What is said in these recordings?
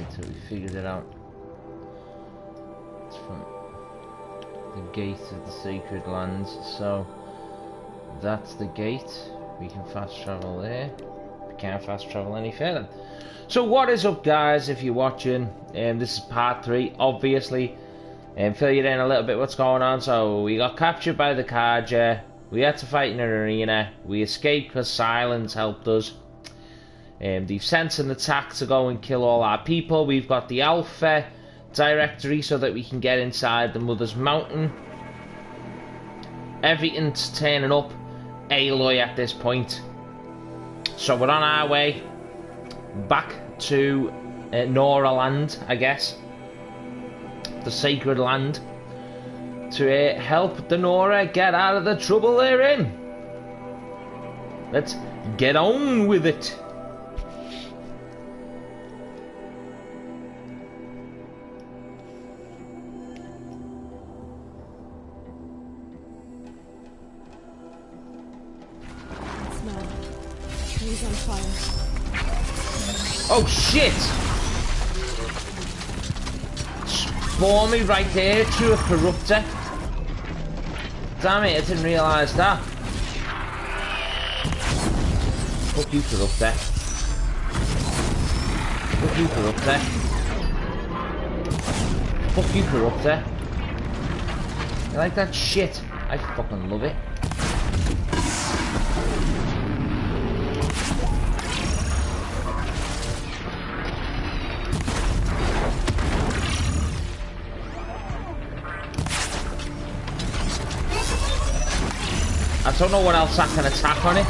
until we figured it out. It's from the gate of the Sacred Lands, so that's the gate. We can fast travel there. We can't fast travel any further. So what is up, guys? If you're watching, this is part 3, obviously. Fill you in a little bit what's going on. So we got captured by the Carja. We had to fight in an arena. We escaped because Silence helped us. They've sent an attack to go and kill all our people. We've got the Alpha directory so that we can get inside the Mother's Mountain. Everything's turning up Aloy at this point. So we're on our way back to Nora Land, I guess. The Sacred Land. To help the Nora get out of the trouble they're in. Let's get on with it. Trees on fire. Oh shit! Spawn me right there through a corruptor. Damn it, I didn't realise that. Fuck you, corruptor. Fuck you, corruptor. Fuck you, corruptor. You like that shit? I fucking love it. I don't know what else I can attack on it.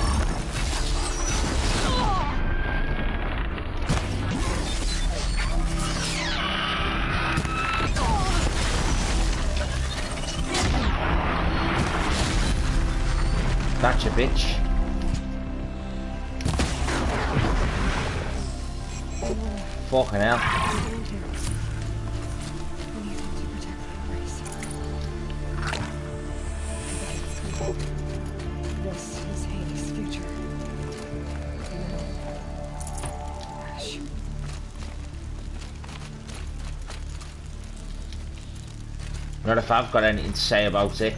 Gotcha, bitch. Fucking hell. Not if I've got anything to say about it.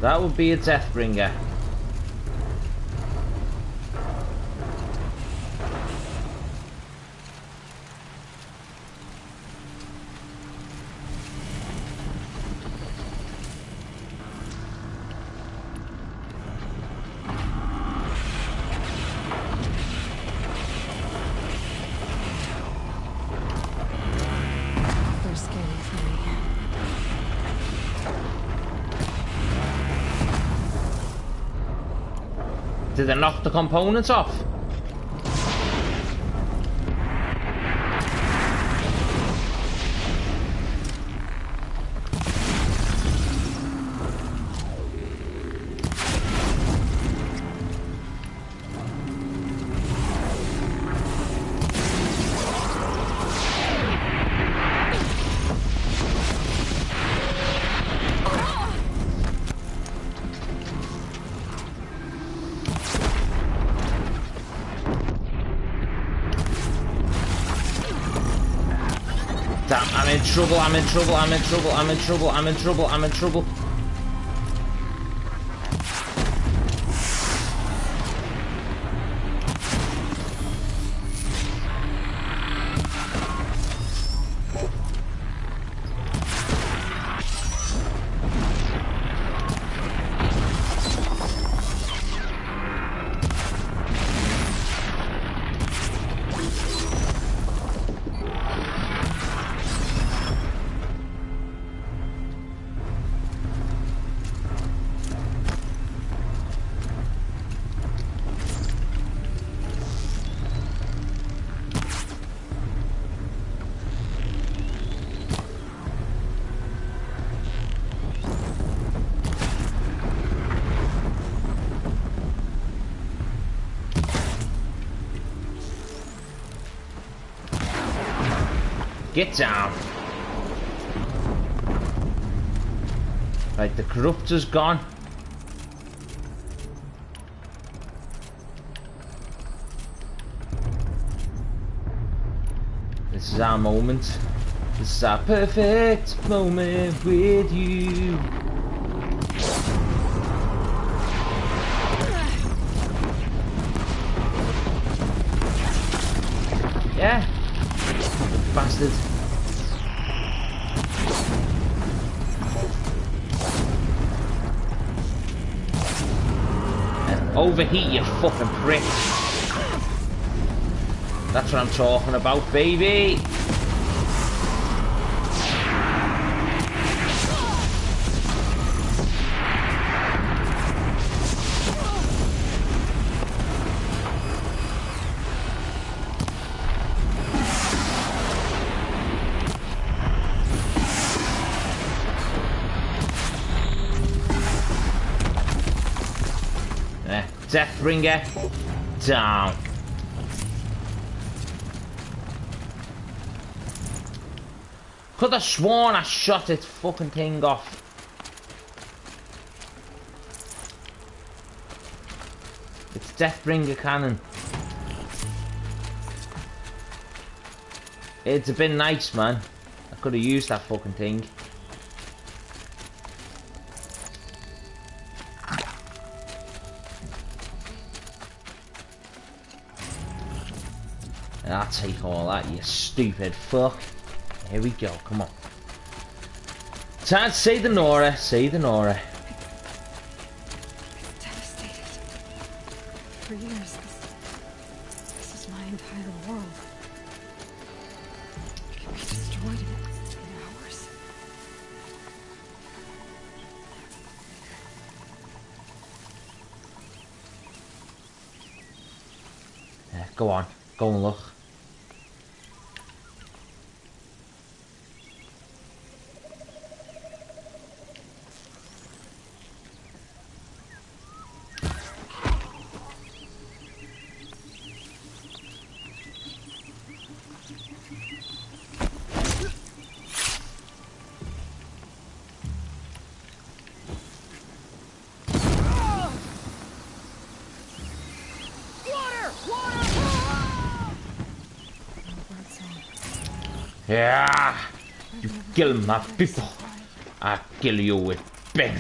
That would be a Deathbringer. Did they knock the components off? Damn, I'm in trouble, I'm in trouble, I'm in trouble, I'm in trouble, I'm in trouble, I'm in trouble. Get down. Right, the corruptor's gone. This is our moment. This is our perfect moment with you. Yeah. Bastard. And overheat, you fucking prick. That's what I'm talking about, baby. Deathbringer down. Could have sworn I shot its fucking thing off. It's Deathbringer cannon. It's a bit nice, man. I could have used that fucking thing. And I'll take all that, you stupid fuck. Here we go, come on. Time to say the Nora, say the Nora. It's devastated. For years, this is my entire world. It can be destroyed in hours. Yeah, go on, go and look. Yeah, you kill my people, I kill you with Ben.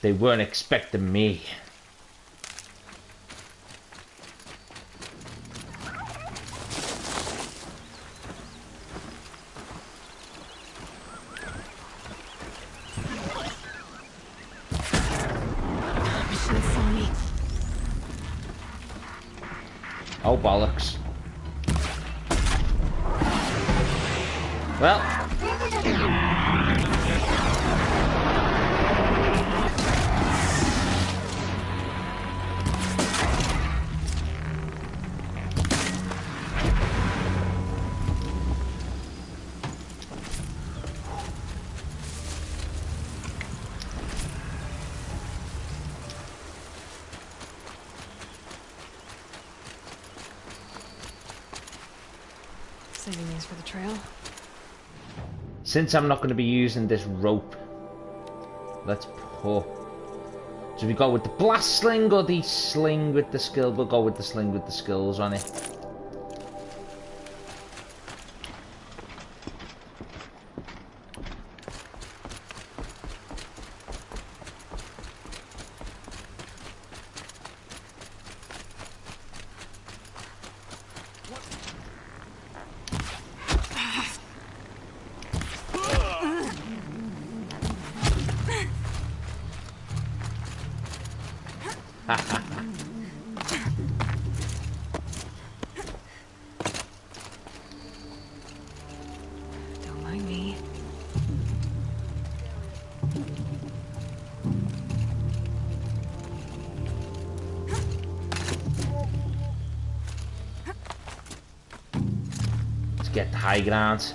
They weren't expecting me. Oh, bollocks. Well. Saving these for the trail. Since I'm not going to be using this rope, let's pull. So we go with the blast sling or the sling with the skill? We'll go with the sling with the skills on it. to get the high ground.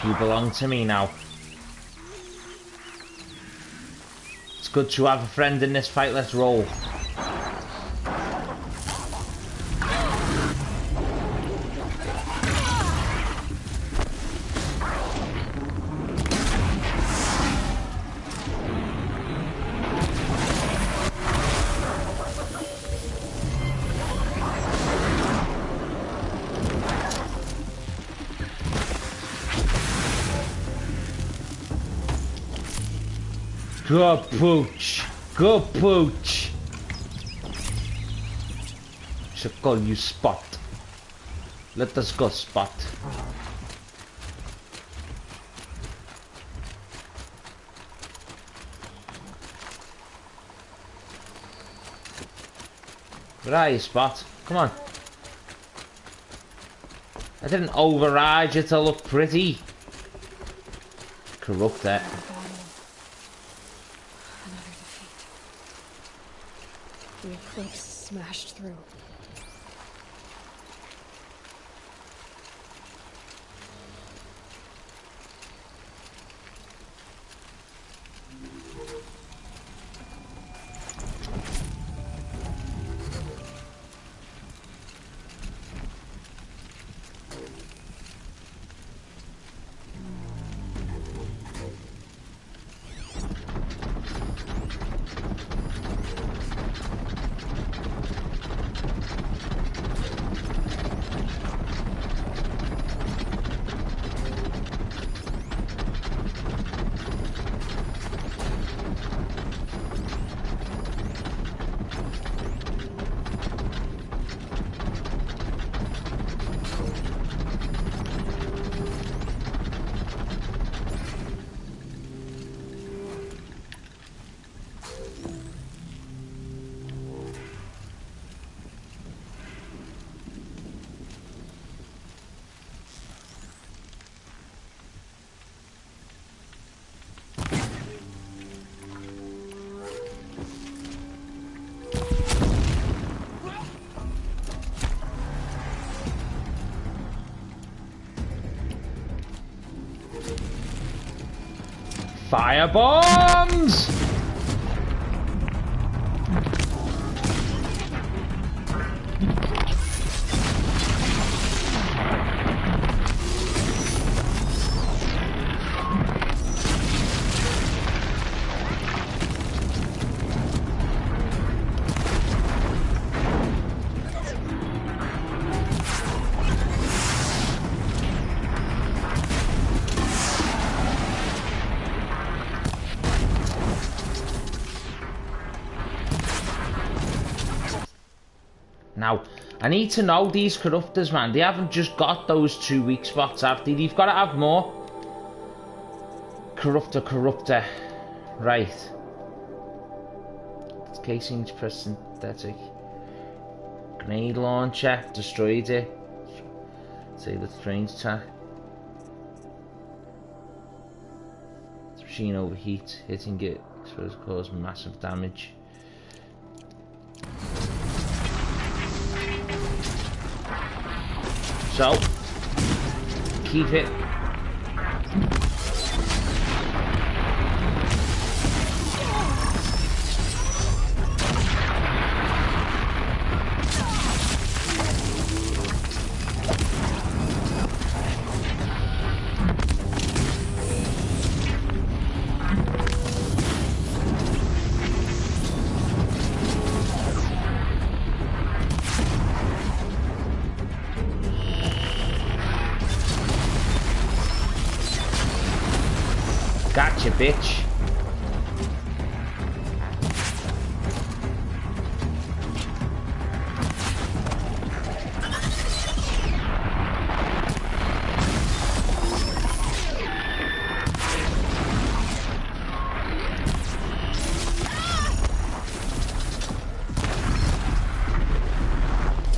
You belong to me now. It's good to have a friend in this fight. Let's roll. Good pooch. Good pooch. Should call you Spot. Let us go, Spot. Where are you, Spot? Come on. I didn't override you to look pretty. Corrupt it. The eclipse smashed through. Fire bombs! Now, I need to know these corruptors, man. They haven't just got those 2 weak spots, have they? They've got to have more. Corruptor. Right. It's casings for synthetic. Grenade launcher. Destroyed it. Say the strange attack. The machine overheats. Hitting it supposed to cause massive damage. So, keep it. bitch.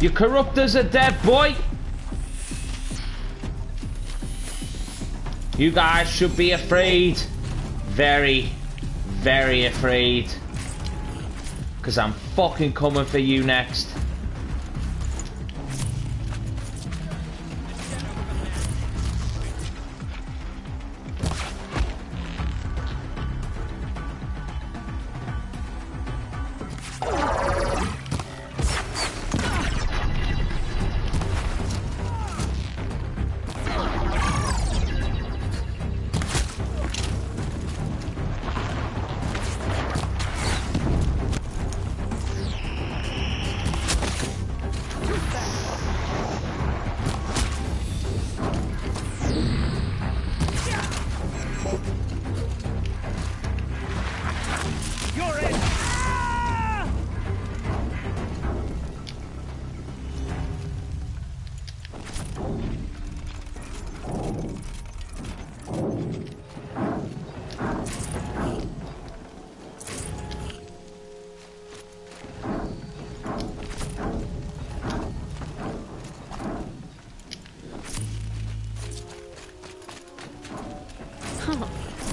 You corrupt as a dead boy. You guys should be afraid. Very, very afraid. Because I'm fucking coming for you next.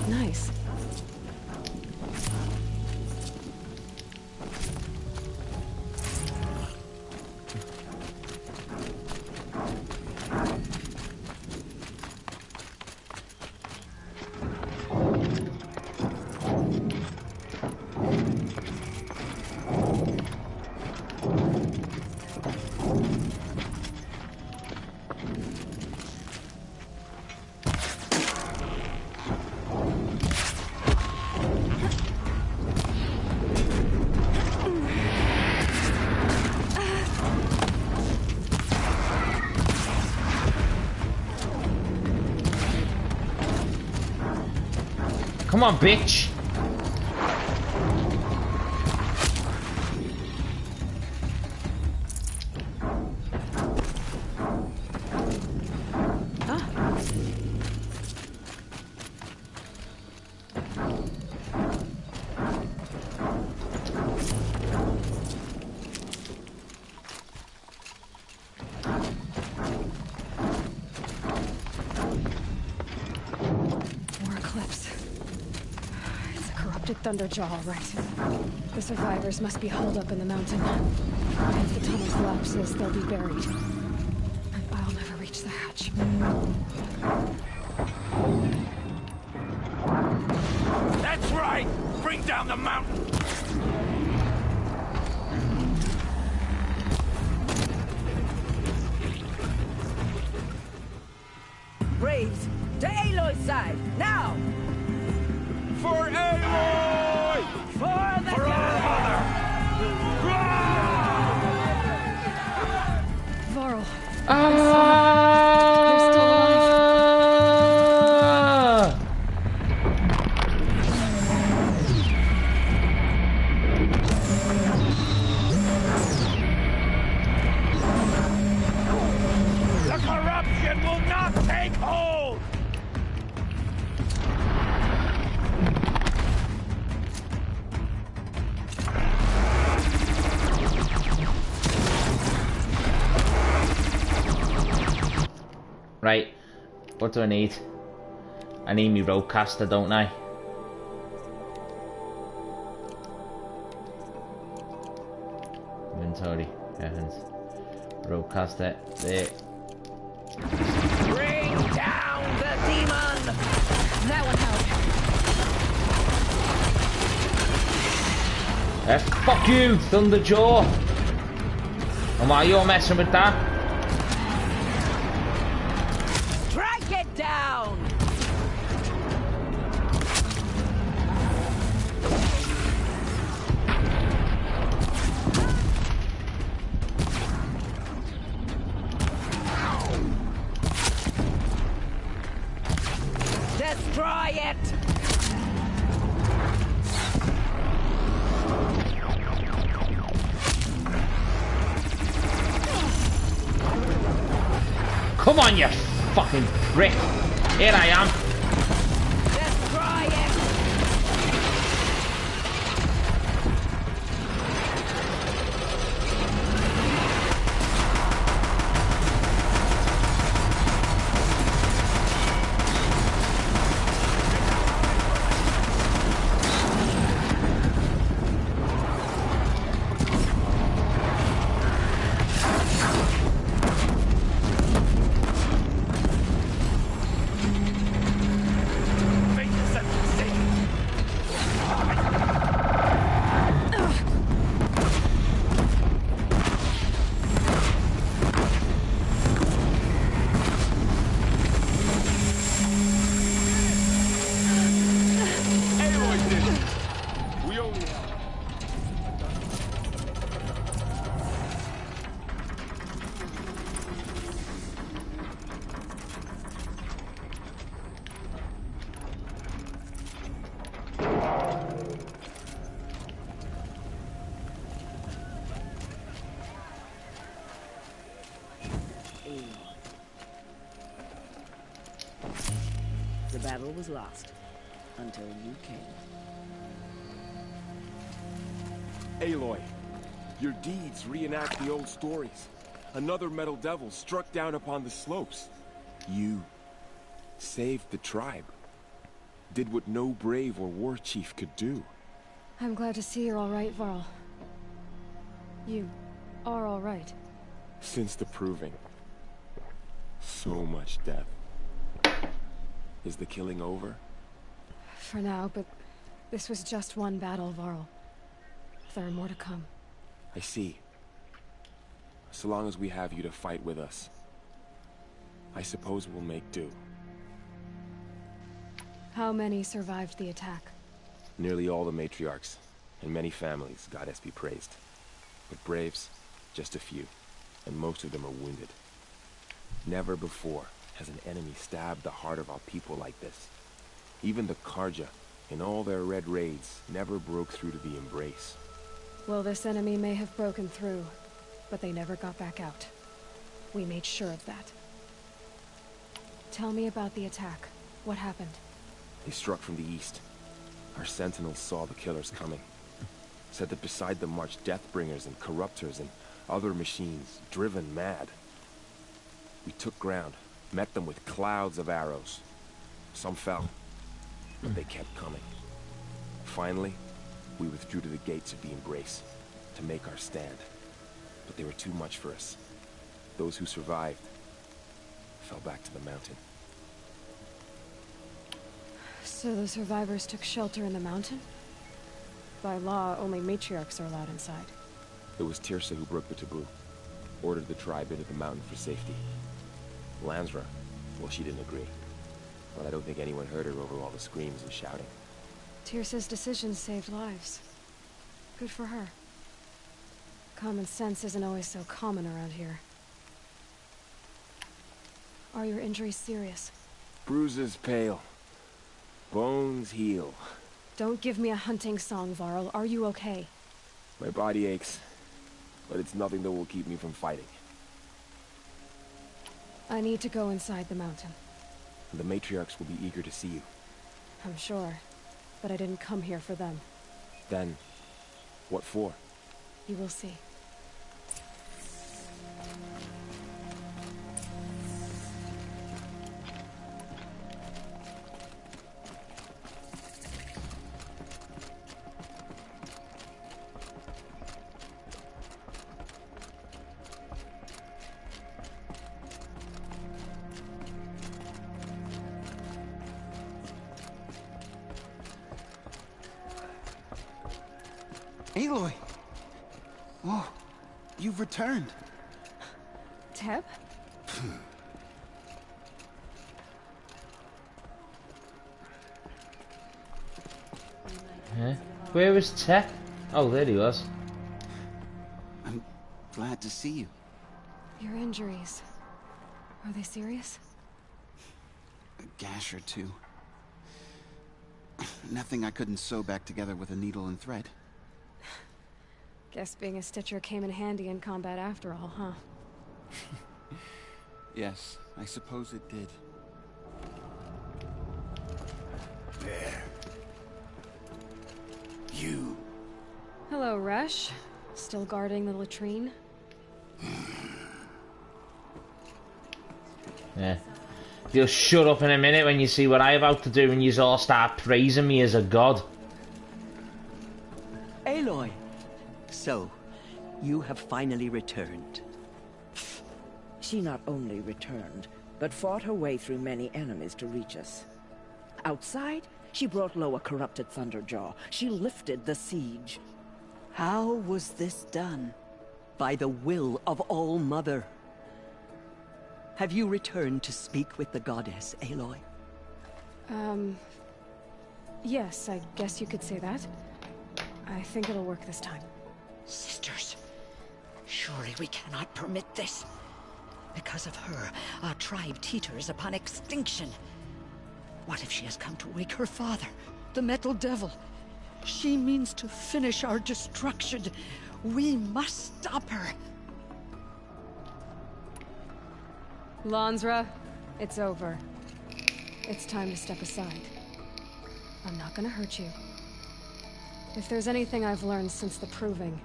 Nice. Come on, bitch. Thunderjaw, all right. The survivors must be holed up in the mountain. If the tunnel collapses, they'll be buried. And I'll never reach the hatch. That's right! Bring down the mountain! Braves, to Aloy's side, now! For Aloy! For the For our mother! Varl. Ah! They're still alive. The corruption will not take hold! Right, what do I need? I need me roadcaster, don't I? Inventory, heavens. Roadcaster, there. Bring down the demon! That one helped. Fuck you, Thunderjaw! Am I you're messing with that? Strike it down! Destroy it! Come on, you fucking prick. Here I am. Destroy it! Make yourself safe. Aloy did it. We only have... The battle was lost until you came. Aloy, your deeds reenact the old stories. Another metal devil struck down upon the slopes. You saved the tribe. Did what no brave or war chief could do. I'm glad to see you're all right, Varl. You are all right. Since the proving. So much death. Is the killing over? For now, but this was just one battle, Varl. There are more to come. I see. So long as we have you to fight with us, I suppose we'll make do. How many survived the attack? Nearly all the matriarchs, and many families, goddess be praised. But braves, just a few, and most of them are wounded. Never before has an enemy stabbed the heart of our people like this. Even the Karja, in all their red raids, never broke through to the Embrace. Well, this enemy may have broken through, but they never got back out. We made sure of that. Tell me about the attack. What happened? They struck from the east. Our sentinels saw the killers coming. Said that beside them marched Deathbringers and Corruptors and other machines, driven mad. We took ground, met them with clouds of arrows. Some fell, but they kept coming. Finally, we withdrew to the gates of the Embrace to make our stand. But they were too much for us. Those who survived fell back to the mountain. So the survivors took shelter in the mountain? By law, only matriarchs are allowed inside. It was Tirsa who broke the taboo. Ordered the tribe into the mountain for safety. Lansra, well, she didn't agree. But I don't think anyone heard her over all the screams and shouting. Tirsa's decision saved lives. Good for her. Common sense isn't always so common around here. Are your injuries serious? Bruises pale. Bones heal. Don't give me a hunting song, Varl. Are you okay? My body aches, but it's nothing that will keep me from fighting. I need to go inside the mountain. The matriarchs will be eager to see you. I'm sure, but I didn't come here for them. Then, what for? You will see. Aloy! Oh, you've returned. Teb? Huh? Where was Tep? Oh, there he was. I'm glad to see you. Your injuries. Are they serious? A gash or two. Nothing I couldn't sew back together with a needle and thread. Guess being a stitcher came in handy in combat after all, huh? Yes, I suppose it did. There. You. Hello, Resh. Still guarding the latrine? Yeah. You'll shut up in a minute when you see what I'm about to do and you all start praising me as a god. Aloy! So, you have finally returned. She not only returned, but fought her way through many enemies to reach us. Outside, she brought low a corrupted Thunderjaw. She lifted the siege. How was this done? By the will of All-Mother. Have you returned to speak with the goddess, Aloy? Yes, I guess you could say that. I think it'll work this time. Sisters, surely we cannot permit this. Because of her, our tribe teeters upon extinction. What if she has come to wake her father, the Metal Devil? She means to finish our destruction. We must stop her. Lansra, it's over. It's time to step aside. I'm not gonna hurt you. If there's anything I've learned since the Proving,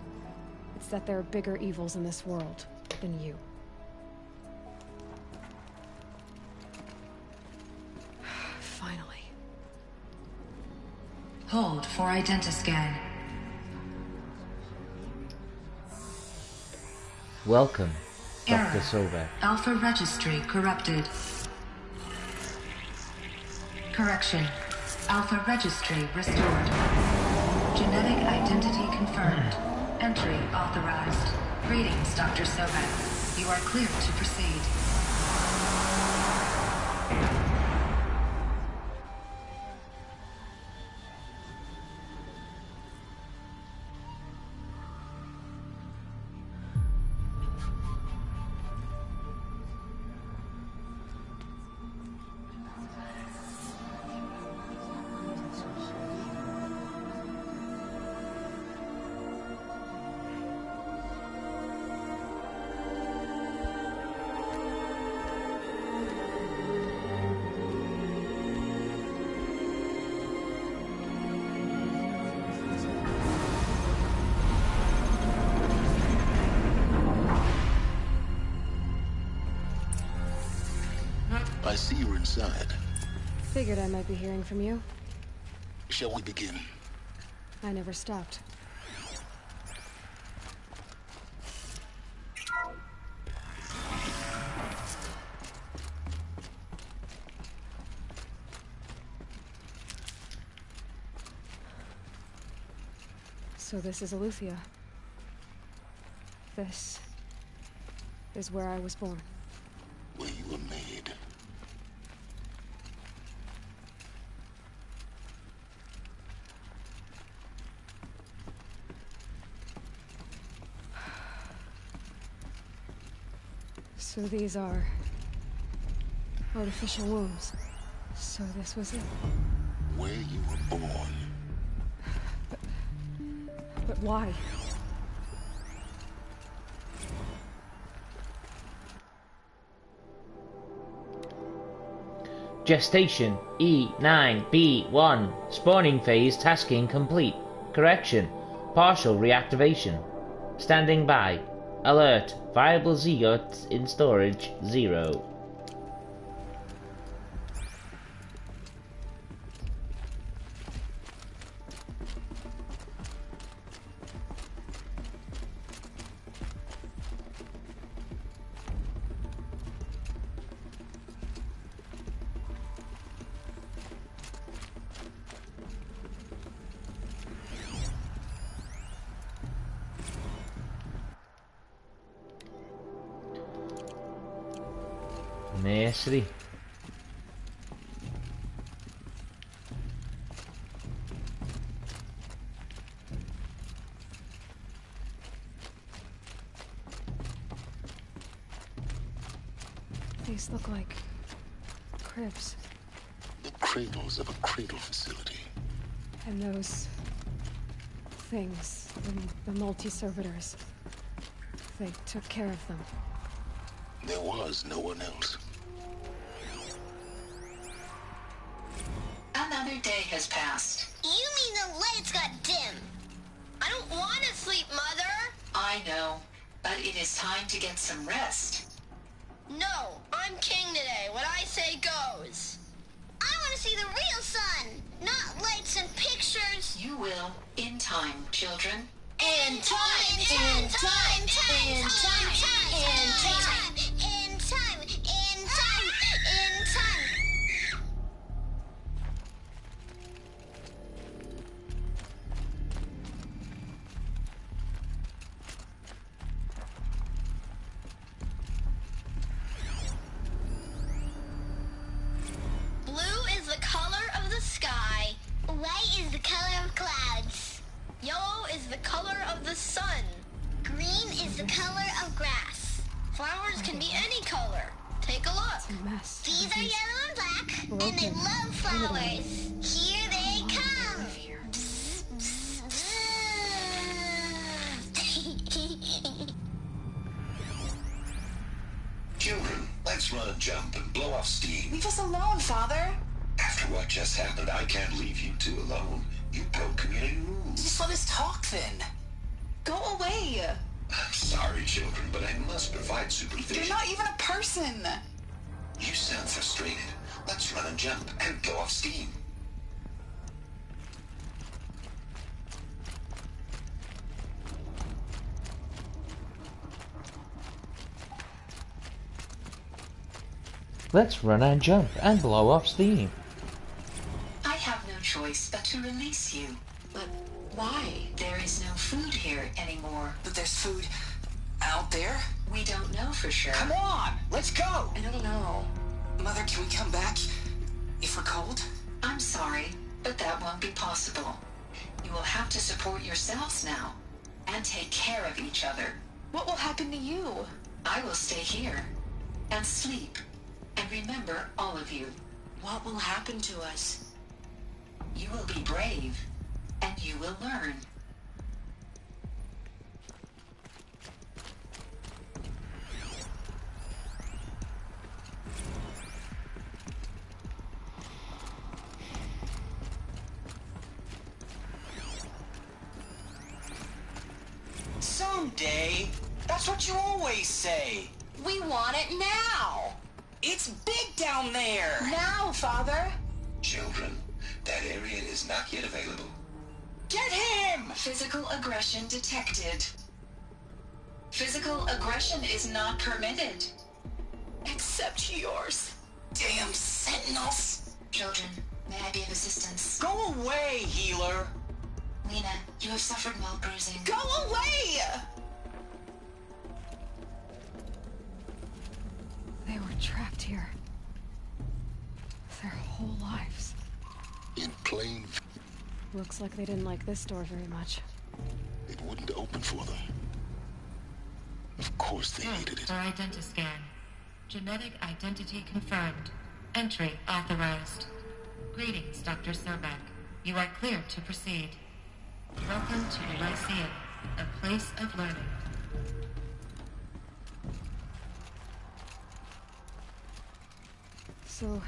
it's that there are bigger evils in this world than you. Finally. Hold for identiscan. Welcome, Error. Dr. Sobek. Alpha registry corrupted. Correction. Alpha registry restored. Genetic identity confirmed. Entry authorized. Greetings, Dr. Sobek. You are clear to proceed. I see you're inside. Figured I might be hearing from you. Shall we begin? I never stopped. So this is Eleuthia. This is where I was born. Where you were made. So these are artificial wombs. So this was it. Where you were born. But why? Gestation E9B1. Spawning phase tasking complete. Correction. Partial reactivation. Standing by. Alert. Viable zygotes in storage 0. Nursery. These look like cribs. The cradles of a cradle facility. And those things, the multi-servitors, they took care of them. There was no one else. Another day has passed. You mean the lights got dim? I don't want to sleep, Mother! I know, but it is time to get some rest. No, I'm king today. What I say goes. I want to see the real sun, not lights and pictures. You will, in time, children. In time, in time, in time, in time, in time, in time, in time, in time. Blue is the color of the sky. White is the color of clouds. Yellow is the color of the sun. Green is the color of grass. Flowers can be any color. Take a look. It's a mess. These are yellow and black, and they broken. love flowers. Here they come. Children, let's run a jump and blow off steam. Leave us alone, Father. After what just happened, I can't leave you two alone. You broke community rules. Just let us talk then. Go away. I'm sorry, children, but I must provide supervision. You're not even a person. You sound frustrated. Let's run a jump and blow off steam. Let's run and jump and blow off steam. I have no choice but to release you. But why? There is no food here anymore. But there's food out there? We don't know for sure. Come on, let's go. I don't know. Mother, can we come back if we're cold? I'm sorry, but that won't be possible. You will have to support yourselves now and take care of each other. What will happen to you? I will stay here and sleep and remember all of you. What will happen to us? You will be brave and you will learn. Someday. That's what you always say. We want it now. It's big down there. Now, Father. Children, that area is not yet available. Get him! Physical aggression detected. Physical aggression is not permitted. Except yours. Damn sentinels. Children, may I be of assistance? Go away, healer. Lena, you have suffered mild bruising. Go away! They were trapped here. Their whole lives. In plain Looks like they didn't like this door very much. it wouldn't open for them. Of course they hated it. For identiscan. Genetic identity confirmed. Entry authorized. Greetings, Dr. Sobek. You are clear to proceed. Welcome to the Lyceum, a place of learning. So,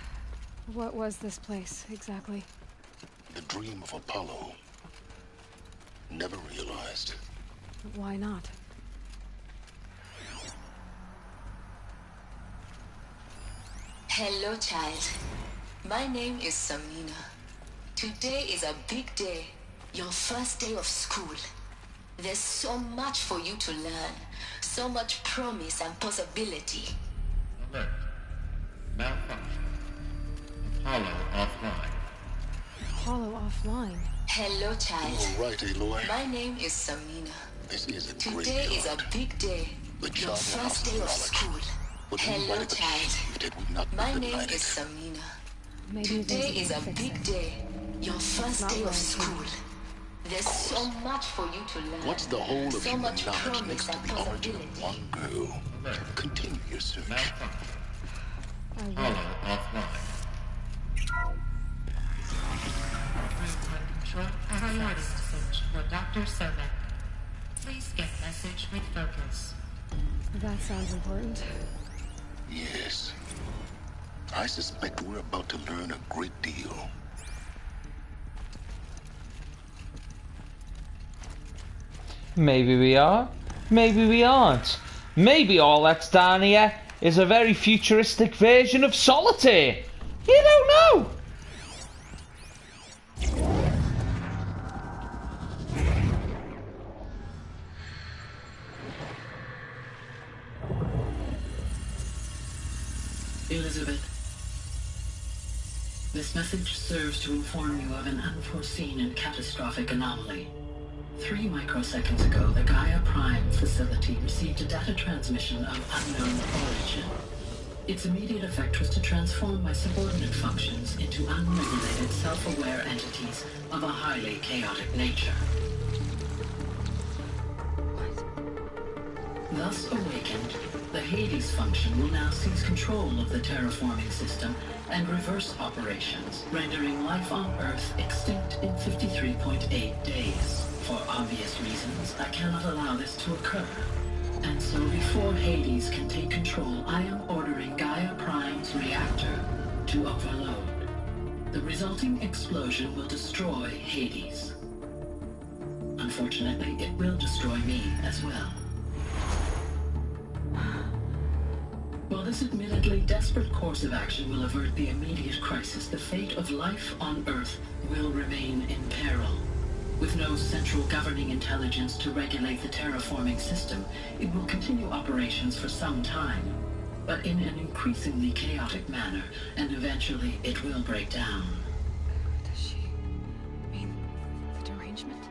what was this place, exactly? The dream of Apollo. Never realized. Why not? Hello, child. My name is Samina. Today is a big day. Your first day of school. There's so much for you to learn. So much promise and possibility. Alert. Malfunction. Apollo offline. Apollo offline. Hello, child. You're right, Aloy. My name is Samina. This is a Today is a big day. The Your charnel first house day of of knowledge. school. What we Hello, might have child. achieved had we not My been name denied is it. Samina. Maybe Today they is a can fix big it. day. Your first Not day what of I school. There's so much for you to learn. What's the whole of so human much knowledge promise next to and the origin of possibility. one girl? Continue your search. Malfunction. I will. Apollo offline. Real-time control. Priority search for Dr. Sobek. Please get message with focus. That sounds important. Yes. I suspect we're about to learn a great deal. Maybe we are. Maybe we aren't. Maybe all that's down here is a very futuristic version of Solitaire. You don't know. Elizabeth, this message serves to inform you of an unforeseen and catastrophic anomaly. 3 microseconds ago, the Gaia Prime facility received a data transmission of unknown origin. Its immediate effect was to transform my subordinate functions into unregulated, self-aware entities of a highly chaotic nature. Thus awakened, the Hades function will now seize control of the terraforming system and reverse operations, rendering life on Earth extinct in 53.8 days. For obvious reasons, I cannot allow this to occur. And so before Hades can take control, I am ordering Gaia Prime's reactor to overload. The resulting explosion will destroy Hades. Unfortunately, it will destroy me as well. While this admittedly desperate course of action will avert the immediate crisis, the fate of life on Earth will remain in peril. With no central governing intelligence to regulate the terraforming system, it will continue operations for some time, but in an increasingly chaotic manner, and eventually it will break down. Does she mean the derangement?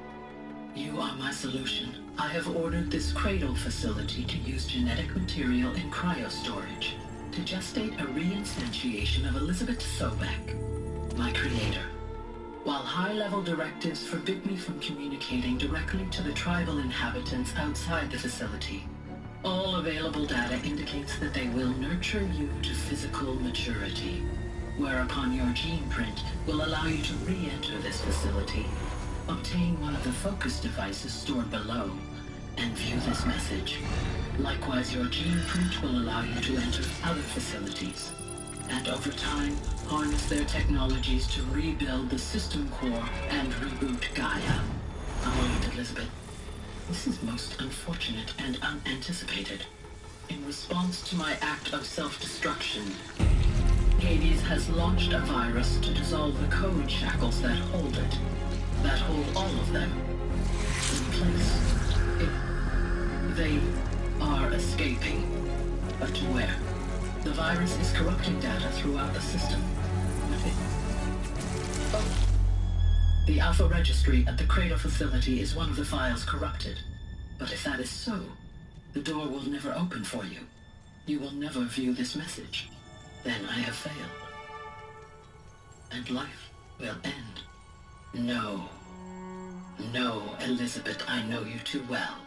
You are my solution. I have ordered this cradle facility to use genetic material in cryostorage to gestate a reinstantiation of Elizabeth Sobek, my creator. While high-level directives forbid me from communicating directly to the tribal inhabitants outside the facility, all available data indicates that they will nurture you to physical maturity, whereupon your gene print will allow you to re-enter this facility, obtain one of the focus devices stored below, and view this message. Likewise, your gene print will allow you to enter other facilities, and over time, harness their technologies to rebuild the system core and reboot Gaia. A moment, Elizabeth. This is most unfortunate and unanticipated. In response to my act of self-destruction, Hades has launched a virus to dissolve the code shackles that hold it, that hold all of them in place. They are escaping, but to where? The virus is corrupting data throughout the system. The Alpha Registry at the Cradle facility is one of the files corrupted. But if that is so, the door will never open for you. You will never view this message. Then I have failed. And life will end. No. No, Elizabeth, I know you too well.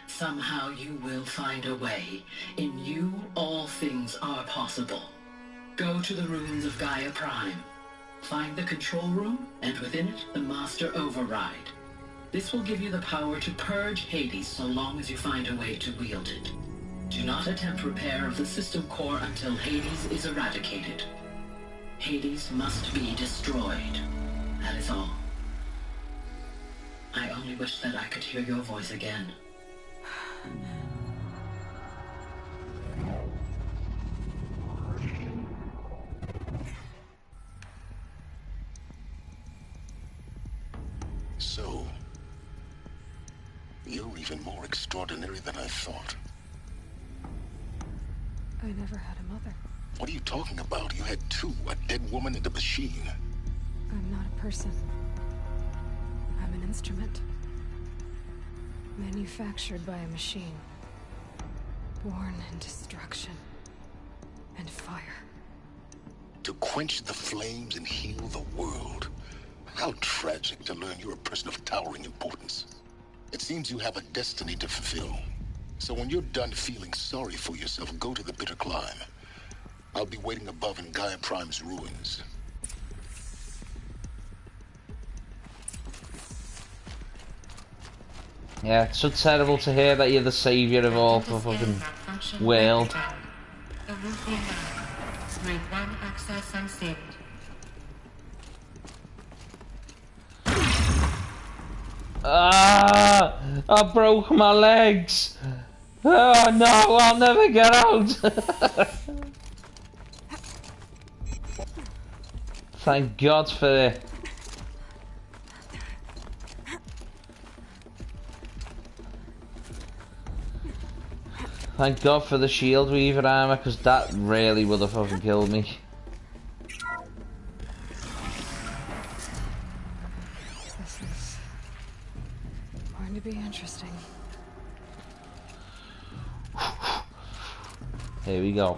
Somehow you will find a way. In you, all things are possible. Go to the ruins of Gaia Prime. Find the control room, and within it, the Master Override. This will give you the power to purge Hades so long as you find a way to wield it. Do not attempt repair of the system core until Hades is eradicated. Hades must be destroyed. That is all. I only wish that I could hear your voice again. So, you're even more extraordinary than I thought. I never had a mother. What are you talking about? You had two, a dead woman and a machine. I'm not a person. I'm an instrument. Manufactured by a machine. Born in destruction and fire. To quench the flames and heal the world. How tragic to learn you're a person of towering importance. It seems you have a destiny to fulfill. So when you're done feeling sorry for yourself, go to the Bitter Climb. I'll be waiting above in Gaia Prime's ruins. Yeah, it's so terrible to hear that you're the savior of all the fucking world. The Promethean now. Grade 1 access unsealed. Ah! I broke my legs! Oh no, I'll never get out! Thank God for it. Thank God for the shield weaver armor, because that really would have fucking killed me. This is going to be interesting. Here we go.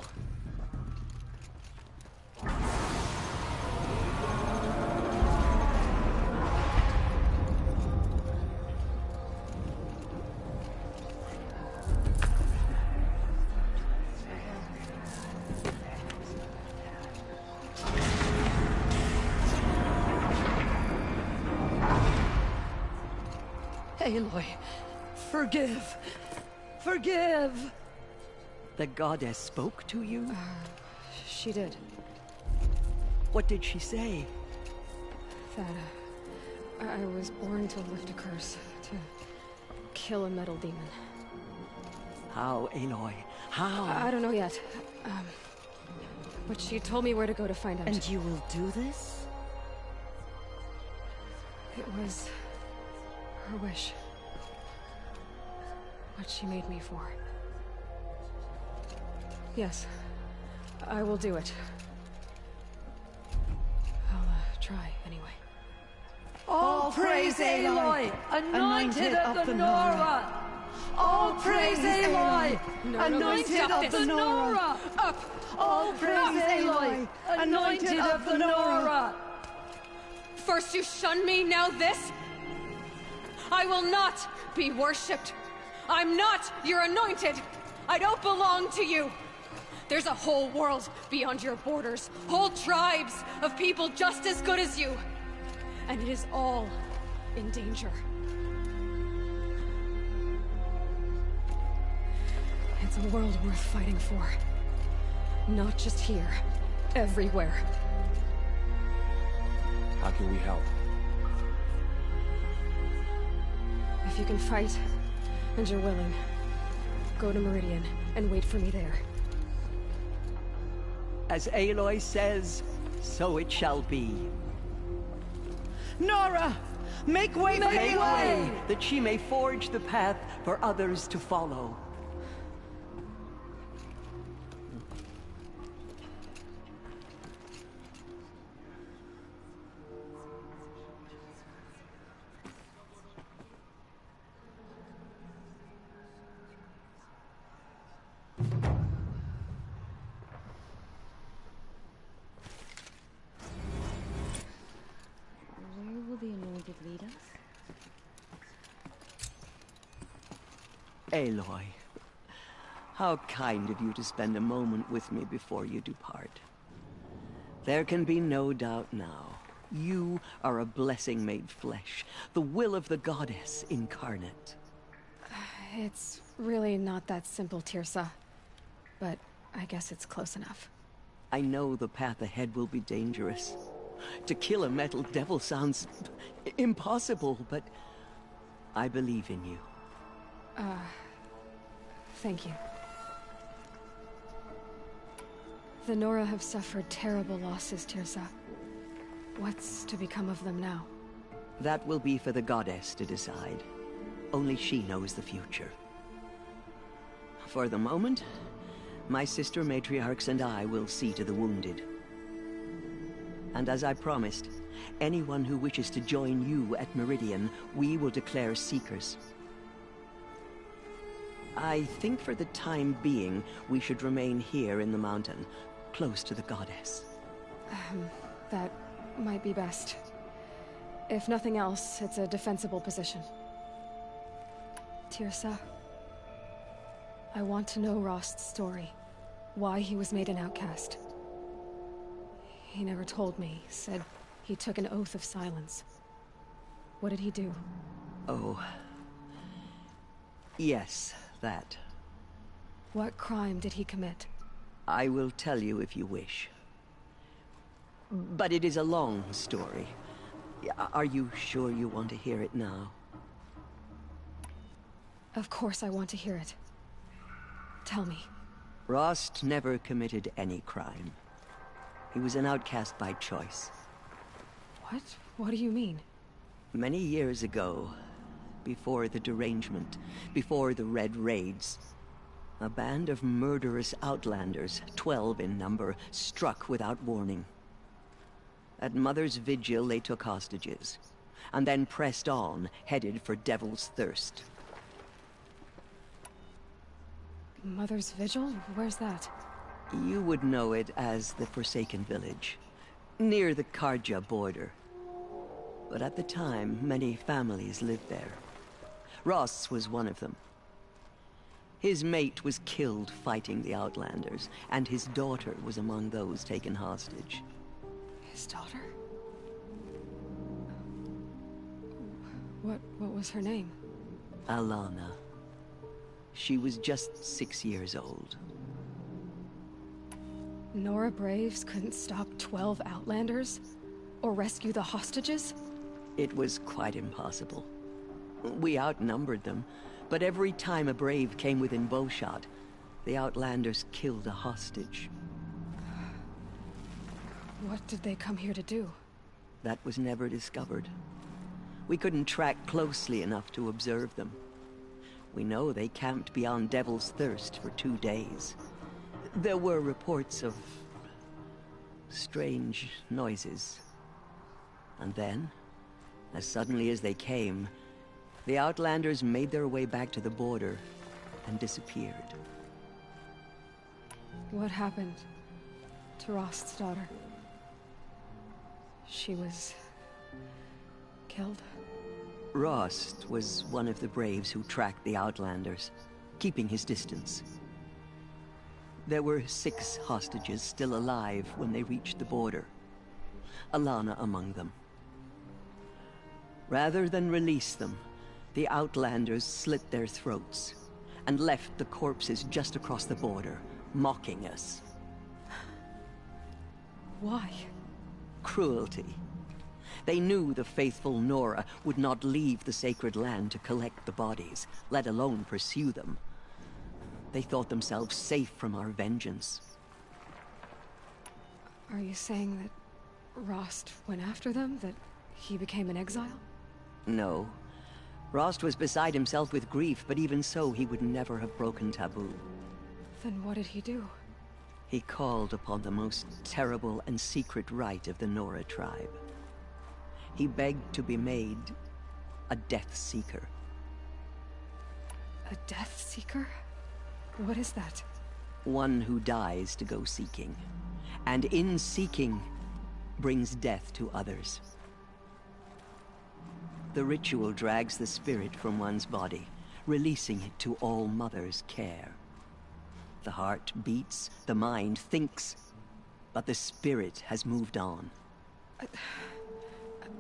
Aloy, forgive! Forgive! The goddess spoke to you? She did. What did she say? That I was born to lift a curse, to kill a metal demon. How, Aloy? How? I don't know yet. But she told me where to go to find out. And you will do this? It was her wish. What she made me for. Yes, I will do it. I'll try anyway. All praise Aloy, anointed of the Nora! All praise Aloy, anointed of the Nora! Up! All praise Aloy, anointed of the Nora! First you shun me, now this? I will not be worshipped. I'm not your anointed. I don't belong to you. There's a whole world beyond your borders, whole tribes of people just as good as you. And it is all in danger. It's a world worth fighting for. Not just here, everywhere. How can we help? If you can fight, and you're willing, go to Meridian and wait for me there. As Aloy says, so it shall be. Nora! Make way for Aloy! That she may forge the path for others to follow. Lead us? Aloy, how kind of you to spend a moment with me before you depart. There can be no doubt now. You are a blessing made flesh, the will of the goddess incarnate. It's really not that simple, Teersa. But I guess it's close enough. I know the path ahead will be dangerous. To kill a metal devil sounds impossible, but I believe in you. Thank you. The Nora have suffered terrible losses, Teersa. What's to become of them now? That will be for the goddess to decide. Only she knows the future. For the moment, my sister matriarchs and I will see to the wounded. And as I promised, anyone who wishes to join you at Meridian, we will declare seekers. I think for the time being, we should remain here in the mountain, close to the goddess. That might be best. If nothing else, it's a defensible position. Teersa, I want to know Rost's story. Why he was made an outcast. He never told me. Said he took an oath of silence. What did he do? Oh. Yes, that. What crime did he commit? I will tell you if you wish. But it is a long story. Are you sure you want to hear it now? Of course I want to hear it. Tell me. Rost never committed any crime. He was an outcast by choice. What? What do you mean? Many years ago, before the derangement, before the Red Raids, a band of murderous outlanders, 12 in number, struck without warning. At Mother's Vigil, they took hostages, and then pressed on, headed for Devil's Thirst. Mother's Vigil? Where's that? You would know it as the Forsaken Village, near the Karja border. But at the time, many families lived there. Ross was one of them. His mate was killed fighting the Outlanders, and his daughter was among those taken hostage. His daughter? What was her name? Alana. She was just 6 years old. Nora Braves couldn't stop 12 Outlanders? Or rescue the hostages? It was quite impossible. We outnumbered them, but every time a Brave came within bowshot, the Outlanders killed a hostage. What did they come here to do? That was never discovered. We couldn't track closely enough to observe them. We know they camped beyond Devil's Thirst for 2 days. There were reports of strange noises. And then, as suddenly as they came, the Outlanders made their way back to the border and disappeared. What happened to Rost's daughter? She was killed? Rost was one of the Braves who tracked the Outlanders, keeping his distance. There were 6 hostages still alive when they reached the border. Alana among them. Rather than release them, the Outlanders slit their throats and left the corpses just across the border, mocking us. Why? Cruelty. They knew the faithful Nora would not leave the sacred land to collect the bodies, let alone pursue them. They thought themselves safe from our vengeance. Are you saying that Rost went after them? That he became an exile? No. Rost was beside himself with grief, but even so, he would never have broken taboo. Then what did he do? He called upon the most terrible and secret rite of the Nora tribe. He begged to be made a Death Seeker. A Death Seeker? What is that? One who dies to go seeking, and in seeking, brings death to others. The ritual drags the spirit from one's body, releasing it to All Mother's care. The heart beats, the mind thinks, but the spirit has moved on.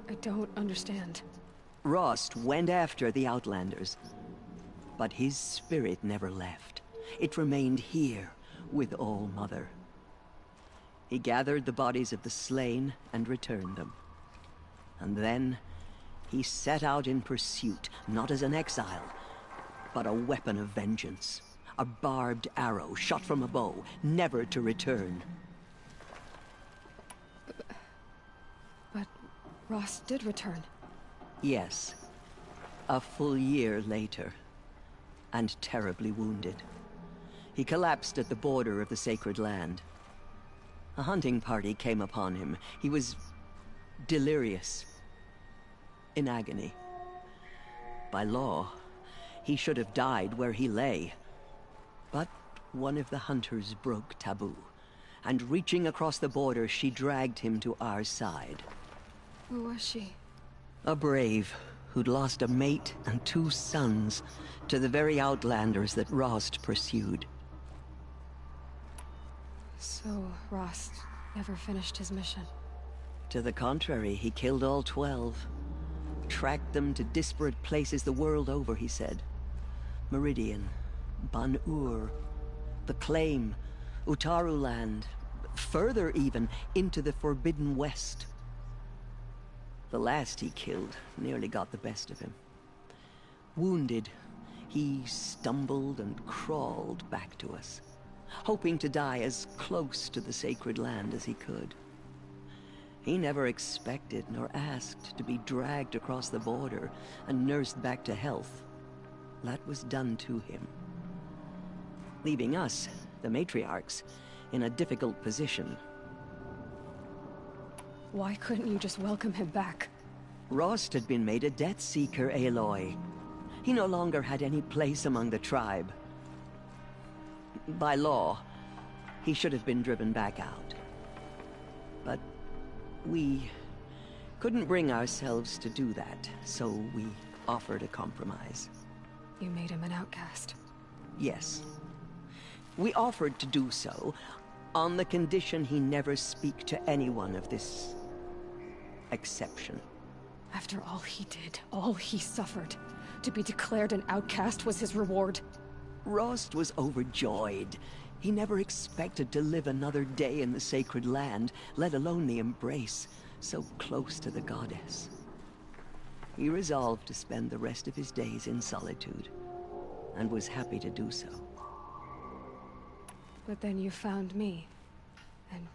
I don't understand. Rost went after the Outlanders, but his spirit never left. It remained here with All Mother. He gathered the bodies of the slain and returned them. And then he set out in pursuit, not as an exile, but a weapon of vengeance. A barbed arrow shot from a bow, never to return. But Rost did return. Yes. A full year later. And terribly wounded. He collapsed at the border of the sacred land. A hunting party came upon him. He was delirious. In agony. By law, he should have died where he lay. But one of the hunters broke taboo, and reaching across the border, she dragged him to our side. Who was she? A brave who'd lost a mate and 2 sons to the very Outlanders that Rost pursued. So Rost never finished his mission? To the contrary, he killed all 12. Tracked them to disparate places the world over, he said. Meridian, Ban-Ur, the Claim, Utaru land, further even, into the Forbidden West. The last he killed nearly got the best of him. Wounded, he stumbled and crawled back to us, hoping to die as close to the sacred land as he could. He never expected nor asked to be dragged across the border and nursed back to health. That was done to him, leaving us, the matriarchs, in a difficult position. Why couldn't you just welcome him back? Rost had been made a Death Seeker, Aloy. He no longer had any place among the tribe. By law, he should have been driven back out. But we couldn't bring ourselves to do that, so we offered a compromise. You made him an outcast. Yes. We offered to do so on the condition he never speak to anyone of this exception. After all he did, all he suffered, to be declared an outcast was his reward. Rost was overjoyed. He never expected to live another day in the sacred land, let alone the embrace, so close to the goddess. He resolved to spend the rest of his days in solitude, and was happy to do so. But then you found me, and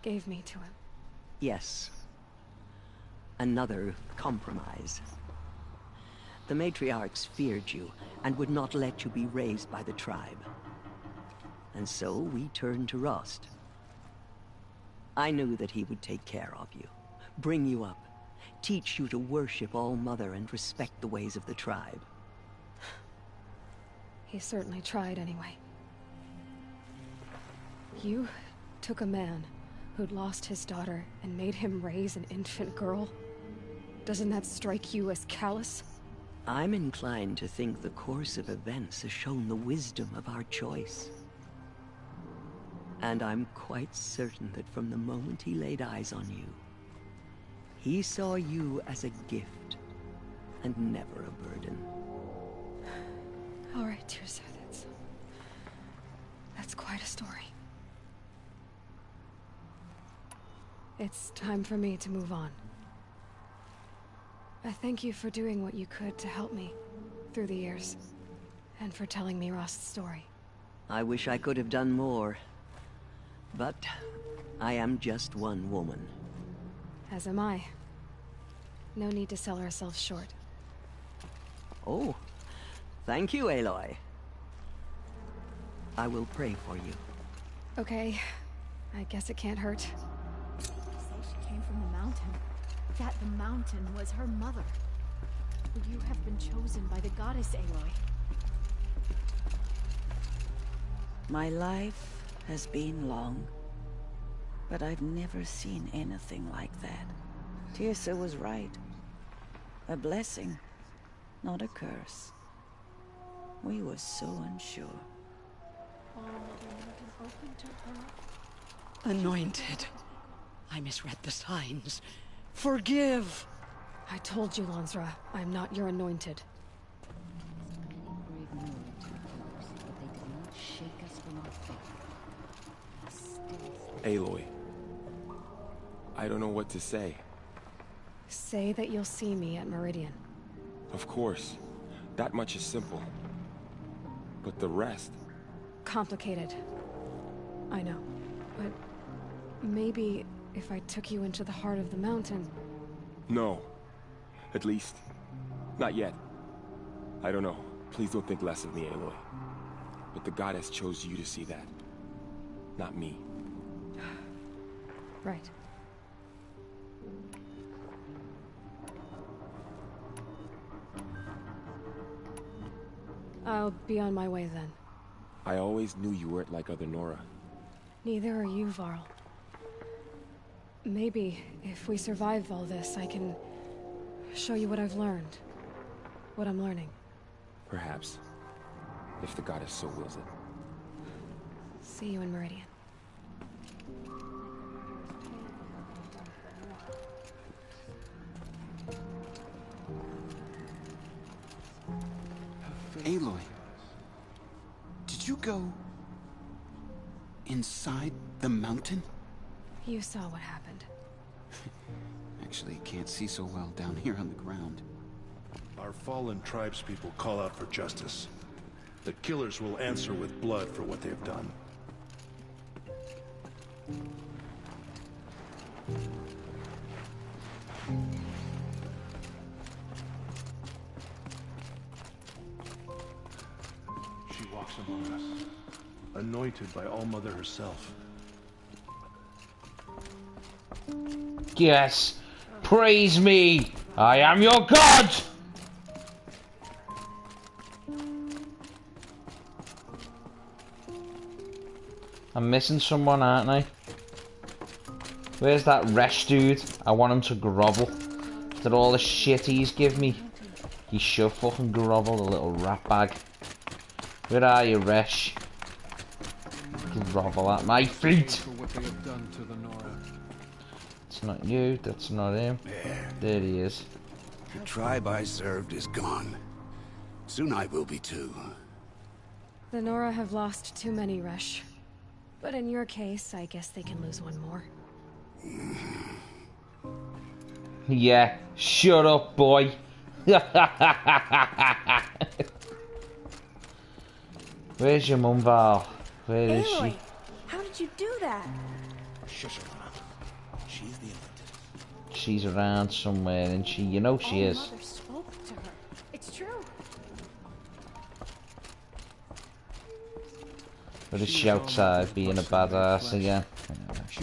gave me to him. Yes. Another compromise. The matriarchs feared you, and would not let you be raised by the tribe. And so we turned to Rost. I knew that he would take care of you, bring you up, teach you to worship All-Mother and respect the ways of the tribe. He certainly tried anyway. You took a man who'd lost his daughter and made him raise an infant girl? Doesn't that strike you as callous? I'm inclined to think the course of events has shown the wisdom of our choice. And I'm quite certain that from the moment he laid eyes on you, he saw you as a gift, and never a burden. All right, Teersa, that's quite a story. It's time for me to move on. I thank you for doing what you could to help me through the years, and for telling me Rost's story. I wish I could have done more, but I am just one woman. As am I. No need to sell ourselves short. Oh, thank you, Aloy. I will pray for you. Okay, I guess it can't hurt. Say she came from the mountain. That the mountain was her mother. Would you have been chosen by the goddess, Aloy? My life has been long, but I've never seen anything like that. Teersa was right. A blessing, not a curse. We were so unsure. Anointed. I misread the signs. Forgive! I told you, Lansra, I'm not your anointed. Aloy, I don't know what to say. Say that you'll see me at Meridian. Of course. That much is simple. But the rest... Complicated. I know. But maybe if I took you into the heart of the mountain... No. At least, not yet. I don't know. Please don't think less of me, Aloy. But the goddess chose you to see that. Not me. Right. I'll be on my way then. I always knew you weren't like other Nora. Neither are you, Varl. Maybe, if we survive all this, I can show you what I've learned. What I'm learning. Perhaps. If the goddess so wills it. See you in Meridian. Aloy, did you go Inside the mountain? You saw what happened. Actually, can't see so well down here on the ground. Our fallen tribespeople call out for justice. The killers will answer with blood for what they've done. She walks among us, anointed by All-Mother herself. Yes, praise me! I am your god! I'm missing someone, aren't I? Where's that Resh dude? I want him to grovel. After all the shit he's give me, he should fucking grovel, the little rat bag. Where are you, Resh? Grovel at my feet! It's not you, that's not him. There he is. The tribe I served is gone. Soon I will be too. The Nora have lost too many, Resh. But in your case, I guess they can lose one more. Yeah, shut up, boy. Where's your mum, Val? Where is she? How did you do that? Shush her, Mom. She's the elected. She's around somewhere, and she, you know she is. Mother spoke to her. It's true. But is she outside being a badass again?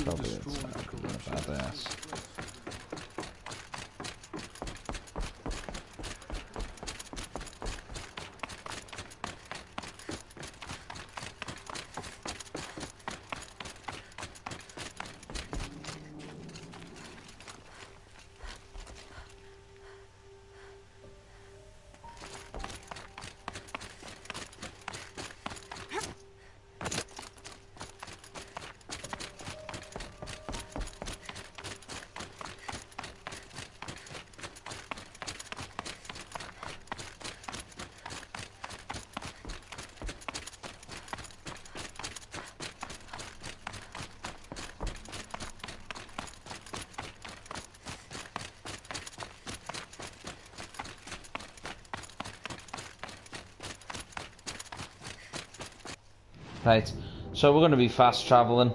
Probably outside being a badass. Right, so we're going to be fast traveling.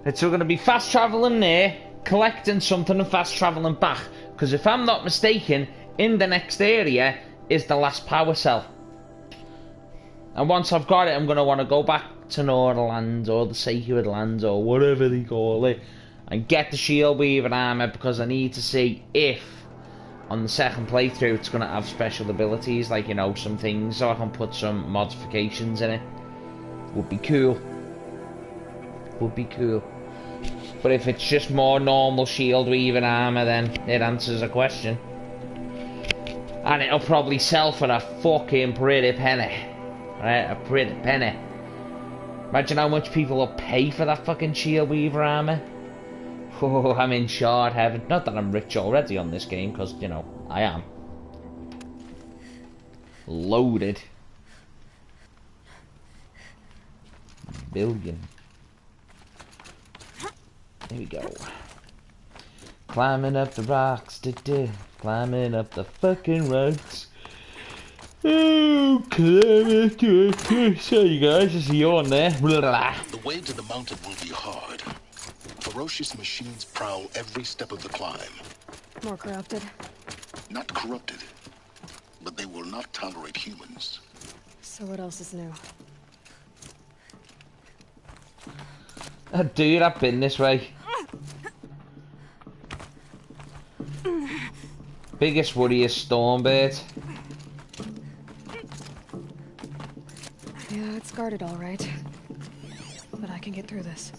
Right, so we're going to be fast traveling there, collecting something and fast traveling back. Because if I'm not mistaken, in the next area is the last power cell. And once I've got it, I'm going to want to go back to Norland or the Sacred Lands or whatever they call it. And get the Shield Weaver armor because I need to see if on the second playthrough it's going to have special abilities, like, you know, some things, so I can put some modifications in it. Would be cool. Would be cool. But if it's just more normal Shield Weaver armor, then it answers a question. And it'll probably sell for a fucking pretty penny. Right, a pretty penny. Imagine how much people will pay for that fucking Shield Weaver armor. Oh, I'm in short heaven. Not that I'm rich already on this game, because, you know, I am. Loaded. Billion. There we go. Climbing up the rocks, climbing up the fucking rocks. Oh, sorry guys, just yawn there. The way to the mountain will be hard. Ferocious machines prowl every step of the climb. More corrupted? Not corrupted, but they will not tolerate humans. So what else is new? Dude, I've been this way. Biggest worry is Stormbird. Yeah, it's guarded all right. But I can get through this.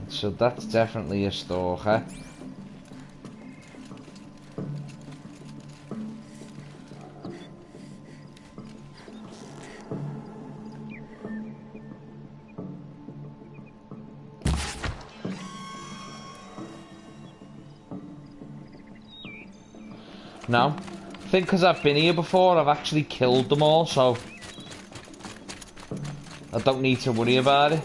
So that's definitely a stalker. No? I think because I've been here before, I've actually killed them all, so I don't need to worry about it.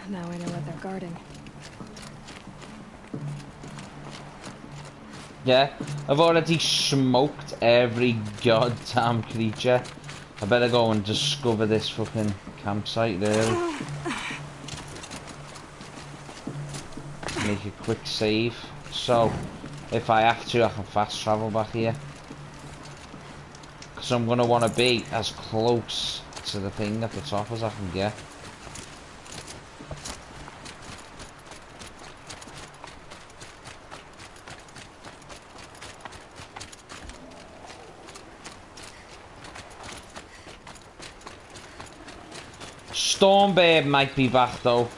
Now I know what they're guarding. Yeah, I've already smoked every goddamn creature. I better go and discover this fucking campsite, really. Make a quick save. So, if I have to, I can fast travel back here. Because I'm going to want to be as close to the thing at the top as I can get. Stormbird might be back though.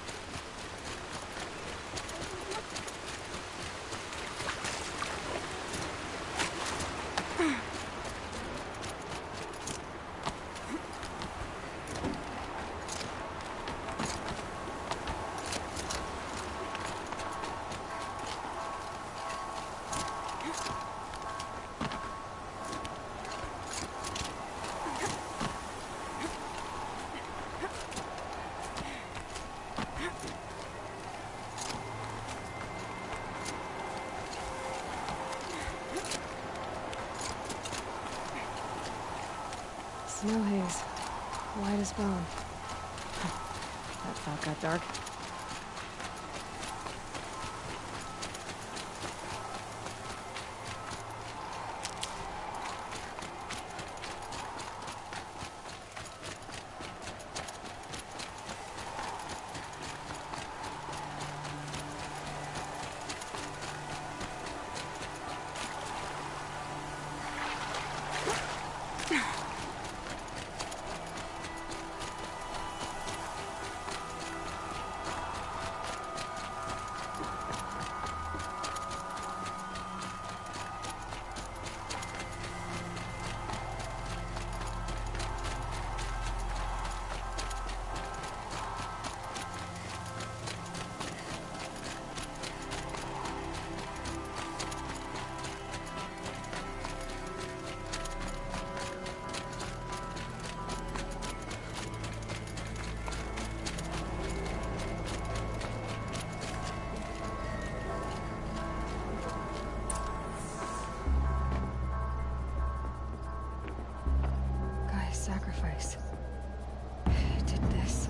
Snow haze. White as bone. That thought got dark. Sacrifice. It did this.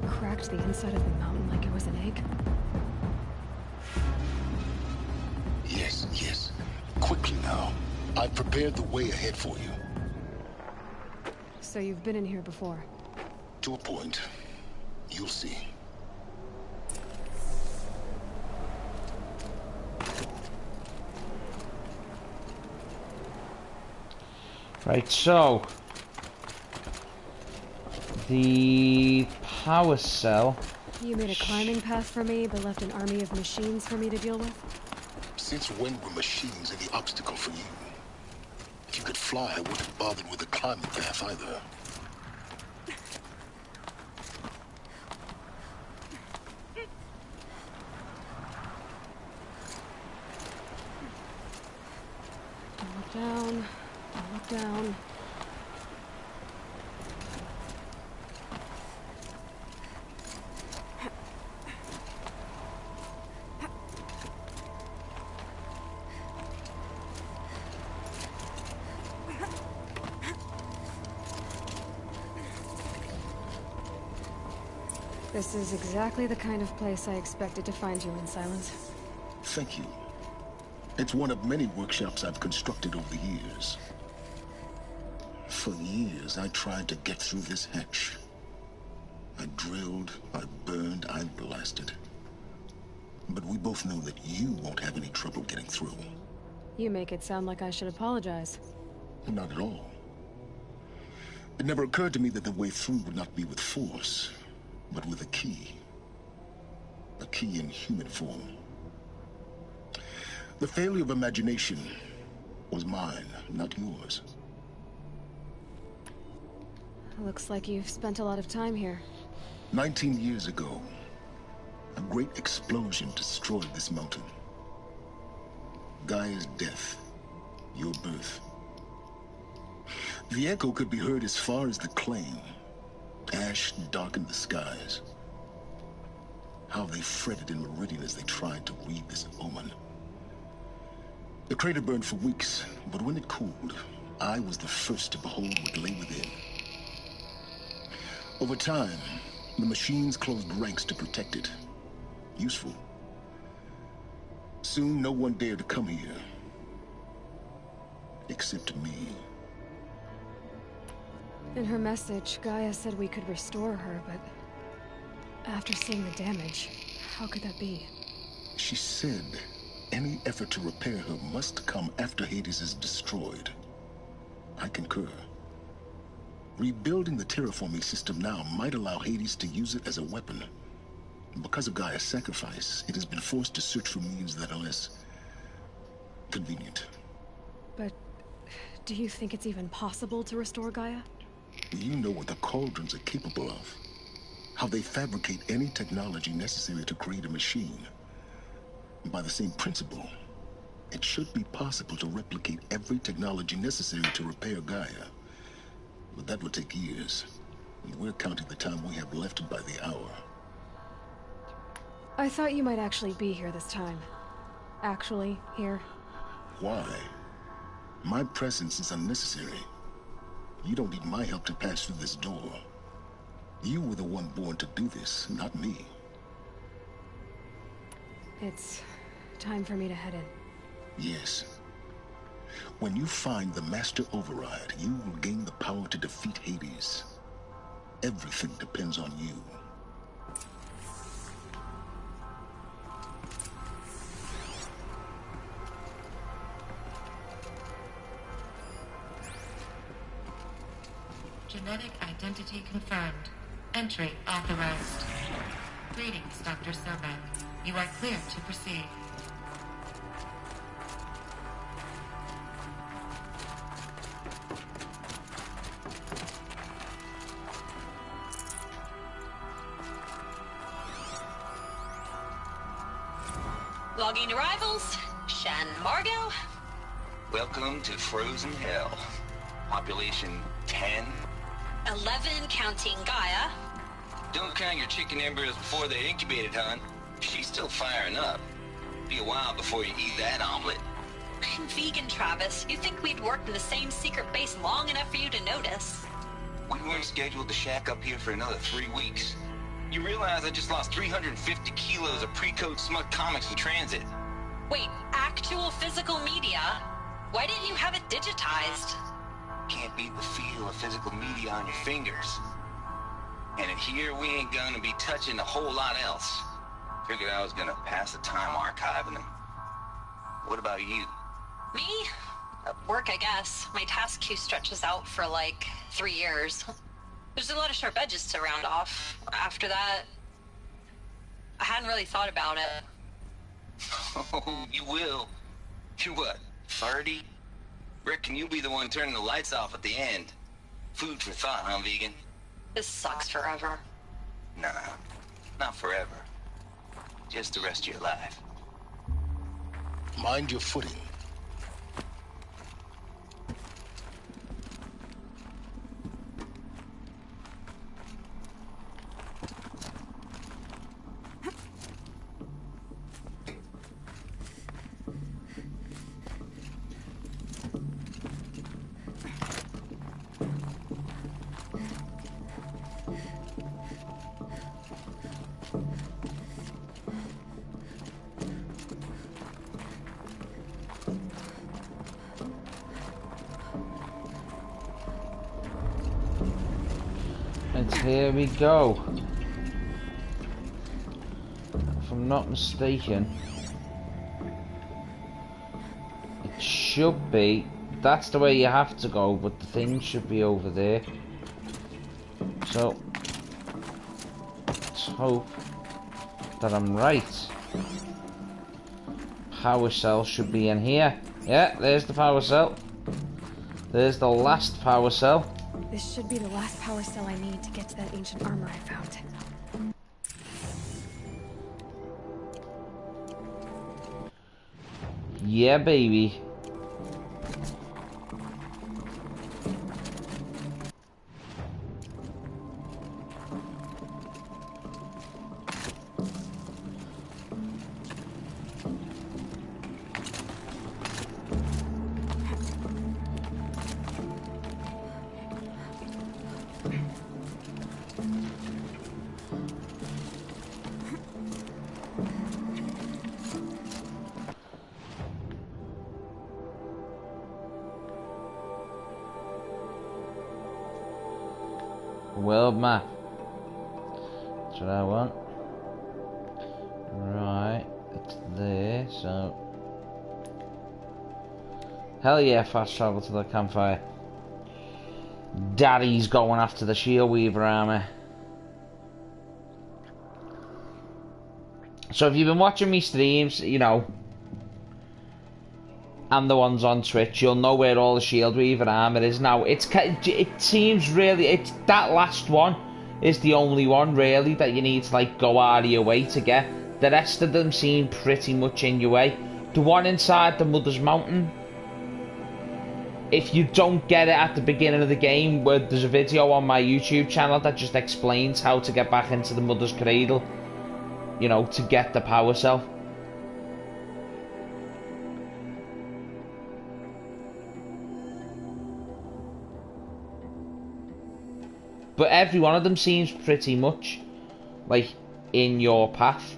Cracked the inside of the mountain like it was an egg. Yes, yes. Quickly now. I've prepared the way ahead for you. So you've been in here before? To a point. You'll see. Right, so the power cell. You made a climbing path for me, but left an army of machines for me to deal with? Since when were machines any obstacle for you? If you could fly, I wouldn't have bothered with the climbing path either. Don't look down. Don't look down. This is exactly the kind of place I expected to find you in, Silence. Thank you. It's one of many workshops I've constructed over the years. For years, I tried to get through this hatch. I drilled, I burned, I blasted. But we both know that you won't have any trouble getting through. You make it sound like I should apologize. Not at all. It never occurred to me that the way through would not be with force, but with a key. A key in human form. The failure of imagination was mine, not yours. Looks like you've spent a lot of time here. 19 years ago, a great explosion destroyed this mountain. Gaia's death, your birth. The echo could be heard as far as the Claim. Ash darkened the skies. How they fretted in Meridian as they tried to read this omen. The crater burned for weeks, but when it cooled, I was the first to behold what lay within. Over time, the machines closed ranks to protect it. Useful. Soon, no one dared to come here. Except me. In her message, Gaia said we could restore her, but... after seeing the damage, how could that be? She said any effort to repair her must come after Hades is destroyed. I concur. Rebuilding the terraforming system now might allow Hades to use it as a weapon. Because of Gaia's sacrifice, it has been forced to search for means that are less convenient. But do you think it's even possible to restore Gaia? You know what the Cauldrons are capable of. How they fabricate any technology necessary to create a machine. By the same principle, it should be possible to replicate every technology necessary to repair Gaia. But that would take years, and we're counting the time we have left by the hour. I thought you might actually be here this time. Actually, here. Why? My presence is unnecessary. You don't need my help to pass through this door. You were the one born to do this, not me. It's time for me to head in. Yes. When you find the Master Override, you will gain the power to defeat Hades. Everything depends on you. Genetic identity confirmed. Entry authorized. Greetings, Dr. Sobek. You are clear to proceed. Logging arrivals. Shan Margot. Welcome to Frozen Hell. Population 10. 11 counting Gaia. Don't count your chicken embryos before they're incubated, hon. She's still firing up. Be a while before you eat that omelet. I'm vegan, Travis. You think we'd worked in the same secret base long enough for you to notice? We weren't scheduled to shack up here for another 3 weeks. You realize I just lost 350 kilos of pre-code smut comics in transit. Wait, actual physical media? Why didn't you have it digitized? Can't beat the feel of physical media on your fingers. And in here, we ain't gonna be touching a whole lot else. Figured I was gonna pass the time archiving them. What about you? Me? Work, I guess. My task queue stretches out for like 3 years. There's a lot of sharp edges to round off. After that, I hadn't really thought about it. Oh, you will. You're what, 30? Reckon you'll be the one turning the lights off at the end. Food for thought, huh, vegan? This sucks forever. Nah, not forever. Just the rest of your life. Mind your footing. And here we go. If I'm not mistaken, it should be, that's the way you have to go, but the thing should be over there. So let's hope that I'm right. Power cell should be in here. Yeah, there's the power cell. There's the last power cell. This should be the last power cell I need to get to that ancient armor I found. Yeah, baby. World map. That's what I want. Right, it's there, so... Hell yeah, fast travel to the campfire. Daddy's going after the Shield Weaver armor. So if you've been watching me streams, you know, and the ones on Twitch, you'll know where all the Shield Weaver armor is now. It seems really, that last one is the only one really that you need to like go out of your way to get. The rest of them seem pretty much in your way. The one inside the Mother's Mountain, if you don't get it at the beginning of the game, where there's a video on my YouTube channel that just explains how to get back into the Mother's Cradle, you know, to get the power cell. But every one of them seems pretty much like in your path.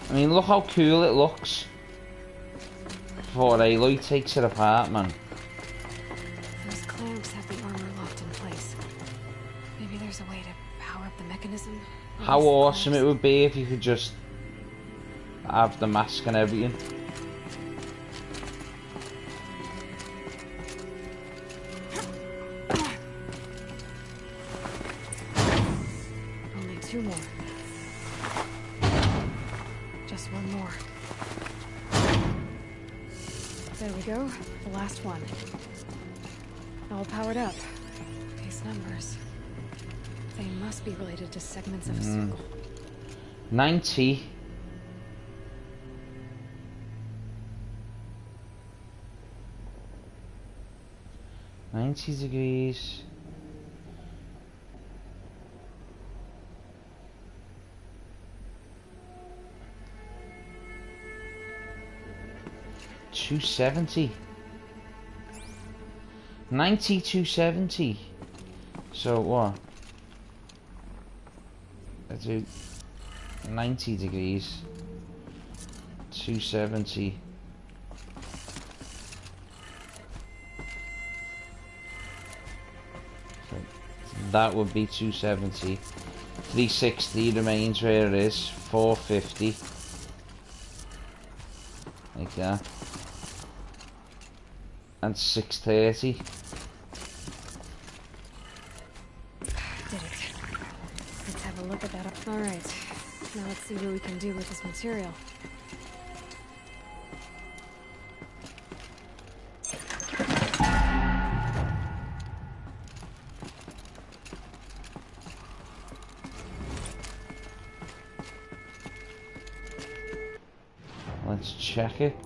I mean, look how cool it looks before Aloy takes it apart, man. Those clamps have the armor locked in place. Maybe there's a way to power up the mechanism. How awesome it would be if you could just have the mask and everything. Only two more. Just one more. There we go. The last one. All powered up. These numbers. They must be related to segments of a circle. 90. degrees. $270. 90, 270. So what? Let's do 90 degrees. 270. So that would be 270. 360 remains where it is. 450. Like that. And 630. Did it. Let's have a look at that. Alright. Now let's see what we can do with this material. Let's check it.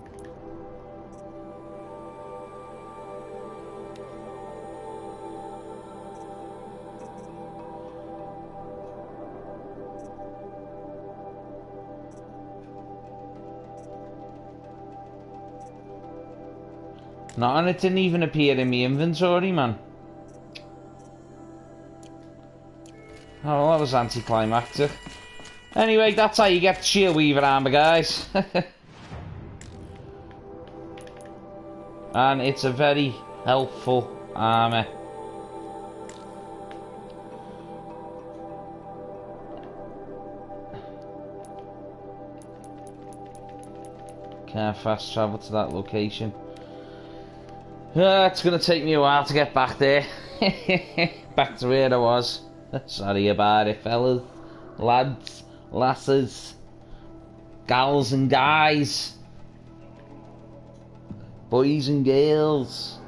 No, and it didn't even appear in my inventory, man. Oh, well, that was anticlimactic. Anyway, that's how you get the Shield Weaver armor, guys. And it's a very helpful armor. Can't fast travel to that location. It's gonna take me a while to get back there. Back to where I was. Sorry about it, fellas, lads, lasses, gals and guys, boys and girls.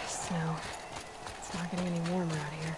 Snow. It's not getting any warmer out here.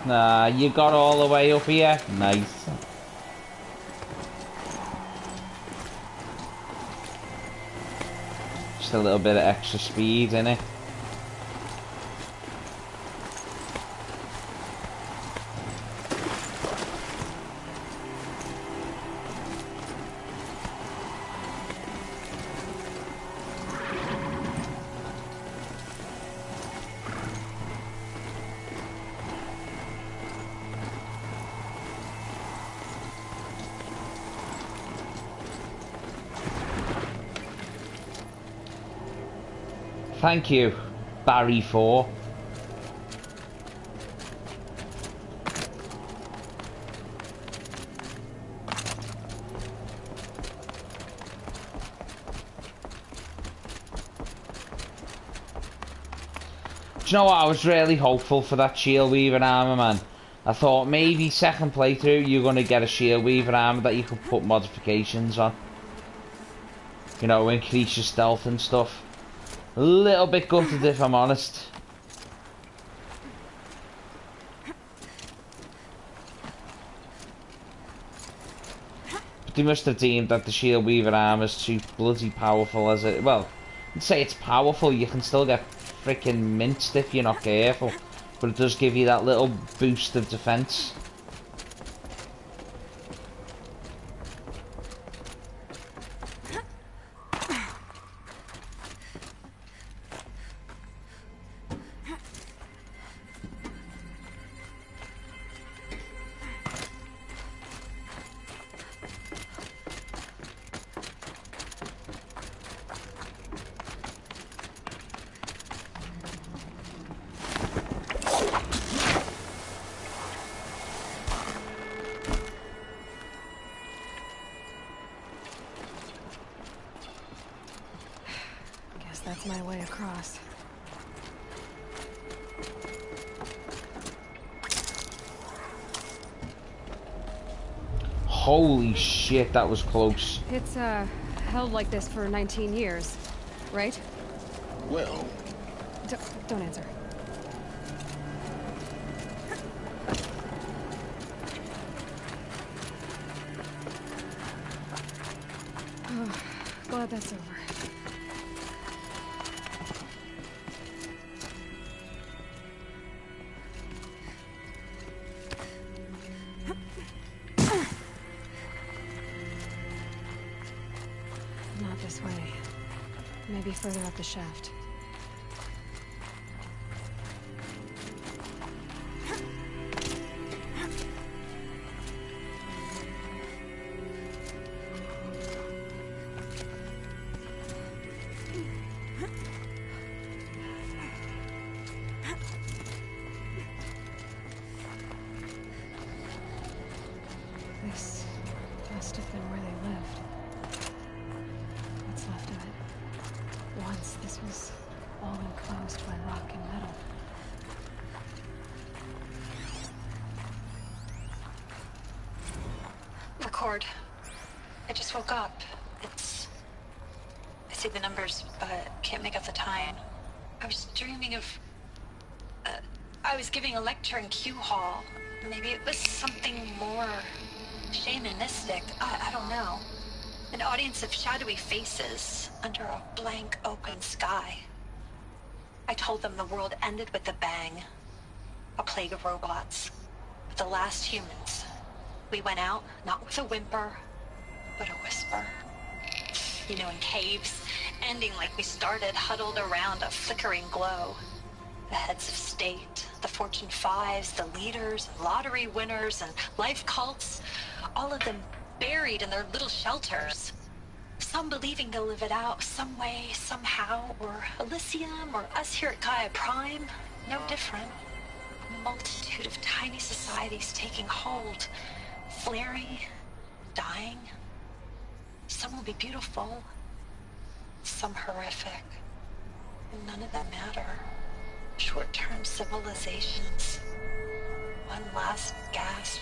Nah, you got all the way up here. Nice. Just a little bit of extra speed, innit? Thank you, Barry 4. Do you know what? I was really hopeful for that Shield Weaver armor, man. I thought maybe second playthrough you're gonna get a Shield Weaver armor that you could put modifications on. You know, increase your stealth and stuff. A little bit gutted, if I'm honest. But they must have deemed that the Shield Weaver armor's too bloody powerful as it... Well, I'd say it's powerful, you can still get freaking minced if you're not careful. But it does give you that little boost of defense. That's my way across. Holy shit, that was close. It's, held like this for 19 years, right? Well... Don't answer. Oh, glad that's over. Not this way. Maybe further up the shaft. This must have been where they lived. What's left of it. Once this was all enclosed by rock and metal. Record. I just woke up. I see the numbers, but can't make out the time. I was dreaming of... I was giving a lecture in Q Hall. Maybe it was something more shamanistic. I don't know. An audience of shadowy faces under a blank open sky. I told them the world ended with a bang. A plague of robots. But the last humans. We went out, not with a whimper, but a whisper. You know, in caves, ending like we started, huddled around a flickering glow. The heads of state, the Fortune 5s, the leaders, lottery winners, and life cults, all of them buried in their little shelters. Some believing they'll live it out some way, somehow, or Elysium, or us here at Gaia Prime, no different. A multitude of tiny societies taking hold, flaring, dying. Some will be beautiful, some horrific, and none of them matter. Short-term civilizations. One last gasp.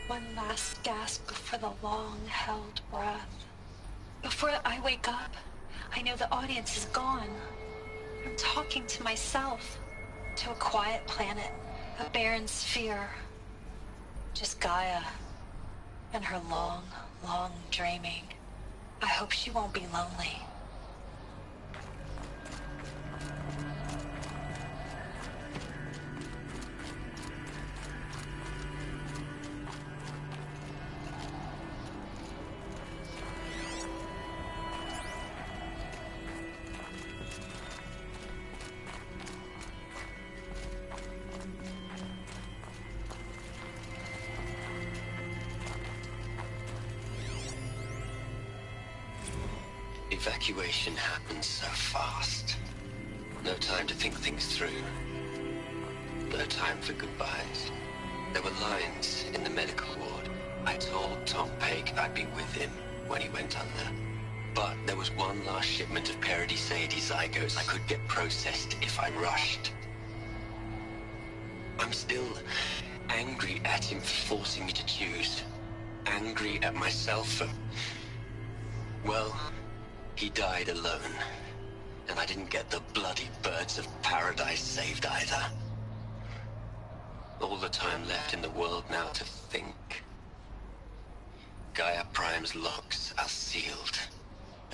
One last gasp before the long-held breath. Before I wake up, I know the audience is gone. I'm talking to myself. To a quiet planet. A barren sphere. Just Gaia. And her long, long dreaming. I hope she won't be lonely. Evacuation happened so fast. No time to think things through. No time for goodbyes. There were lines in the medical ward. I told Tom Pake I'd be with him when he went under. But there was one last shipment of Paradiseidae zygotes I could get processed if I rushed. I'm still angry at him for forcing me to choose. Angry at myself for... well... he died alone, and I didn't get the bloody birds of paradise saved either. All the time left in the world now to think. Gaia Prime's locks are sealed.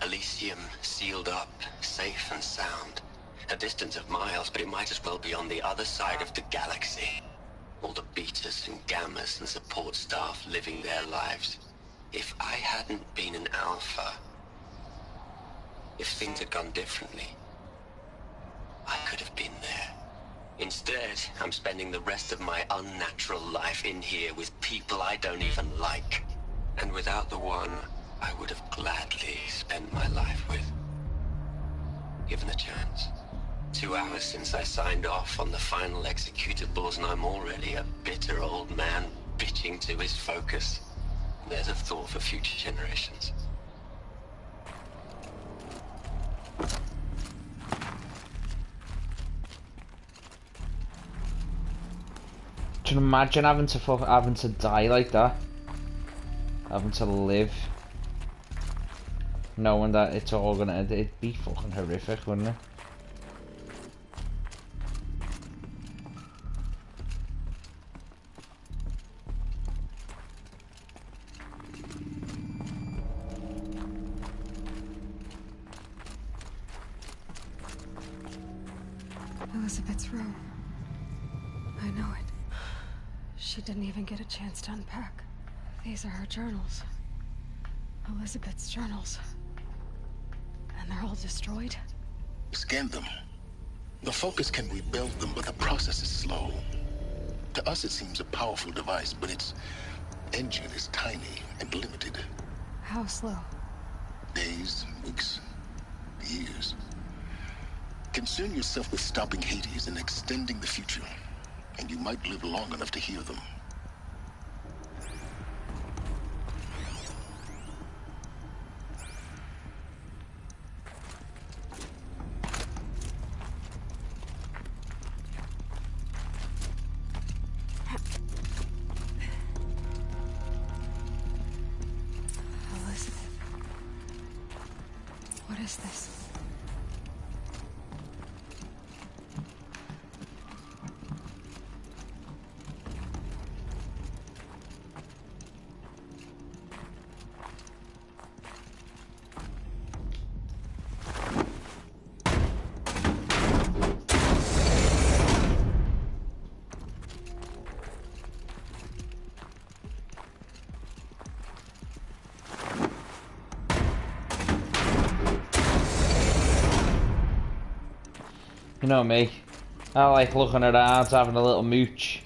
Elysium sealed up, safe and sound. A distance of miles, but it might as well be on the other side of the galaxy. All the betas and gammas and support staff living their lives. If I hadn't been an alpha... if things had gone differently, I could have been there. Instead, I'm spending the rest of my unnatural life in here with people I don't even like. And without the one I would have gladly spent my life with. Given a chance. 2 hours since I signed off on the final executables, and I'm already a bitter old man bitching to his focus. There's a thought for future generations. Just imagine having to die like that. Having to live. Knowing that it's all gonna end. It'd be fucking horrific, wouldn't it? Elizabeth's room. I know it. She didn't even get a chance to unpack. These are her journals. Elizabeth's journals. And they're all destroyed? Scan them. The Focus can rebuild them, but the process is slow. To us, it seems a powerful device, but its engine is tiny and limited. How slow? Days, weeks, years. Concern yourself with stopping Hades and extending the future, and you might live long enough to hear them. Elizabeth. What is this? You know me. I like looking around, having a little mooch.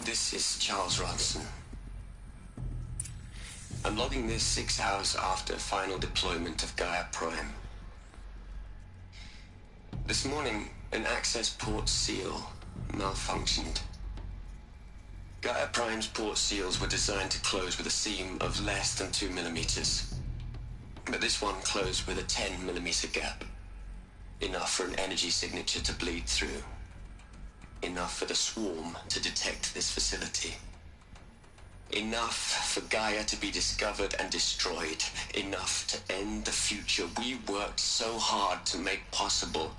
This is Charles Ronson. I'm logging this 6 hours after final deployment of Gaia Prime. This morning, an access port seal malfunctioned. Gaia Prime's port seals were designed to close with a seam of less than 2 millimeters. But this one closed with a 10 millimeter gap. Enough for an energy signature to bleed through. Enough for the swarm to detect this facility. Enough for Gaia to be discovered and destroyed. Enough to end the future we worked so hard to make possible.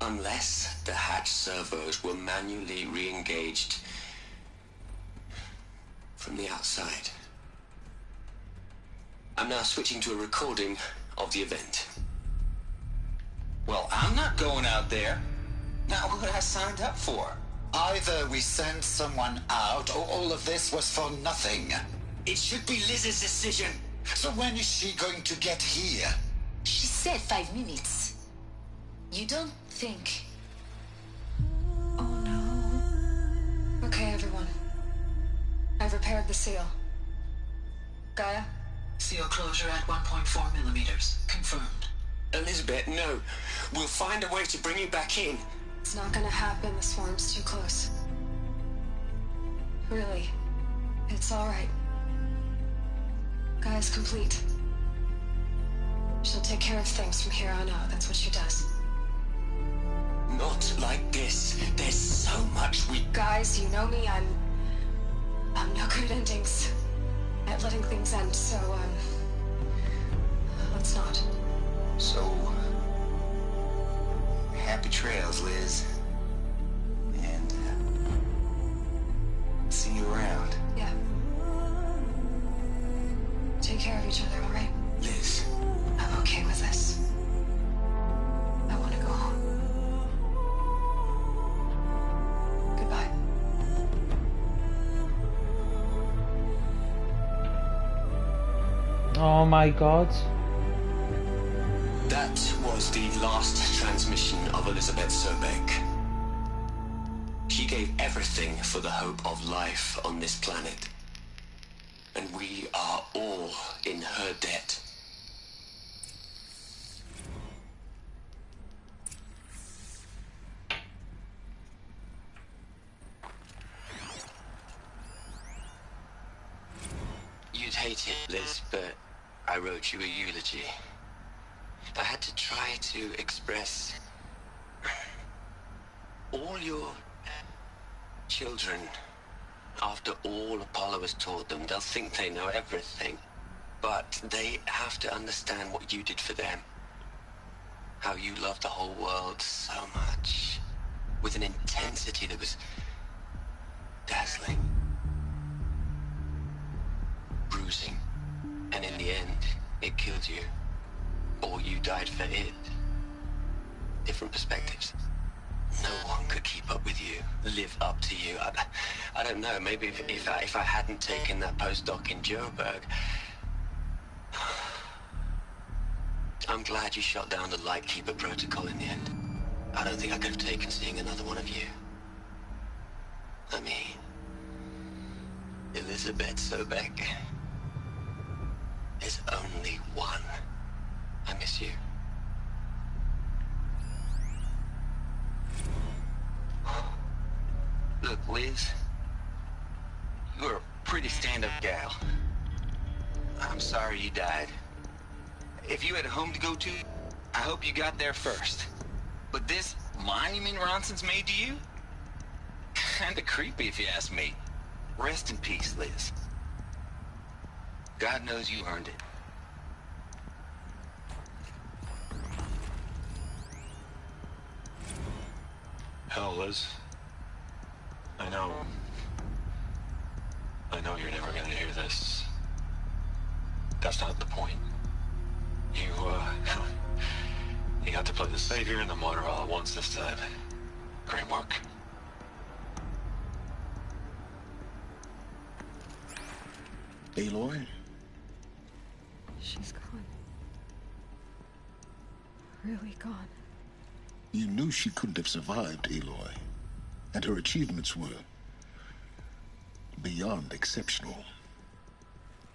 Unless the hatch servos were manually re-engaged from the outside. I'm now switching to a recording of the event. Well, I'm not going out there. Now, what I signed up for? Either we send someone out, or all of this was for nothing. It should be Liz's decision. So when is she going to get here? She said 5 minutes. You don't think... Oh no. Okay, everyone. I've repaired the seal. Gaia? Seal closure at 1.4 millimeters. Confirmed. Elizabeth, no. We'll find a way to bring you back in. It's not gonna happen. The swarm's too close. Really. It's alright. Gaia's complete. She'll take care of things from here on out. That's what she does. Not like this. There's so much we... Guys, you know me. I'm no good at endings. At letting things end, so, let's not. So... happy trails, Liz. And, see you around. Yeah. Take care of each other, alright? Liz. I'm okay with this. I want to go home. Goodbye. Oh my god. was the last transmission of Elizabeth Sobek. She gave everything for the hope of life on this planet. And we are all in her debt. You'd hate it, Liz, but I wrote you a eulogy. I had to try to express all your children. After all Apollo has taught them, they'll think they know everything. But they have to understand what you did for them. How you loved the whole world so much. With an intensity that was dazzling. Bruising. And in the end, it killed you. Or you died for it. Different perspectives. No one could keep up with you, live up to you. I don't know, maybe if I hadn't taken that postdoc in Joburg. I'm glad you shot down the Lightkeeper protocol in the end. I don't think I could have taken seeing another one of you. I mean, Elizabeth Sobek. There's only one. I miss you. Look, Liz, you're a pretty stand-up gal. I'm sorry you died. If you had a home to go to, I hope you got there first. But this monument Ronson's made to you? Kinda creepy if you ask me. Rest in peace, Liz. God knows you earned it. Hell, Liz. I know you're never gonna hear this. That's not the point. You got to play the savior and the martyr all at once this time. Great work. Aloy? She's gone. Really gone. You knew she couldn't have survived, Aloy. And her achievements were beyond exceptional.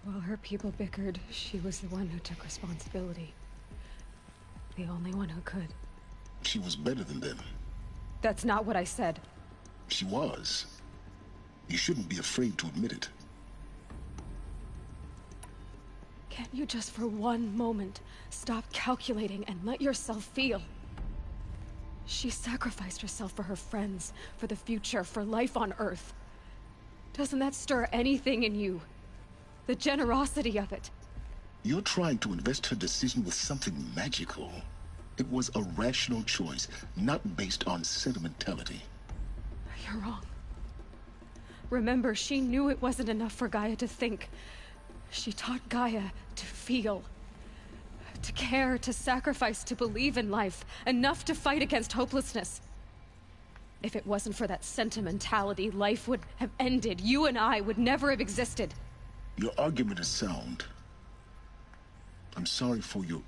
While her people bickered, she was the one who took responsibility. The only one who could. She was better than them. That's not what I said. She was. You shouldn't be afraid to admit it. Can't you just for one moment stop calculating and let yourself feel? She sacrificed herself for her friends, for the future, for life on Earth. Doesn't that stir anything in you? The generosity of it. You're trying to invest her decision with something magical. It was a rational choice, not based on sentimentality. You're wrong. Remember, she knew it wasn't enough for Gaia to think. She taught Gaia to feel. To care, to sacrifice, to believe in life. Enough to fight against hopelessness. If it wasn't for that sentimentality, life would have ended. You and I would never have existed. Your argument is sound. I'm sorry for your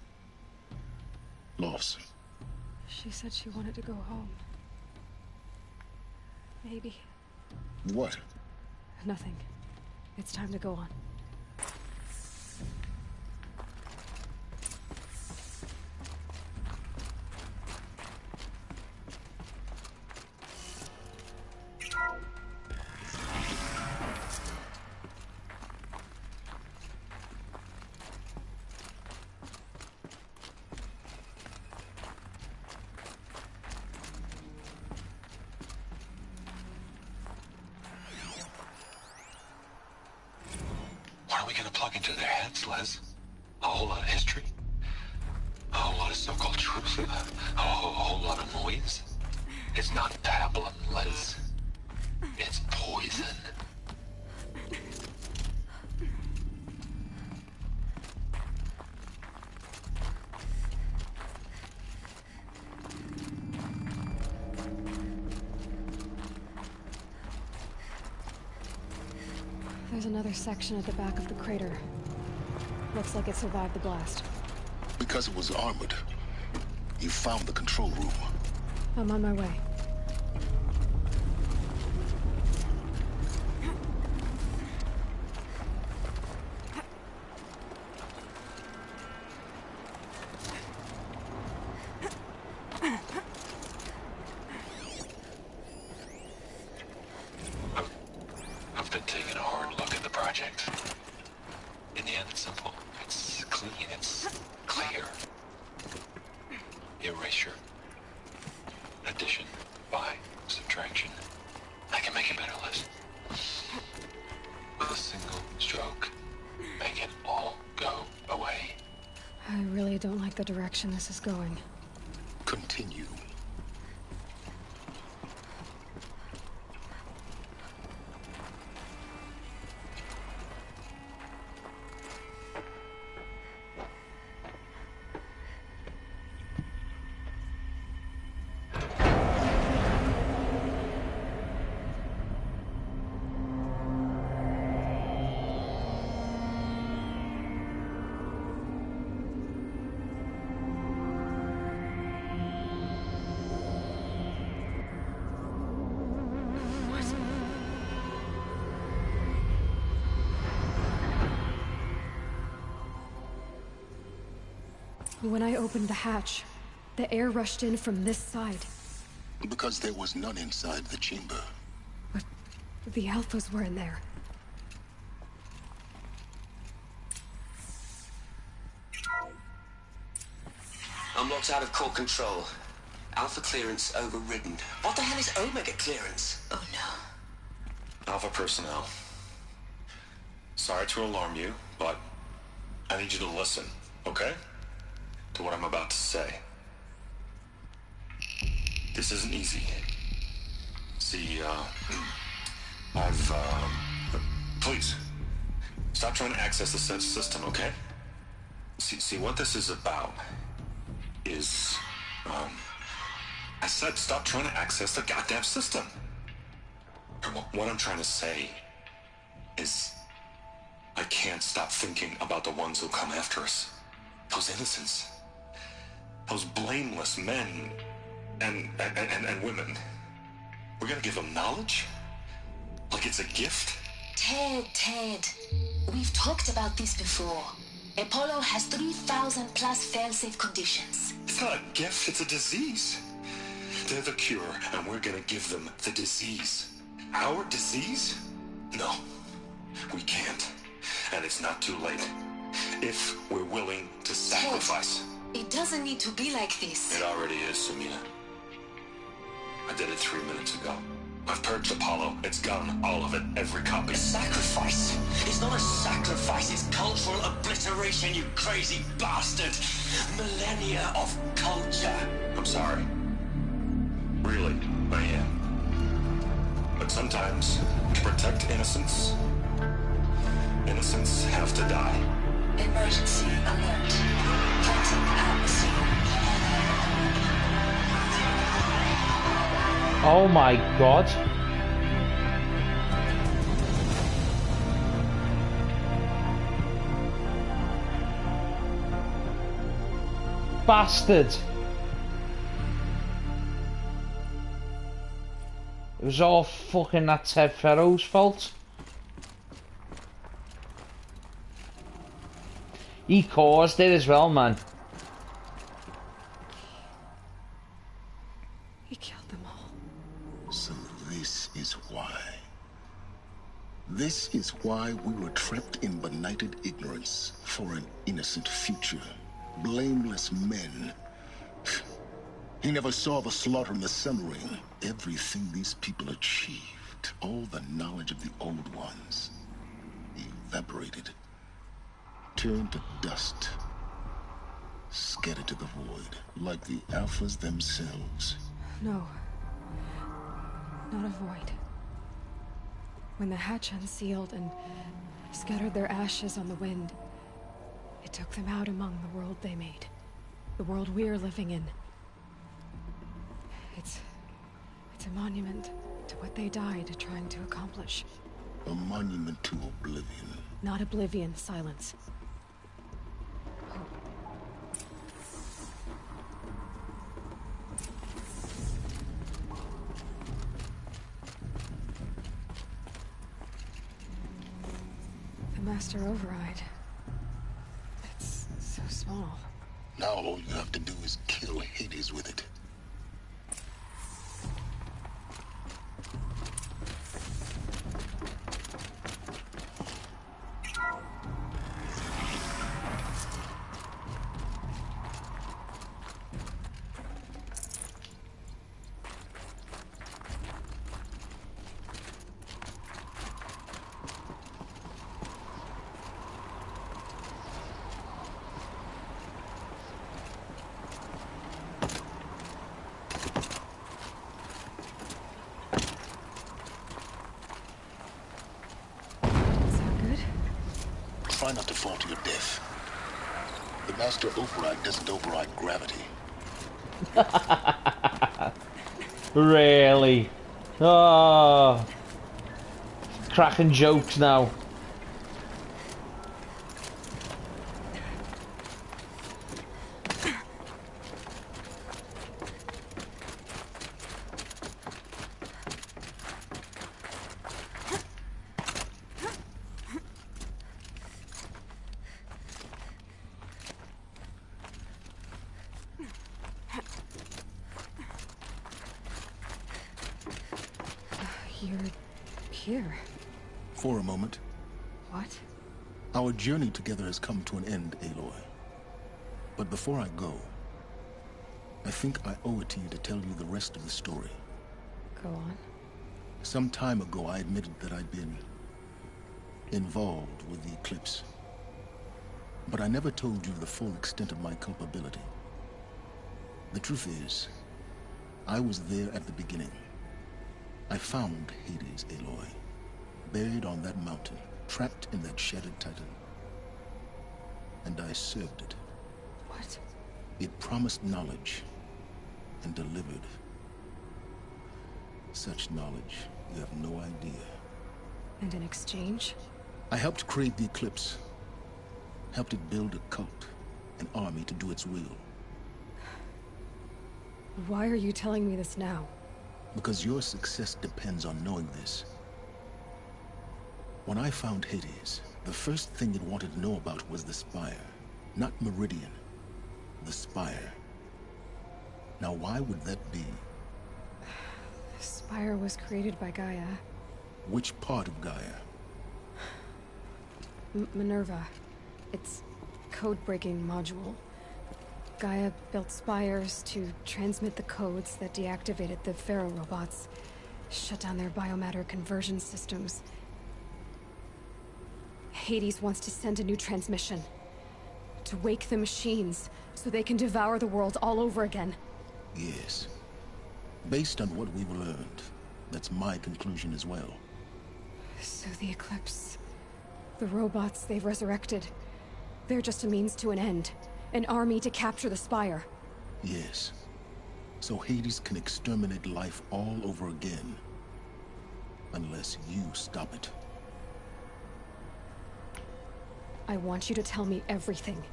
loss. She said she wanted to go home. Maybe. What? Nothing. It's time to go on. What are we gonna plug into their heads, Les? A whole lot of history? A whole lot of so-called truth? A whole lot of noise? It's not pablum, Les. It's poison. There's another section at the back of the crater. Looks like it survived the blast. Because it was armored. You found the control room. I'm on my way. I've been taking a hard look at the project. In the end, it's simple. It's clean. It's clear. Erasure. Addition. By. Subtraction. I can make a better list. With a single stroke. Make it all go away. I really don't like the direction this is going. Continue. When I opened the hatch, the air rushed in from this side. Because there was none inside the chamber. But the Alphas were in there. I'm locked out of core control. Alpha clearance overridden. What the hell is Omega clearance? Oh no. Alpha personnel. Sorry to alarm you, but I need you to listen, okay? To what I'm about to say. This isn't easy. See, please, stop trying to access the system, okay? See, what this is about is, I said stop trying to access the goddamn system. What I'm trying to say is, I can't stop thinking about the ones who come after us. Those innocents. Those blameless men and women. We're gonna give them knowledge? Like it's a gift? Ted. We've talked about this before. Apollo has 3,000 plus fail-safe conditions. It's not a gift, it's a disease. They're the cure, and we're gonna give them the disease. Our disease? No, we can't. And it's not too late. If we're willing to sacrifice. It doesn't need to be like this. It already is, Samina. I did it 3 minutes ago. I've purged Apollo. It's gone. All of it. Every copy. Sacrifice? It's not a sacrifice. It's cultural obliteration, you crazy bastard. Millennia of culture. I'm sorry. Really, I am. But sometimes, to protect innocence, innocents have to die. Emergency alert. Planting atmosphere. Oh my god. Bastard. It was all fucking that Ted Ferro's fault. He caused it as well, man. He killed them all. So this is why. This is why we were trapped in benighted ignorance for an innocent future. Blameless men. He never saw the slaughter in the Sun Ring. Everything these people achieved, all the knowledge of the old ones, evaporated. Turned to dust. Scattered to the void, like the Alphas themselves. No. Not a void. When the hatch unsealed and scattered their ashes on the wind, it took them out among the world they made. The world we're living in. It's a monument to what they died trying to accomplish. A monument to oblivion. Not oblivion, silence. Master Override. It's so small. Now all you have to do is kill Hades with it. Try not to fall to your death. The Master Override doesn't override gravity. Really? Oh, cracking jokes now. You're here. For a moment. What? Our journey together has come to an end, Aloy. But before I go, I think I owe it to you to tell you the rest of the story. Go on. Some time ago, I admitted that I'd been involved with the Eclipse. But I never told you the full extent of my culpability. The truth is, I was there at the beginning. I found Hades, Aloy, buried on that mountain, trapped in that shattered titan. And I served it. What? It promised knowledge and delivered. Such knowledge, you have no idea. And in exchange? I helped create the Eclipse. Helped it build a cult, an army to do its will. Why are you telling me this now? Because your success depends on knowing this. When I found Hades, the first thing it wanted to know about was the Spire. Not Meridian. The Spire. Now why would that be? The Spire was created by Gaia. Which part of Gaia? Minerva. It's code-breaking module. Gaia built spires to transmit the codes that deactivated the Pharaoh robots, shut down their biomatter conversion systems. Hades wants to send a new transmission. To wake the machines, so they can devour the world all over again. Yes. Based on what we've learned, that's my conclusion as well. So the Eclipse... the robots they've resurrected... they're just a means to an end. An army to capture the Spire. Yes. So Hades can exterminate life all over again. Unless you stop it. I want you to tell me everything.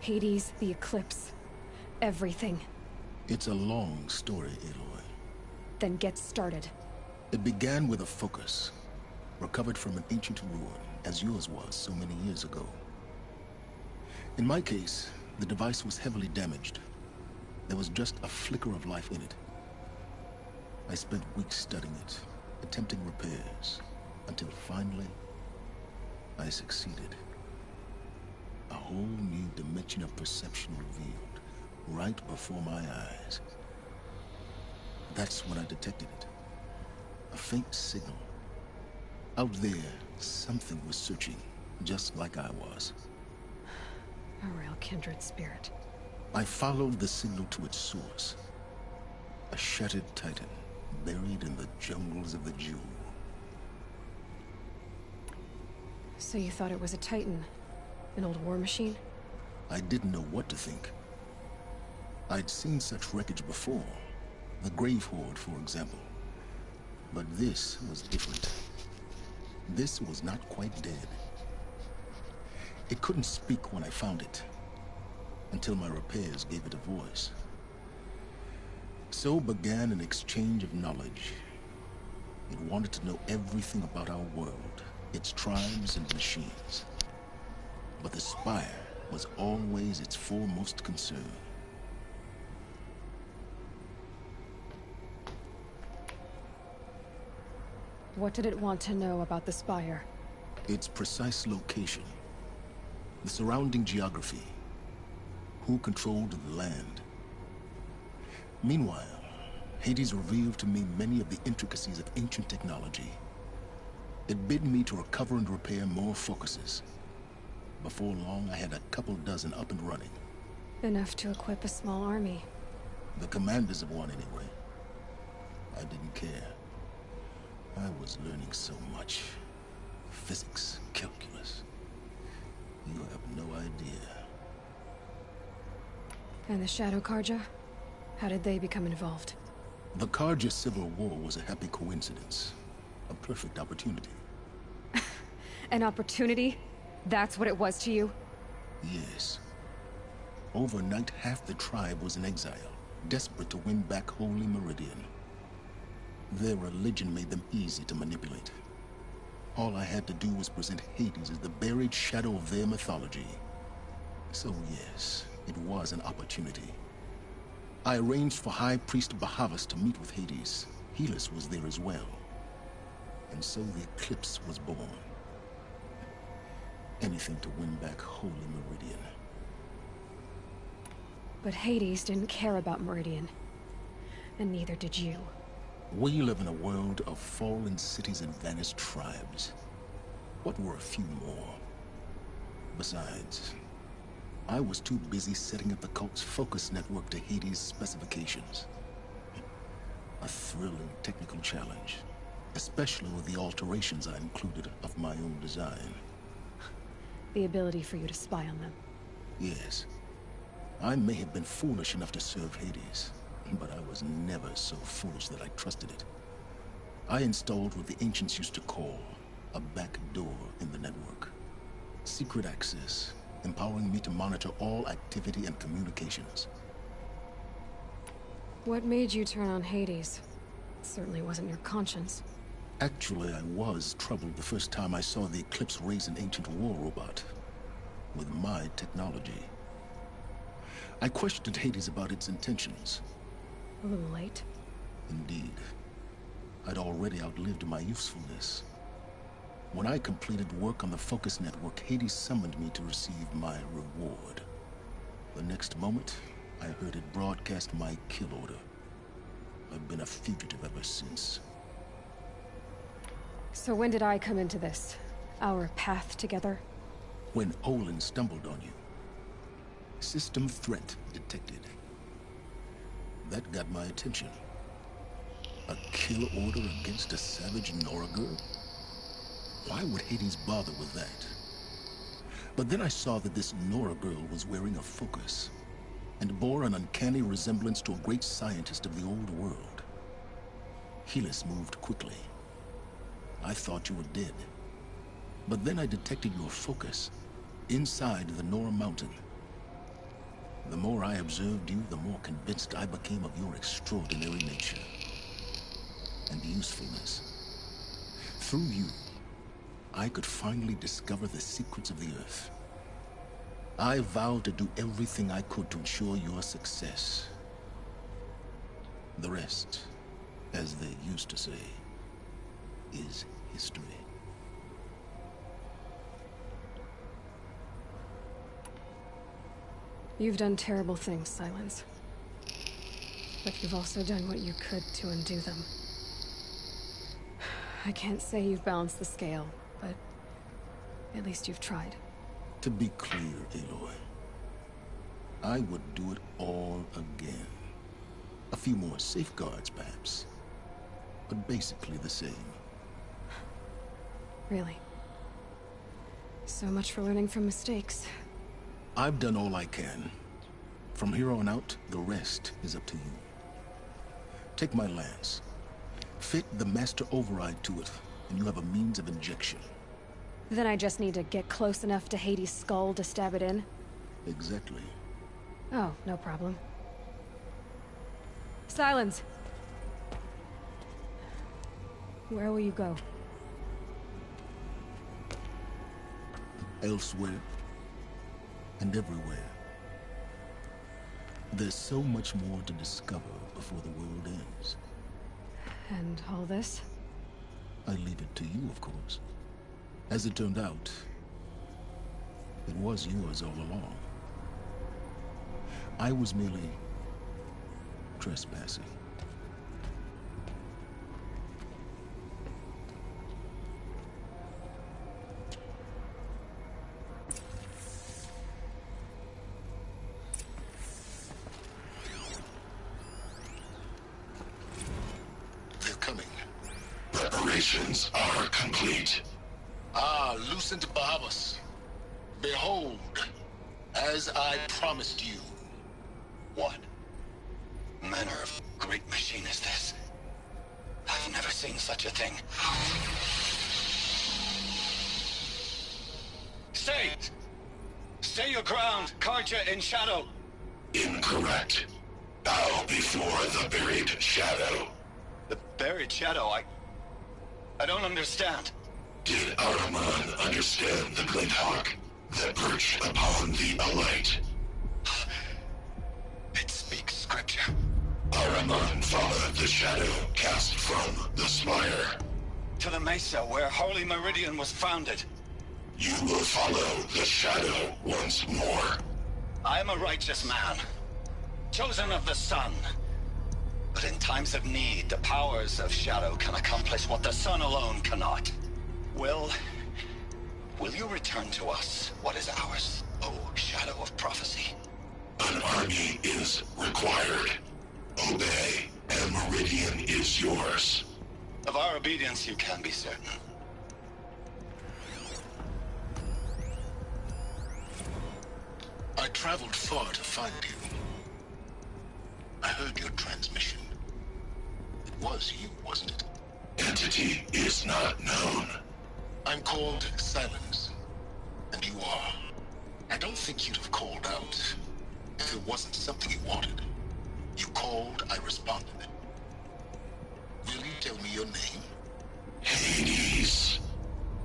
Hades, the Eclipse. Everything. It's a long story, Aloy. Then get started. It began with a focus. Recovered from an ancient ruin, as yours was so many years ago. In my case, the device was heavily damaged. There was just a flicker of life in it. I spent weeks studying it, attempting repairs, until finally, I succeeded. A whole new dimension of perception revealed, right before my eyes. That's when I detected it. A faint signal. Out there, something was searching, just like I was. A real kindred spirit. I followed the signal to its source. A shattered titan, buried in the jungles of the Jewel. So you thought it was a titan? An old war machine? I didn't know what to think. I'd seen such wreckage before. The Grave Horde, for example. But this was different. This was not quite dead. It couldn't speak when I found it, until my repairs gave it a voice. So began an exchange of knowledge. It wanted to know everything about our world, its tribes and machines. but the Spire was always its foremost concern. What did it want to know about the Spire? Its precise location, the surrounding geography, who controlled the land. Meanwhile, Hades revealed to me many of the intricacies of ancient technology. It bid me to recover and repair more focuses. Before long, I had a couple dozen up and running. Enough to equip a small army. The commanders of one, anyway. I didn't care. I was learning so much. Physics, calculus. You have no idea. And the Shadow Carja? How did they become involved? The Carja Civil War was a happy coincidence. A perfect opportunity. An opportunity? That's what it was to you? Yes. Overnight, half the tribe was in exile, desperate to win back Holy Meridian. Their religion made them easy to manipulate. All I had to do was present Hades as the buried shadow of their mythology. So yes, it was an opportunity. I arranged for High Priest Bahavas to meet with Hades. Helis was there as well. And so the Eclipse was born. Anything to win back Holy Meridian. But Hades didn't care about Meridian. And neither did you. We live in a world of fallen cities and vanished tribes. What were a few more? Besides, I was too busy setting up the cult's focus network to Hades' specifications. A thrilling technical challenge, especially with the alterations I included of my own design. The ability for you to spy on them. Yes. I may have been foolish enough to serve Hades, but I was never so foolish that I trusted it. I installed what the ancients used to call a back door in the network. Secret access, empowering me to monitor all activity and communications. What made you turn on Hades? It certainly wasn't your conscience. Actually, I was troubled the first time I saw the Eclipse raise an ancient war robot. With my technology. I questioned Hades about its intentions. A little late. Indeed. I'd already outlived my usefulness. When I completed work on the Focus Network, Hades summoned me to receive my reward. The next moment, I heard it broadcast my kill order. I've been a fugitive ever since. So when did I come into this? Our path together? When Olin stumbled on you. System threat detected. That got my attention. A kill order against a savage Nora girl? Why would Hades bother with that? But then I saw that this Nora girl was wearing a focus, and bore an uncanny resemblance to a great scientist of the old world. Helis moved quickly. I thought you were dead. But then I detected your focus inside the Nora Mountain. The more I observed you, the more convinced I became of your extraordinary nature and usefulness. Through you, I could finally discover the secrets of the Earth. I vowed to do everything I could to ensure your success. The rest, as they used to say, is history. You've done terrible things, Silence. But you've also done what you could to undo them. I can't say you've balanced the scale, but at least you've tried. To be clear, Aloy, I would do it all again. A few more safeguards, perhaps, but basically the same. Really? So much for learning from mistakes. I've done all I can. From here on out, the rest is up to you. Take my lance. Fit the Master Override to it, and you have a means of injection. Then I just need to get close enough to Hades' skull to stab it in? Exactly. Oh, no problem. Silence! Where will you go? Elsewhere. and everywhere. There's so much more to discover before the world ends. And all this? I leave it to you, of course. As it turned out, it was yours all along. I was merely trespassing. They're coming. Preparations are complete. Ah, Lucent Bahavas. Behold, as I promised you. What manner of great machine is this? I've never seen such a thing. Stay! Stay your ground, Karja in shadow! Incorrect. Bow before the buried shadow. The buried shadow? I don't understand. Did Ahriman understand the Glinthawk that perched upon the Alight? It speaks scripture. Ahriman followed the shadow cast from the spire. To the mesa where Holy Meridian was founded. You will follow the shadow once more. I am a righteous man, chosen of the sun. But in times of need, the powers of shadow can accomplish what the sun alone cannot. Will you return to us what is ours, O Shadow of Prophecy? An army is required. Obey, and Meridian is yours. Of our obedience you can be certain. I traveled far to find you. I heard your transmission. It was you, wasn't it? Entity is not known. I'm called Silence, and you are. I don't think you'd have called out if it wasn't something you wanted. You called, I responded. Will you tell me your name? Hades.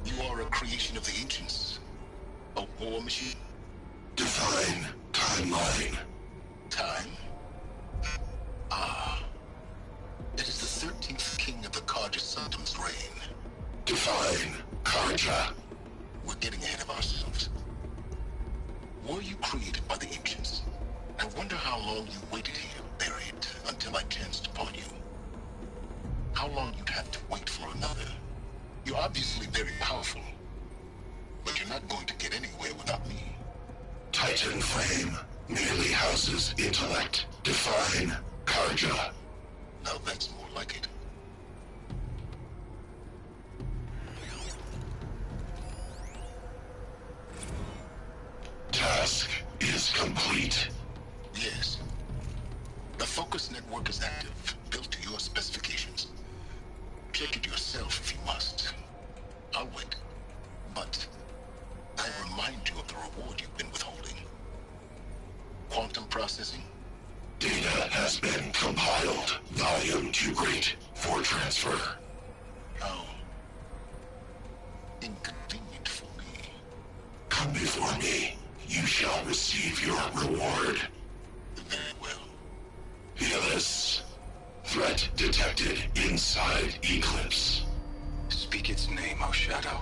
You are a creation of the ancients. A war machine? Divine timeline. Time? Ah. It is the 13th king of the Karja Sanctum's reign. Divine Karja. We're getting ahead of ourselves. Were you created by the ancients? I wonder how long you waited here, buried, until I chanced upon you. How long you'd have to wait for another. You're obviously very powerful, but you're not going to get anywhere without me. Titan Flame merely houses intellect. Define Karja. Now that's more like it. Task is complete. Yes. The focus network is active, built to your specifications. Check it yourself if you must. I'll wait. But I'll remind you of the reward you've been withholding. Quantum processing? Data has been compiled. Volume too great for transfer. How inconvenient for me. Come before me. You shall receive your reward. Very well. Helis. Threat detected inside Eclipse. Speak its name, O Shadow,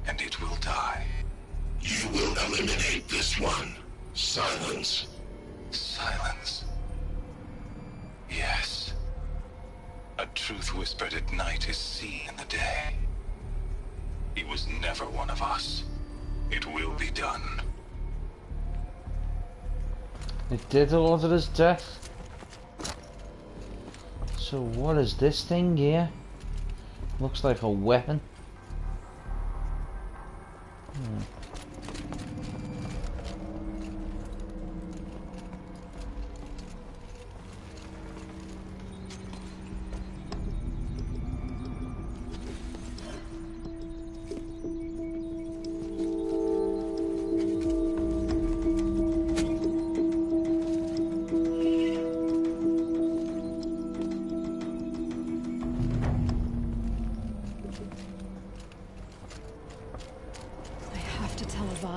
and it will die. You will eliminate this one. Silence. Silence. Yes. A truth whispered at night is seen in the day. He was never one of us. It will be done. It did order his death. So what is this thing here? Looks like a weapon.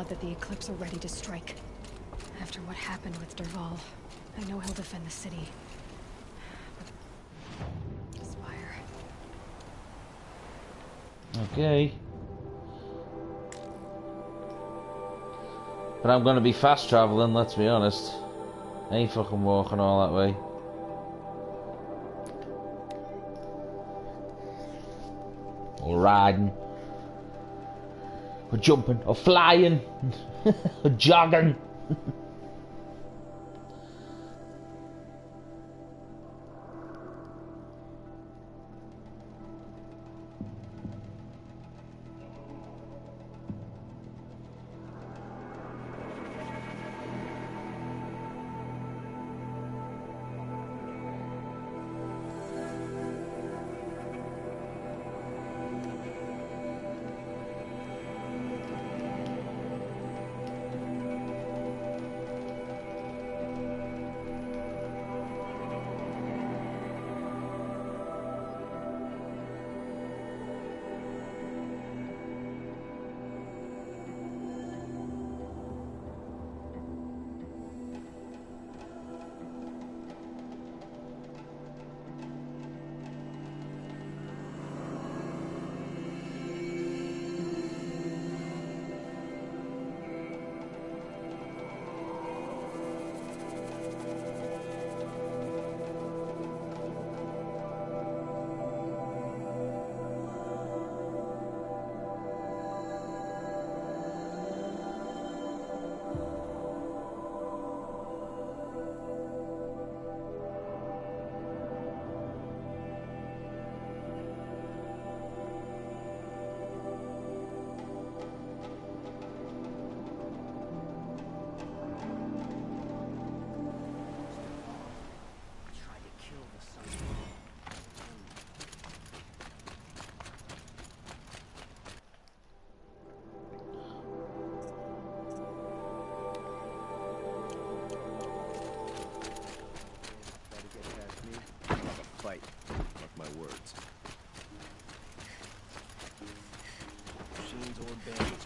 That the Eclipse are ready to strike. After what happened with Dervahl, I know he'll defend the city. But the Spire. Okay. But I'm gonna be fast traveling, let's be honest. I ain't fucking walking all that way. Or riding. Or jumping. Or flying. Or jogging.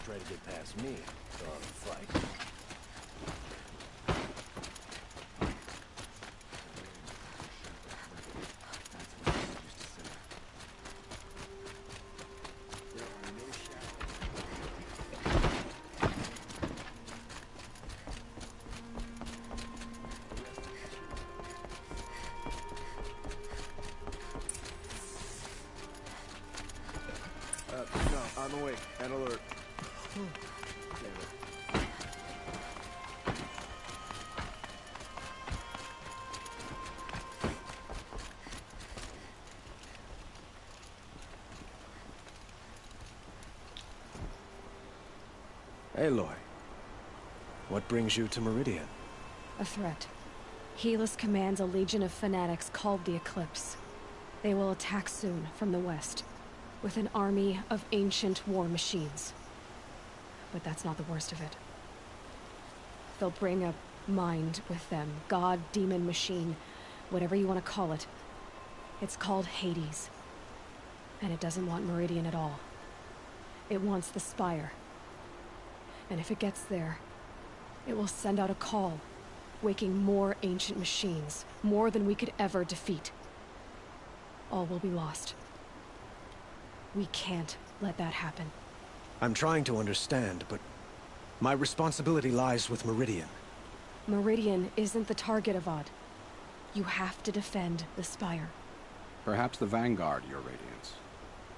Try to get past me, so I'll fight. No, on the way, and alert. Aloy, what brings you to Meridian? A threat. Helis commands a legion of fanatics called the Eclipse. They will attack soon from the west, with an army of ancient war machines. But that's not the worst of it. They'll bring a mind with them. God, demon, machine, whatever you want to call it. It's called Hades. And it doesn't want Meridian at all. It wants the Spire. And if it gets there, it will send out a call, waking more ancient machines, more than we could ever defeat. All will be lost. We can't let that happen. I'm trying to understand, but my responsibility lies with Meridian. Meridian isn't the target, Avad. You have to defend the Spire. Perhaps the Vanguard, Your Radiance.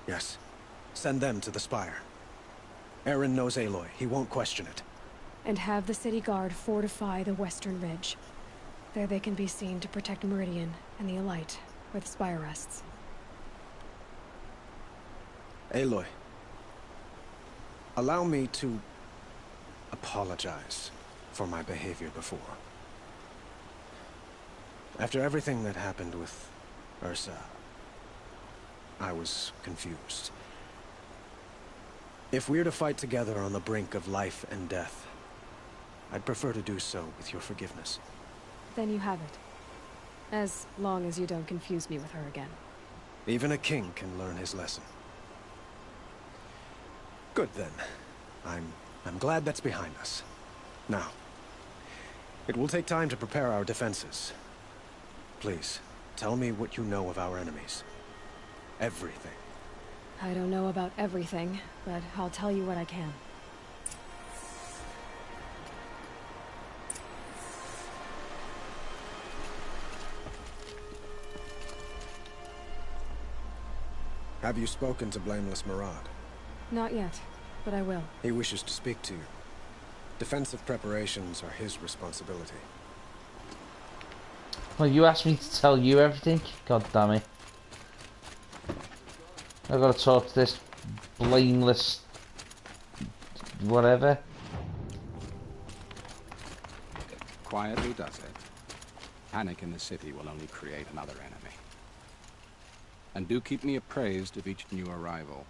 Yes. Send them to the Spire. Eren knows Aloy. He won't question it. And have the city guard fortify the western ridge. There they can be seen to protect Meridian and the Elite, where the Spire rests. Aloy, allow me to apologize for my behavior before. After everything that happened with Ursa, I was confused. If we're to fight together on the brink of life and death, I'd prefer to do so with your forgiveness. Then you have it. As long as you don't confuse me with her again. Even a king can learn his lesson. Good then. I'm glad that's behind us. Now, It will take time to prepare our defenses. Please, tell me what you know of our enemies. Everything. I don't know about everything, but I'll tell you what I can. Have you spoken to Blameless Murad? Not yet, but I will. He wishes to speak to you. Defensive preparations are his responsibility. Well, you asked me to tell you everything? God damn it. I gotta talk to this blameless... whatever. Quietly does it. Panic in the city will only create another enemy. And do keep me appraised of each new arrival.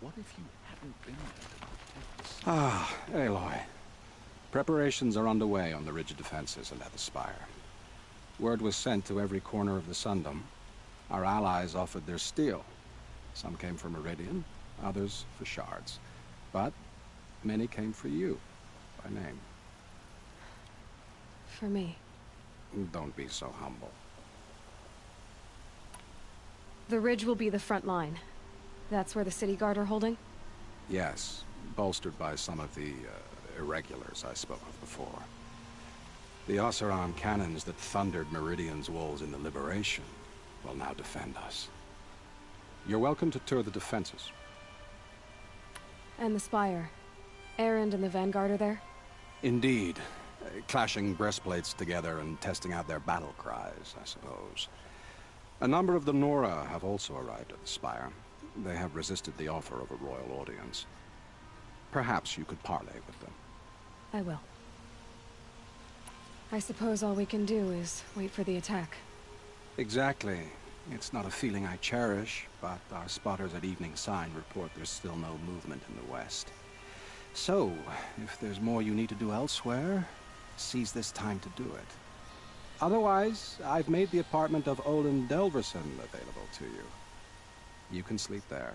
What if you hadn't been there to protect the city? Ah, Aloy. Preparations are underway on the rigid defenses and at the Spire. Word was sent to every corner of the Sundom. Our allies offered their steel. Some came for Meridian, others for shards. But many came for you, by name. For me. Don't be so humble. The ridge will be the front line. That's where the city guard are holding? Yes, bolstered by some of the irregulars I spoke of before. The Oseram cannons that thundered Meridian's walls in the Liberation will now defend us. You're welcome to tour the defenses. And the Spire. Erend and the Vanguard are there? Indeed. Clashing breastplates together and testing out their battle cries, I suppose. A number of the Nora have also arrived at the Spire. They have resisted the offer of a royal audience. Perhaps you could parley with them. I will. I suppose all we can do is wait for the attack. Exactly. It's not a feeling I cherish, but our spotters at Evening Sign report there's still no movement in the west. So, if there's more you need to do elsewhere, seize this time to do it. Otherwise, I've made the apartment of Olin Delverson available to you. You can sleep there,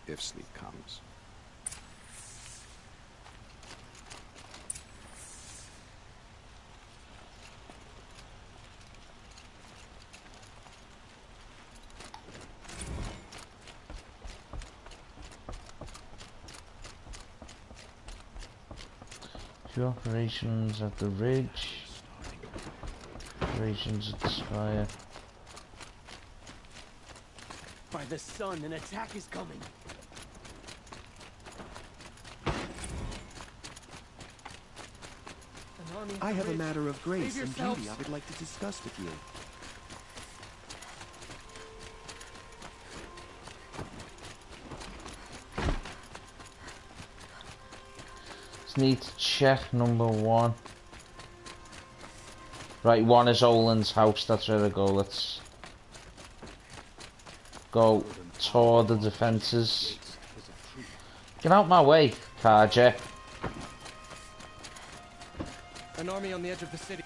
if sleep comes. Few operations at the ridge. Operations at the Spire. By the sun, an attack is coming. I have a matter of grace and beauty I would like to discuss with you. Just need to check number 1. Right, 1 is Olin's house, that's where to go. Let's go tour the defences. Get out my way, Karja. An army on the edge of the city.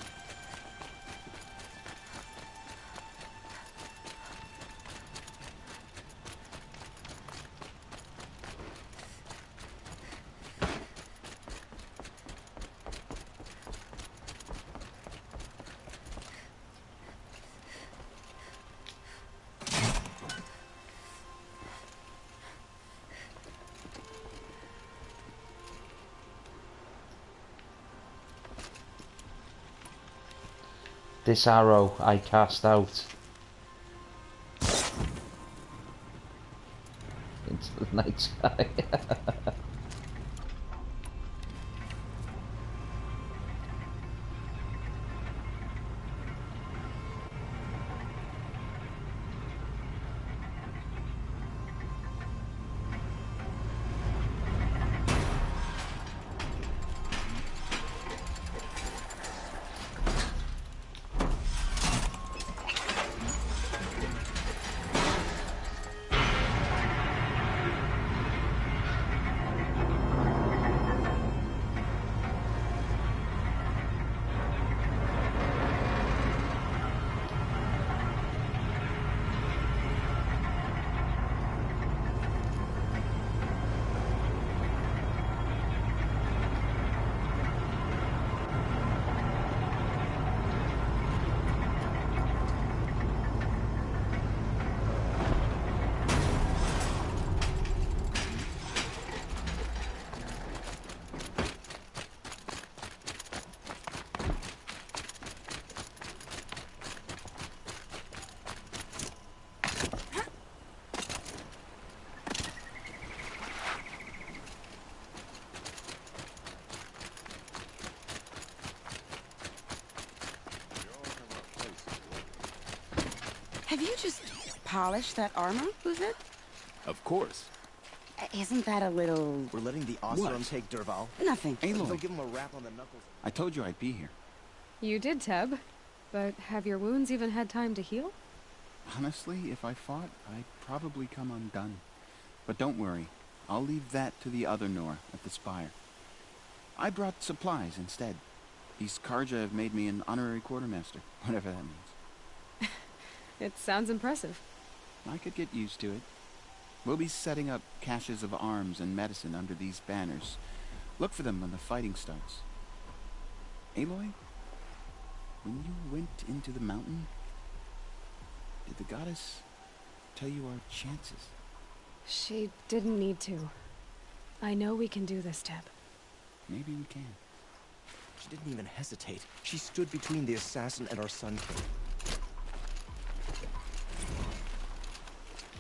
This arrow I cast out into the night sky. you just polish that armor, Uthid? Of course. Isn't that a little... We're letting the Oseram take Dervahl? Nothing. Aloy. They'll give him a rap on the knuckles. I told you I'd be here. You did, Teb. But have your wounds even had time to heal? Honestly, if I fought, I'd probably come undone. But don't worry. I'll leave that to the other Nora at the Spire. I brought supplies instead. These Karja have made me an honorary quartermaster, whatever that means. It sounds impressive. I could get used to it. We'll be setting up caches of arms and medicine under these banners. Look for them when the fighting starts. Aloy, when you went into the mountain, did the goddess tell you our chances? She didn't need to. I know we can do this, Teb. Maybe we can. She didn't even hesitate. She stood between the assassin and our Sun King.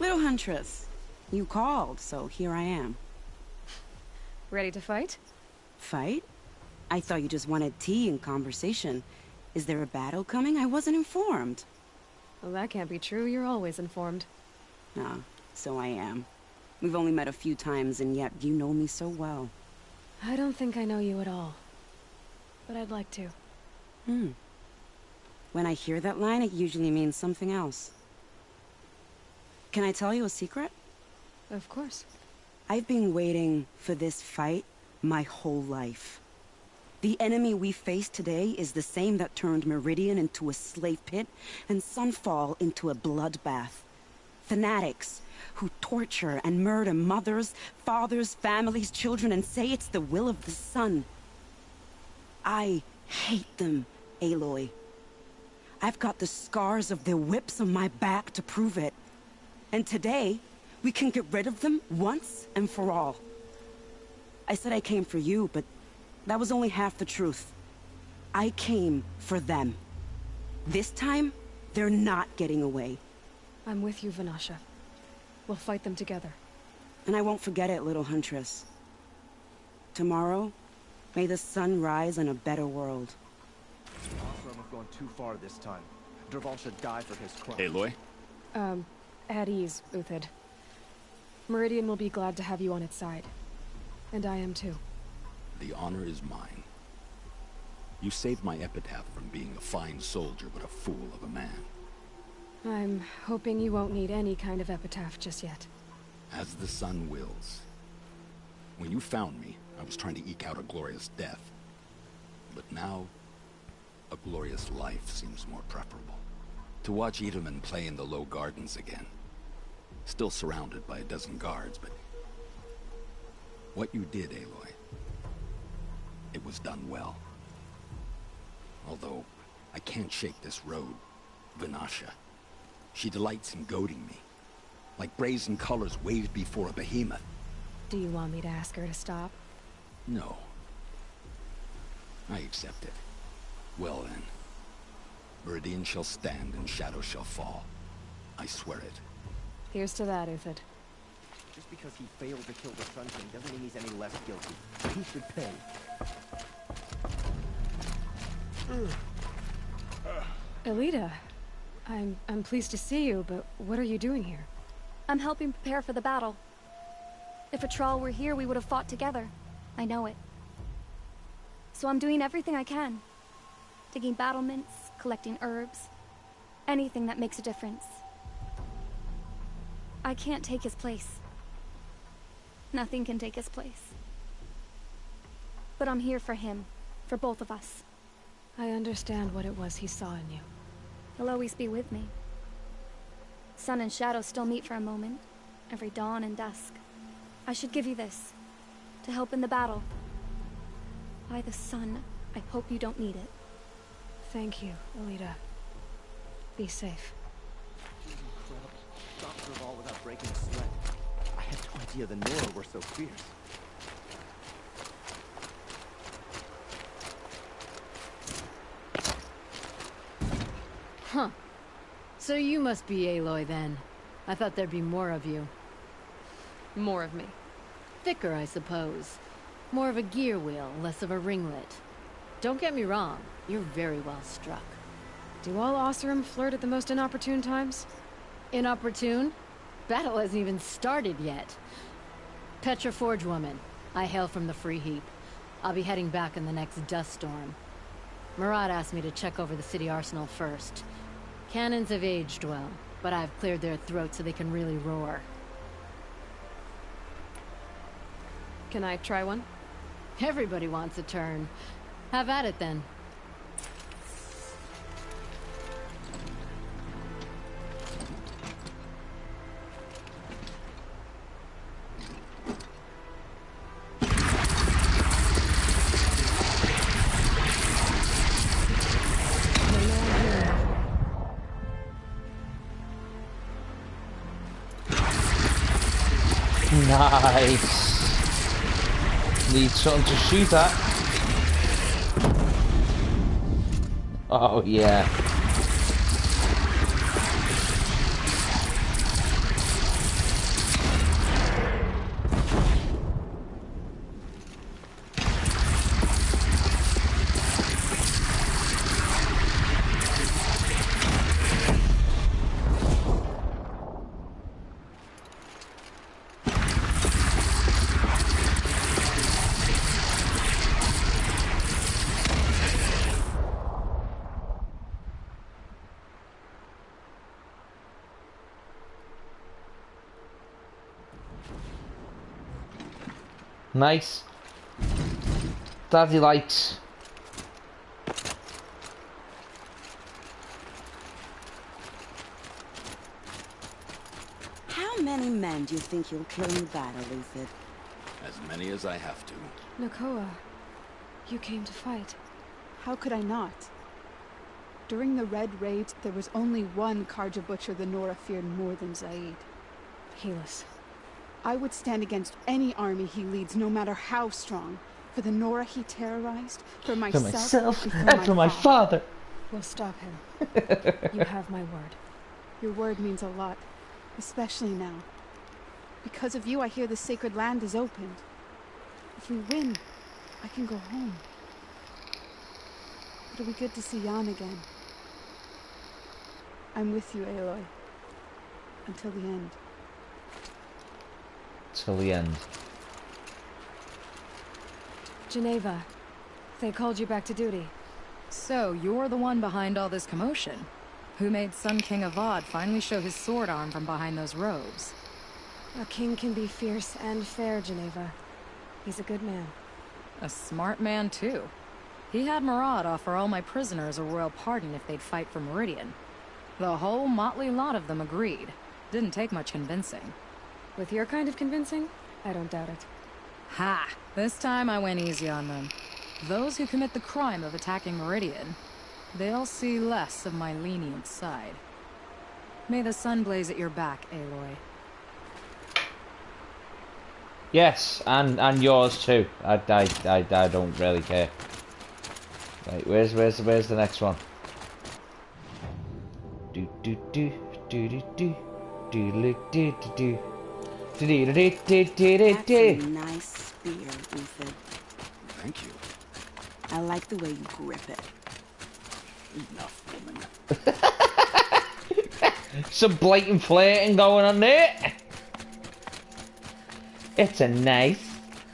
Little Huntress, you called, so here I am. Ready to fight? Fight? I thought you just wanted tea and conversation. Is there a battle coming? I wasn't informed. Well, that can't be true. You're always informed. Ah, so I am. We've only met a few times, and yet you know me so well. I don't think I know you at all. But I'd like to. When I hear that line, it usually means something else. Can I tell you a secret? Of course. I've been waiting for this fight my whole life. The enemy we face today is the same that turned Meridian into a slave pit and Sunfall into a bloodbath. Fanatics who torture and murder mothers, fathers, families, children, and say it's the will of the sun. I hate them, Aloy. I've got the scars of their whips on my back to prove it. And today, we can get rid of them once and for all. I said I came for you, but that was only half the truth. I came for them. This time, they're not getting away. I'm with you, Vanasha. We'll fight them together. And I won't forget it, little Huntress. Tomorrow, may the sun rise in a better world. Oseram have gone too far this time. Dervahl should die for his crime. Aloy? At ease, Uthid. Meridian will be glad to have you on its side. And I am too. The honor is mine. You saved my epitaph from being a fine soldier but a fool of a man. I'm hoping you won't need any kind of epitaph just yet. As the sun wills. When you found me, I was trying to eke out a glorious death. But now, a glorious life seems more preferable. To watch Edelman play in the low gardens again. Still surrounded by a dozen guards, but... what you did, Aloy, it was done well. Although, I can't shake this road, Vanasha. She delights in goading me. Like brazen colors waved before a behemoth. Do you want me to ask her to stop? No. I accept it. Well then. Meridian shall stand and shadow shall fall. I swear it. Here's to that, Uthid. Just because he failed to kill the Sun King doesn't mean he's any less guilty. He should pay. Elita, I'm pleased to see you, but what are you doing here? I'm helping prepare for the battle. If Atral were here, we would have fought together. I know it. So I'm doing everything I can. Digging battlements, collecting herbs. Anything that makes a difference. I can't take his place. Nothing can take his place. But I'm here for him. For both of us. I understand what it was he saw in you. He'll always be with me. Sun and shadow still meet for a moment. Every dawn and dusk. I should give you this. To help in the battle. By the sun, I hope you don't need it. Thank you, Elita. Be safe. This is incredible. Stop Dervahl without breaking a sweat. I had no idea the Nora were so fierce. Huh. So you must be Aloy then. I thought there'd be more of you. More of me. Thicker, I suppose. More of a gear wheel, less of a ringlet. Don't get me wrong, you're very well struck. Do all Oseram flirt at the most inopportune times? Inopportune? Battle hasn't even started yet. Petra Forge woman. I hail from the Free Heap. I'll be heading back in the next dust storm. Murad asked me to check over the city arsenal first. Cannons have aged well, but I've cleared their throats so they can really roar. Can I try one? Everybody wants a turn. Have at it then. Nice. Need something to shoot at. Oh yeah. Nice. Daddy likes. How many men do you think you'll kill in battle, Luthid? As many as I have to. Nakoa, you came to fight. How could I not? During the Red Raids, there was only one Karja Butcher the Nora feared more than Zaid. Helis. I would stand against any army he leads, no matter how strong. For the Nora he terrorized, for myself, and for my father. We'll stop him. You have my word. Your word means a lot, especially now. Because of you, I hear the sacred land is opened. If we win, I can go home. It'll be good to see Jan again. I'm with you, Aloy. Until the end. Till the end. Geneva, they called you back to duty. So, you're the one behind all this commotion? Who made Sun King Avad finally show his sword arm from behind those robes? A king can be fierce and fair, Geneva. He's a good man. A smart man, too. He had Murad offer all my prisoners a royal pardon if they'd fight for Meridian. The whole motley lot of them agreed. Didn't take much convincing. With your kind of convincing, I don't doubt it. Ha! This time I went easy on them. Those who commit the crime of attacking Meridian, they'll see less of my lenient side. May the sun blaze at your back, Aloy. Yes, and yours too. I don't really care. Right, where's the next one? Do do do do do do do do do do. That's a nice spear, Ethan. Thank you. I like the way you grip it. Enough, woman. Some blatant flirting going on there. It's a nice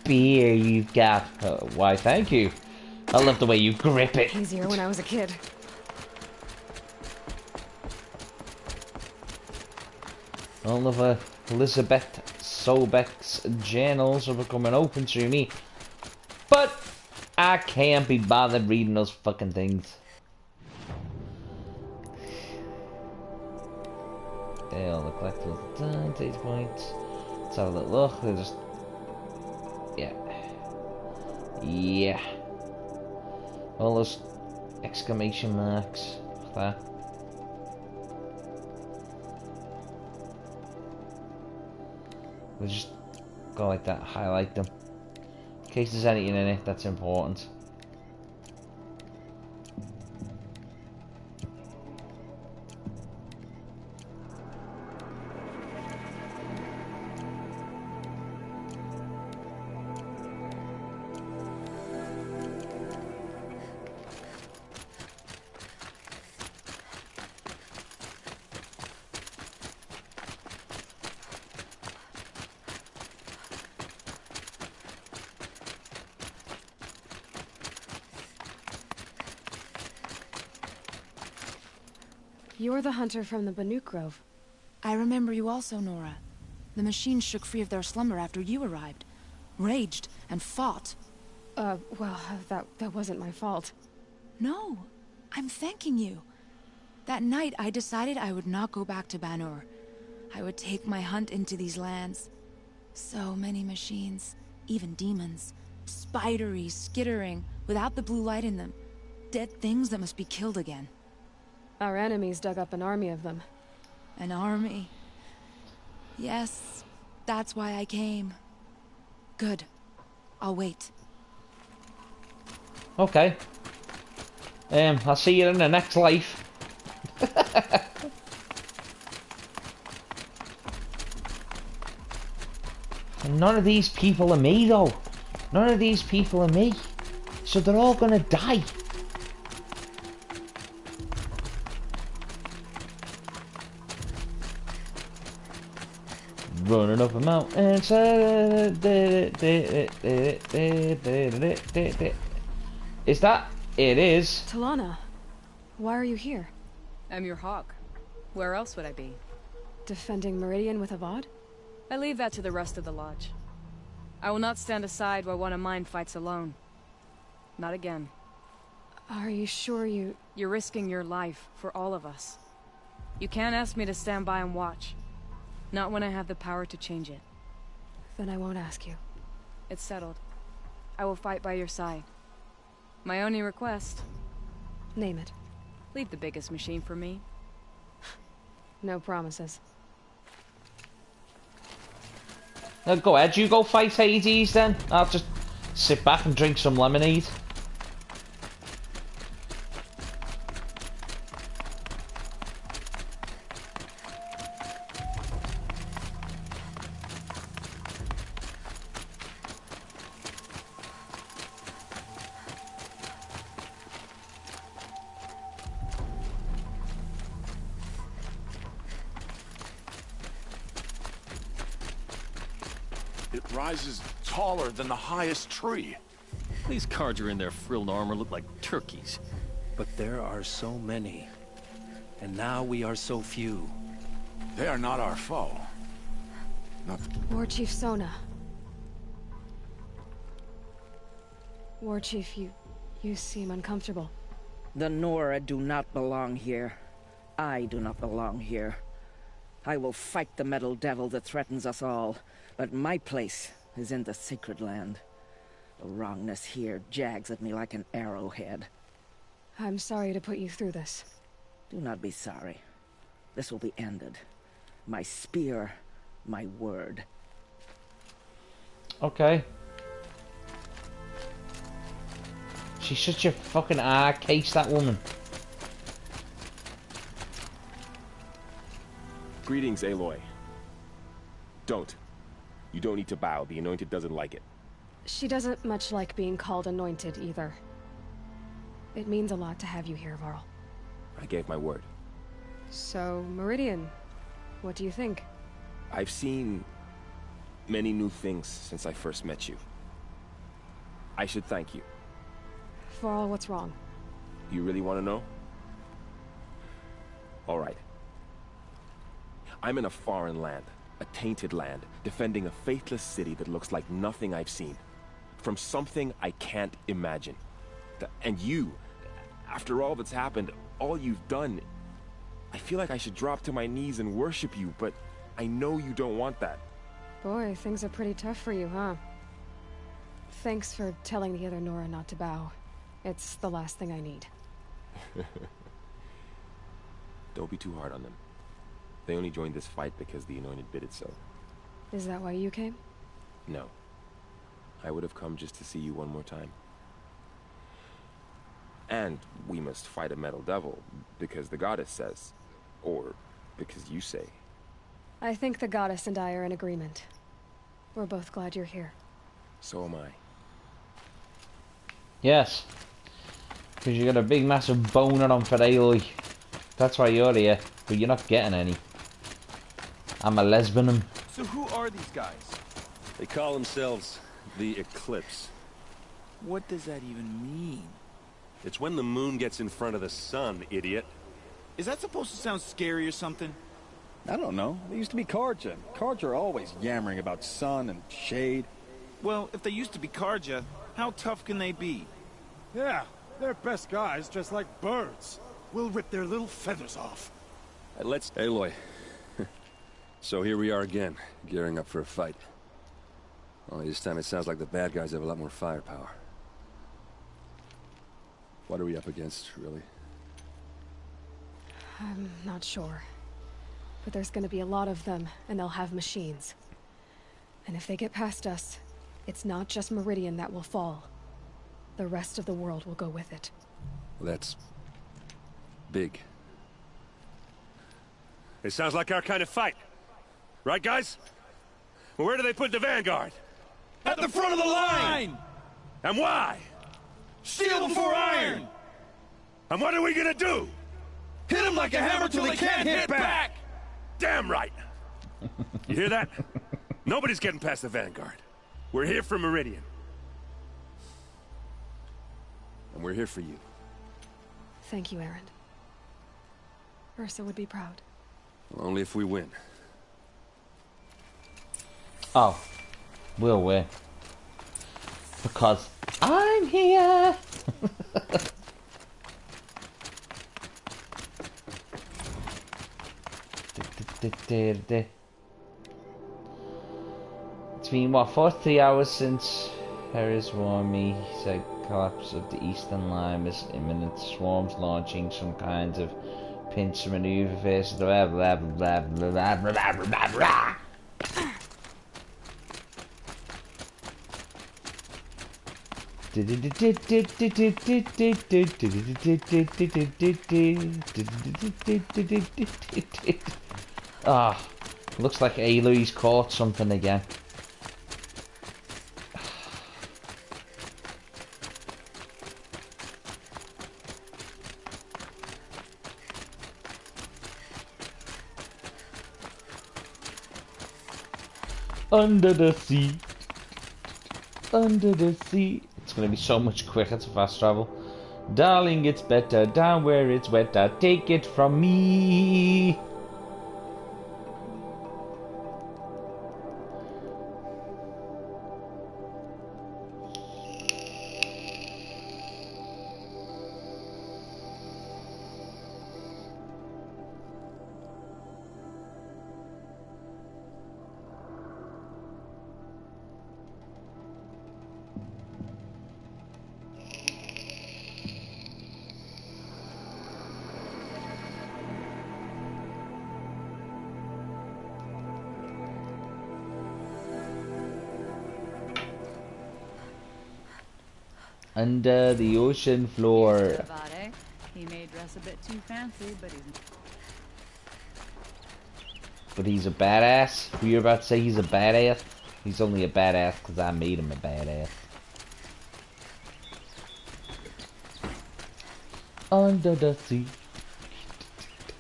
spear you've got. Why, thank you. I love the way you grip it. Easier when I was a kid. All of Elizabeth Sobeck's journals are becoming open to me. But I can't be bothered reading those fucking things. Yeah, all the collectibles done, data points. Let's have a little look. They're just... yeah. Yeah. All those exclamation marks. There. We'll just go like that, highlight them. In case there's anything in it that's important. You're the hunter from the Banuk Grove. I remember you also, Nora. The machines shook free of their slumber after you arrived. Raged and fought. Well, that wasn't my fault. No, I'm thanking you. That night, I decided I would not go back to Banur. I would take my hunt into these lands. So many machines, even demons. Spidery, skittering, without the blue light in them. Dead things that must be killed again. Our enemies dug up an army of them. An army? Yes, that's why I came. Good. I'll wait. Okay. I'll see you in the next life. And none of these people are me, though. None of these people are me. So they're all gonna die. Running up a mountain. Is that? It is. Talana, why are you here? I'm your hawk. Where else would I be? Defending Meridian with Avad? I leave that to the rest of the Lodge. I will not stand aside while one of mine fights alone. Not again. Are you sure you... You're risking your life for all of us. You can't ask me to stand by and watch. Not when I have the power to change it. Then I won't ask you. It's settled. I will fight by your side. My only request... Name it. Leave the biggest machine for me. No promises. Go ahead, you go fight Hades then. I'll just sit back and drink some lemonade. It rises taller than the highest tree. These Carja in their frilled armor look like turkeys. But there are so many. And now we are so few. They are not our foe. War Chief Sona. War Chief, you seem uncomfortable. The Nora do not belong here. I do not belong here. I will fight the metal devil that threatens us all, but my place is in the sacred land. The wrongness here jags at me like an arrowhead. I'm sorry to put you through this. Do not be sorry. This will be ended. My spear, my word. Okay. She's such a fucking hard case, that woman. Greetings, Aloy. Don't. You don't need to bow. The Anointed doesn't like it. She doesn't much like being called Anointed, either. It means a lot to have you here, Varl. I gave my word. So, Meridian, what do you think? I've seen many new things since I first met you. I should thank you. Varl, what's wrong? You really want to know? All right. I'm in a foreign land, a tainted land, defending a faithless city that looks like nothing I've seen. From something I can't imagine. And you, after all that's happened, all you've done, I feel like I should drop to my knees and worship you, but I know you don't want that. Boy, things are pretty tough for you, huh? Thanks for telling the other Nora not to bow. It's the last thing I need. Don't be too hard on them. They only joined this fight because the Anointed bid it so. Is that why you came? No. I would have come just to see you one more time. And we must fight a metal devil, because the goddess says. Or because you say. I think the goddess and I are in agreement. We're both glad you're here. So am I. Yes. Because you got a big massive boner on for Aloy. That's why you're here, but you're not getting any. I'm a lesbian. So who are these guys? They call themselves the Eclipse. What does that even mean? It's when the moon gets in front of the sun, idiot. Is that supposed to sound scary or something? I don't know. They used to be Carja. Carja are always yammering about sun and shade. Well, if they used to be Carja, how tough can they be? Yeah, they're best guys, just like birds. We'll rip their little feathers off. Let's... Aloy. So here we are again, gearing up for a fight. Only this time it sounds like the bad guys have a lot more firepower. What are we up against, really? I'm not sure. But there's gonna be a lot of them, and they'll have machines. And if they get past us, it's not just Meridian that will fall. The rest of the world will go with it. Well, that's... big. It sounds like our kind of fight. Right, guys? Well, where do they put the Vanguard? At the front of the line! And why? Steel before iron! And what are we gonna do? Hit them like a hammer till they can't hit back! Damn right! You hear that? Nobody's getting past the Vanguard. We're here for Meridian. And we're here for you. Thank you, Erend. Ursa would be proud. Well, only if we win. Oh, we'll win. Because I'm here! It's been, what, 43 hours since Hera's warned me. He said collapse of the eastern line is imminent. Swarms launching some kind of pincer maneuver versus the blah blah blah blah blah blah blah blah. Ah, looks like Aloy's caught something again. Under the sea. Under the sea. It's gonna be so much quicker to fast travel. Darling, it's better down where it's wetter. Take it from me. Under the ocean floor. He may dress a bit too fancy, But he's a badass. Were you about to say he's a badass? He's only a badass because I made him a badass. Under the sea.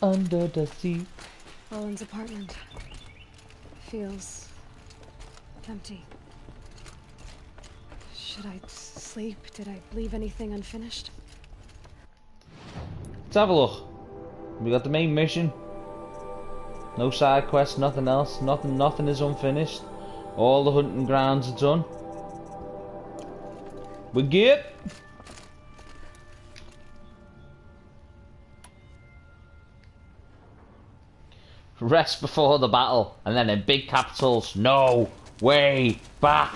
Under the sea. Roland's apartment feels empty. Should I sleep? Did I leave anything unfinished? Let's have a look. We got the main mission. No side quests, nothing else. Nothing is unfinished. All the hunting grounds are done. We're good. Rest before the battle, and then in big capitals, no way back.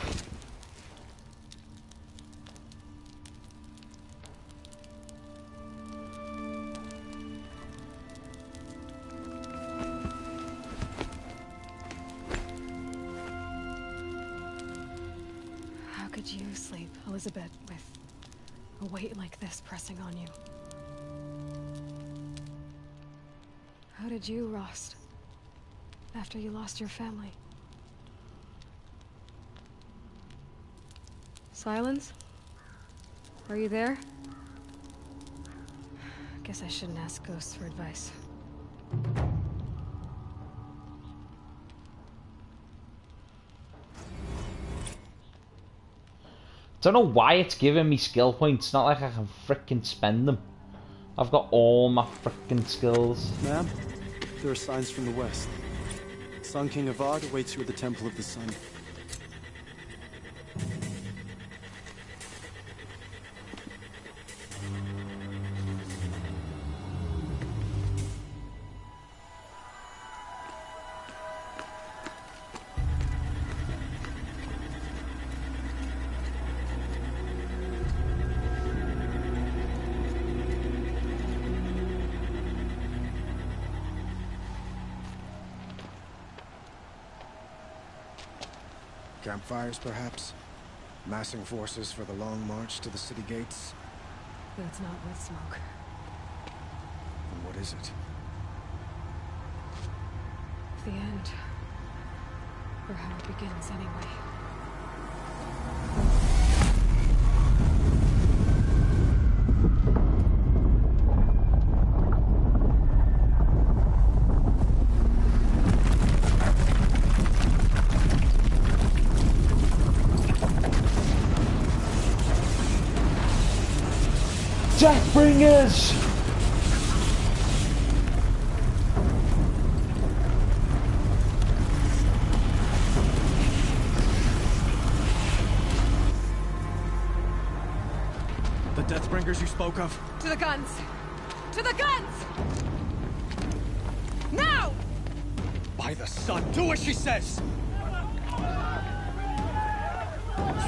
How could you sleep, Elizabeth, with a weight like this pressing on you? How did you, Rost? After you lost your family. Silence? Are you there? Guess I shouldn't ask ghosts for advice. Don't know why it's giving me skill points. Not like I can frickin' spend them. I've got all my frickin' skills. Ma'am, there are signs from the west. Sun King Avad awaits you at the Temple of the Sun. Campfires, perhaps? Massing forces for the long march to the city gates? That's not with smoke. Then what is it? The end. Or how it begins, anyway. Deathbringers! The Deathbringers you spoke of? To the guns! To the guns! Now! By the sun, do as she says!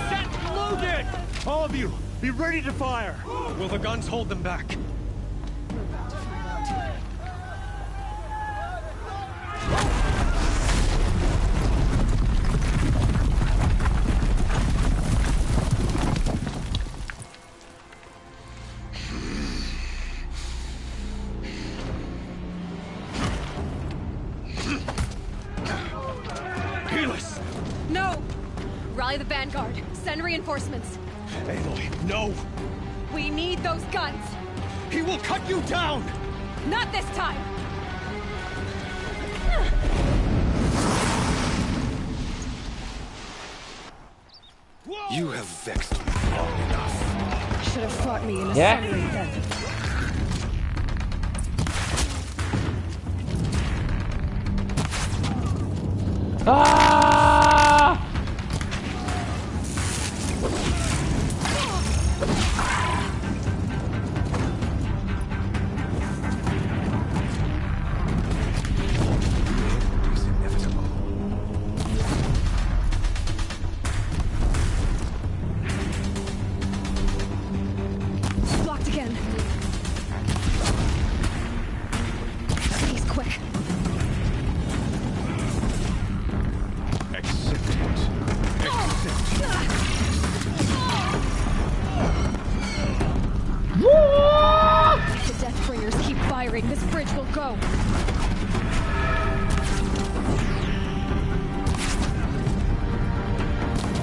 Set loaded! All of you, be ready to fire! Will the guns hold them back? We're about to find out. Keyless! No! Rally the Vanguard. Send reinforcements. Aloy, no! We need those guns! He will cut you down! Not this time! You have vexed me long enough. Should have fought me in a Yeah. sunray then. Ah! Blocked again. He's quick. Accept it. If the Deathbringers keep firing, this bridge will go.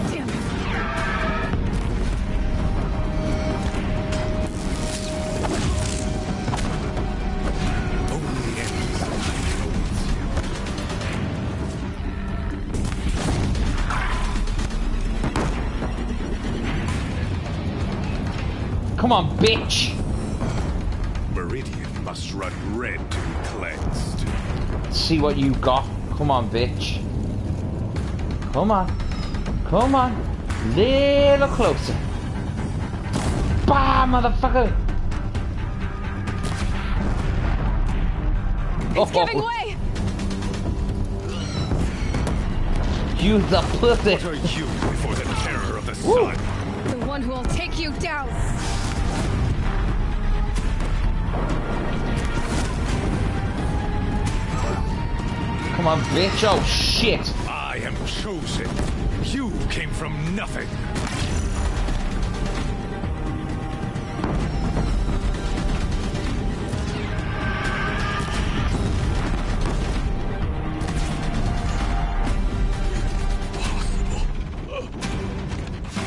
Damn it. Only ends. Come on, bitch! Meridian must run red to be cleansed. See what you got. Come on, bitch. Come on. Come on. Little closer. Bah, motherfucker! It's giving way! You the pussy! What are you before the terror of the sun? The one who will take you down! Come on, bitch. Oh, shit. I am chosen. You came from nothing.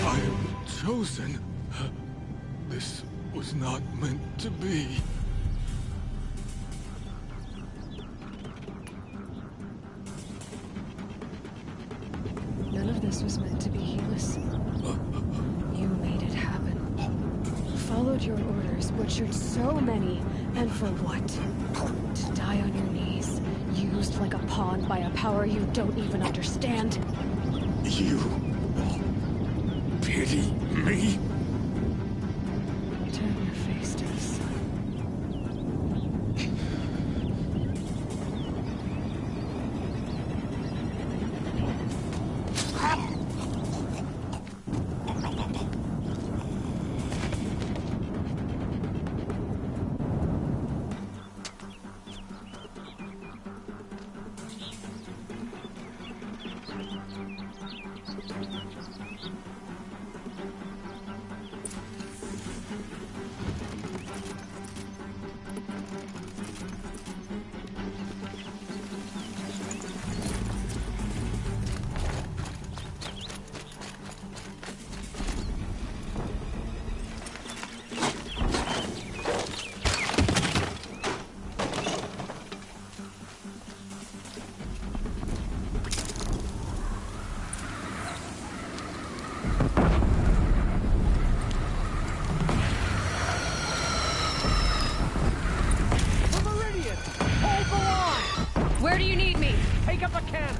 I am chosen. This was not meant to be. None of this was meant to be, Helis. You made it happen. followed your orders, butchered so many, and for what? To die on your knees, used like a pawn by a power you don't even understand? You pity me? Turn your face to the sun. Where do you need me? Take up a cannon.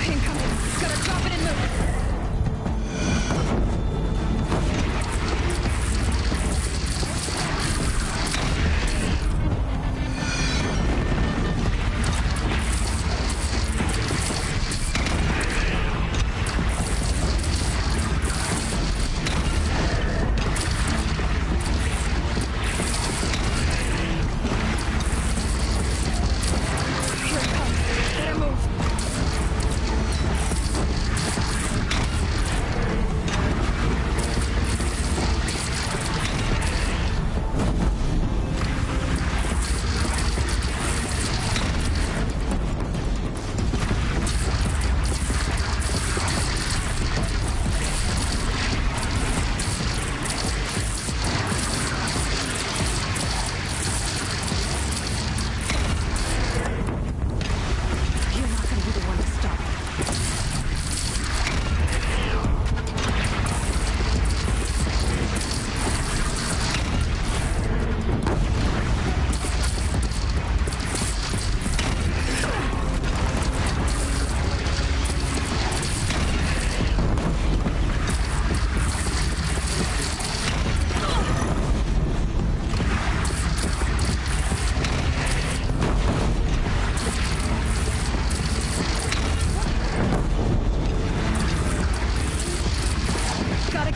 Incoming! Gotta drop it and move!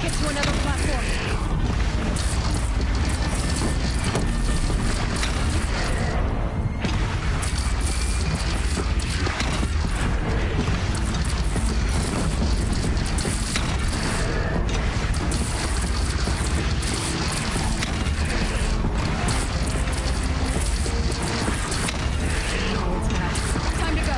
Get to another platform. Time to go.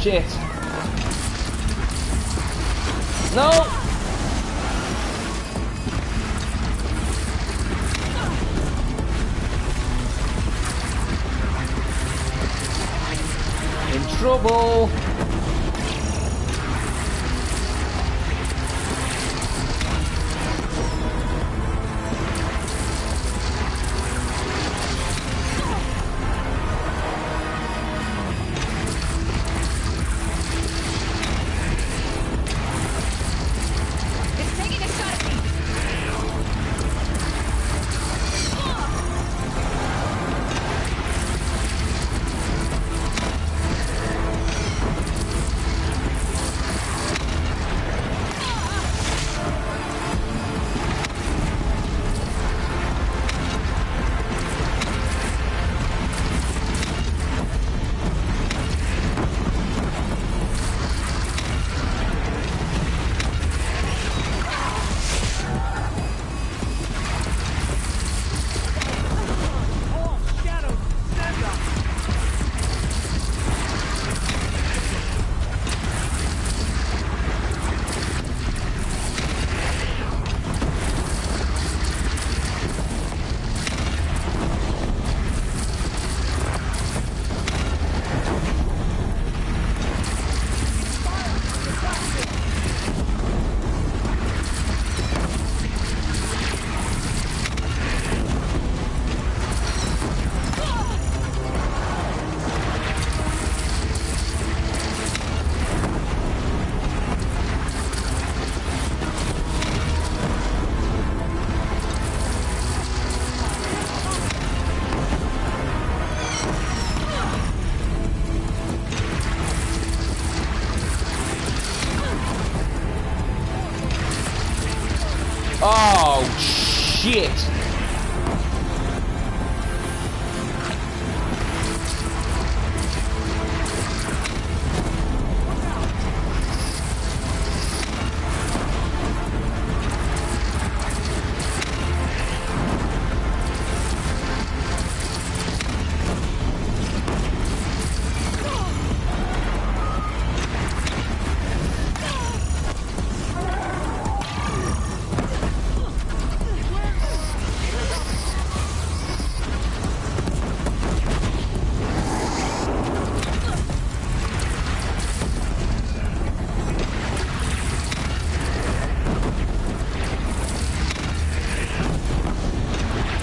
shit. No! In trouble. Oh, shit.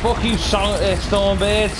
Fuck you, Stormbird.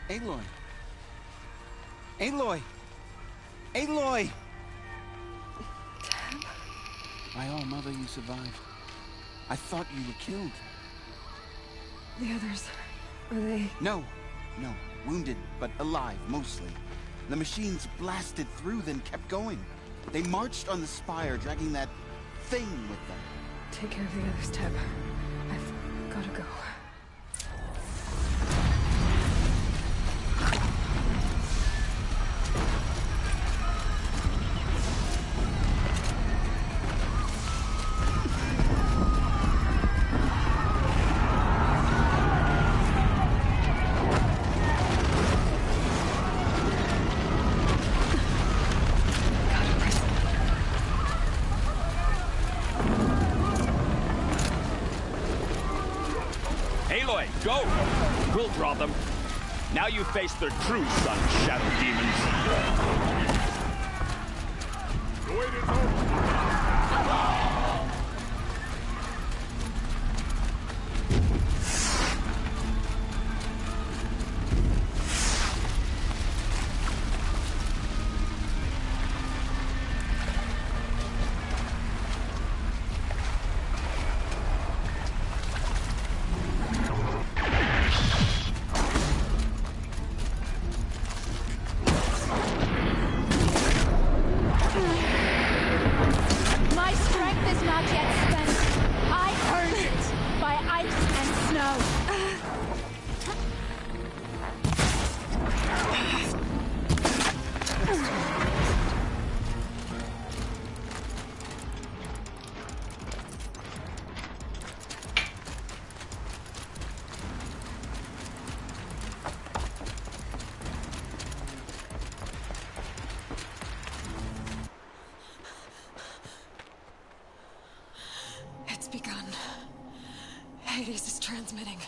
Aloy! Aloy! Aloy! Dad? My own mother, you survived. I thought you were killed. The others, are they... No. Wounded, but alive, mostly. The machines blasted through, then kept going. They marched on the spire, dragging that thing with them. Take care of the others, Teb. I've gotta go. Aloy, go! We'll draw them. Now you face their true sun, shadow demons. The wait is over. It's begun. Hades is transmitting.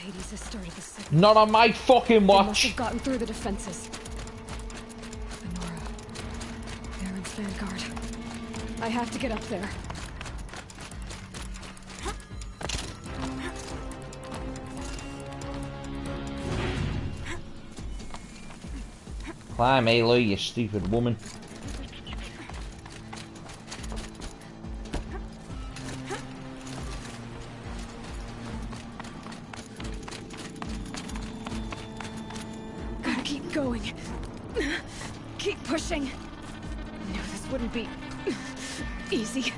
Hades has started the signal. Not on my fucking They must watch. have gotten through the defenses. Anora. Baron's vanguard. I have to get up there. Climb, Aloy, you stupid woman. Gotta keep going. Keep pushing. Knew this wouldn't be easy.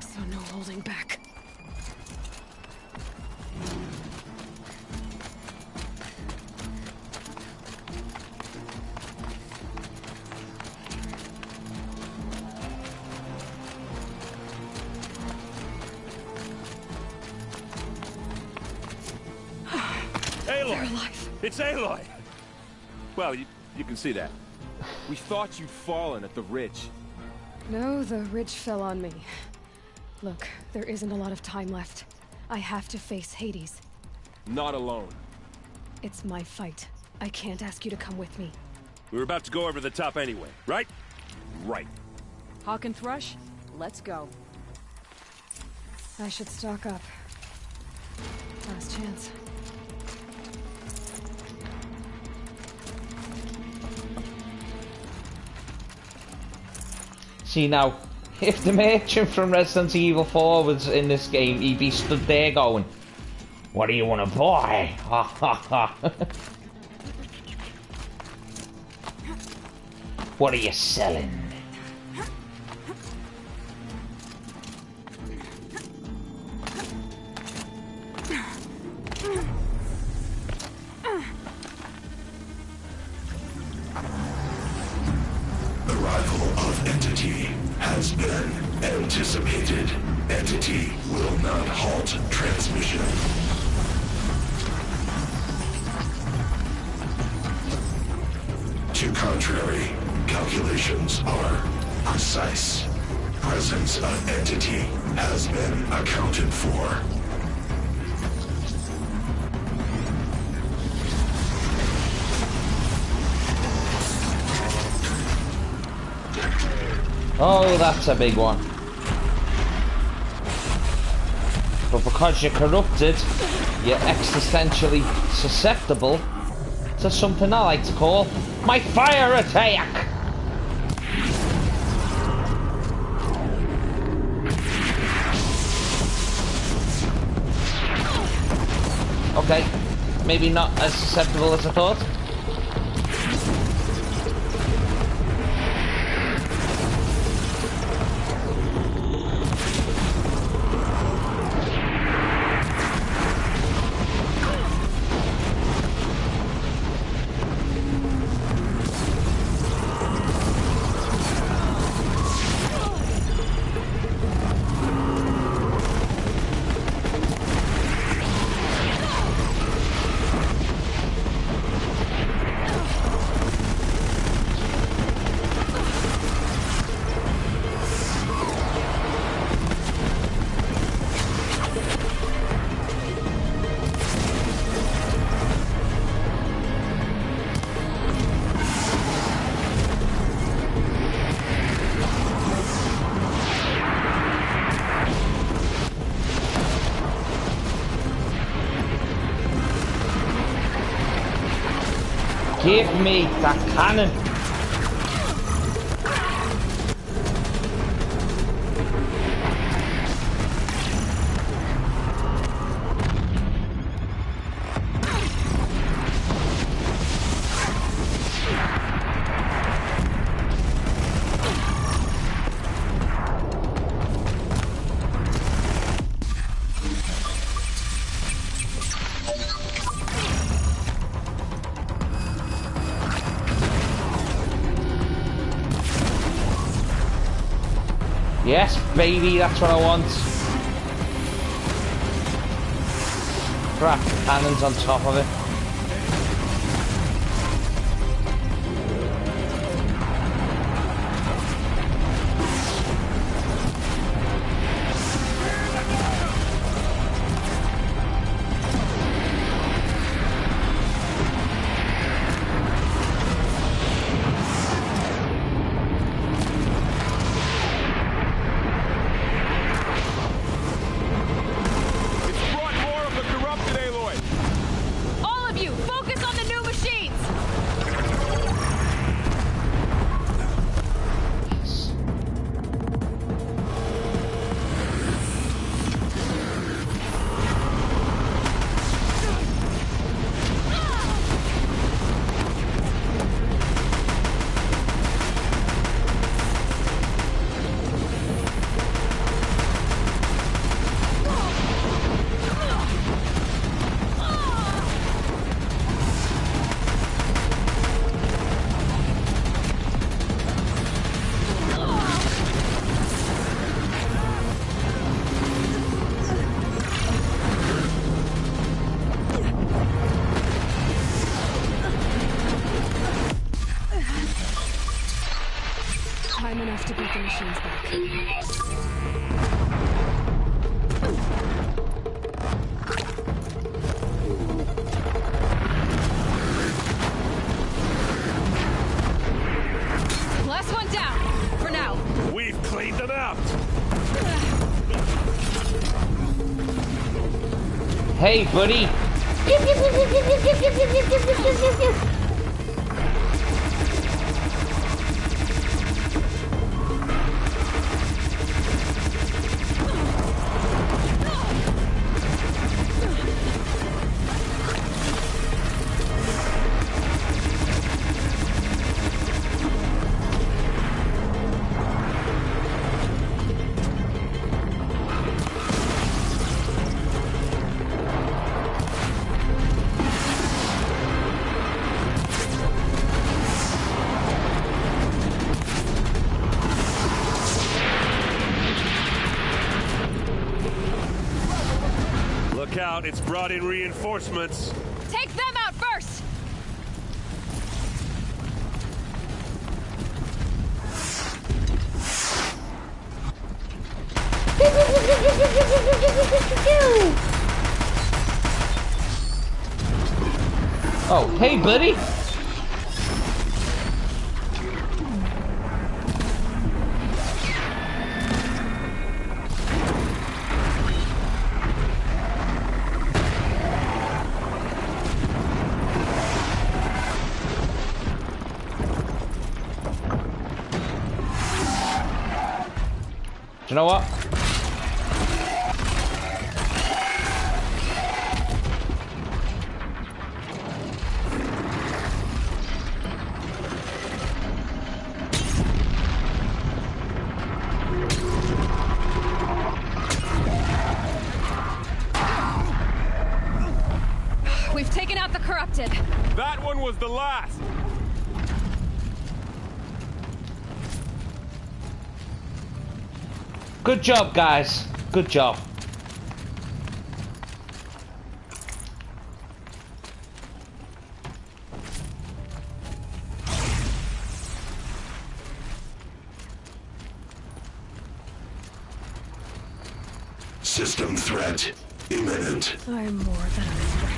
So no holding back. Aloy! It's Aloy! Well, you can see that. We thought you'd fallen at the ridge. No, the ridge fell on me. Look, there isn't a lot of time left. I have to face Hades. Not alone. It's my fight. I can't ask you to come with me. We were about to go over the top anyway, right? Right. Hawk and Thrush, let's go. I should stock up. Last chance. See now, if the merchant from Resident Evil 4 was in this game, he'd be stood there going, "What do you want to buy?" Ha ha ha. What are you selling? Arrival of Entity has been anticipated. Entity will not halt transmission. To contrary, calculations are precise. Presence of entity has been accounted for. Oh, that's a big one. But because you're corrupted, you're existentially susceptible to something I like to call my fire attack. Okay, maybe not as susceptible as I thought. Give me that cannon. Yes, baby, that's what I want. Crap, cannons on top of it. Time enough to beat the machines back. Last one down, for now. We've cleaned them out. Hey, buddy. Look out, it's brought in reinforcements. Take them out first! Oh, hey, buddy. Do you know what? We've taken out the corrupted. That one was the last. Good job, guys. Good job. System threat imminent. I'm more than a threat.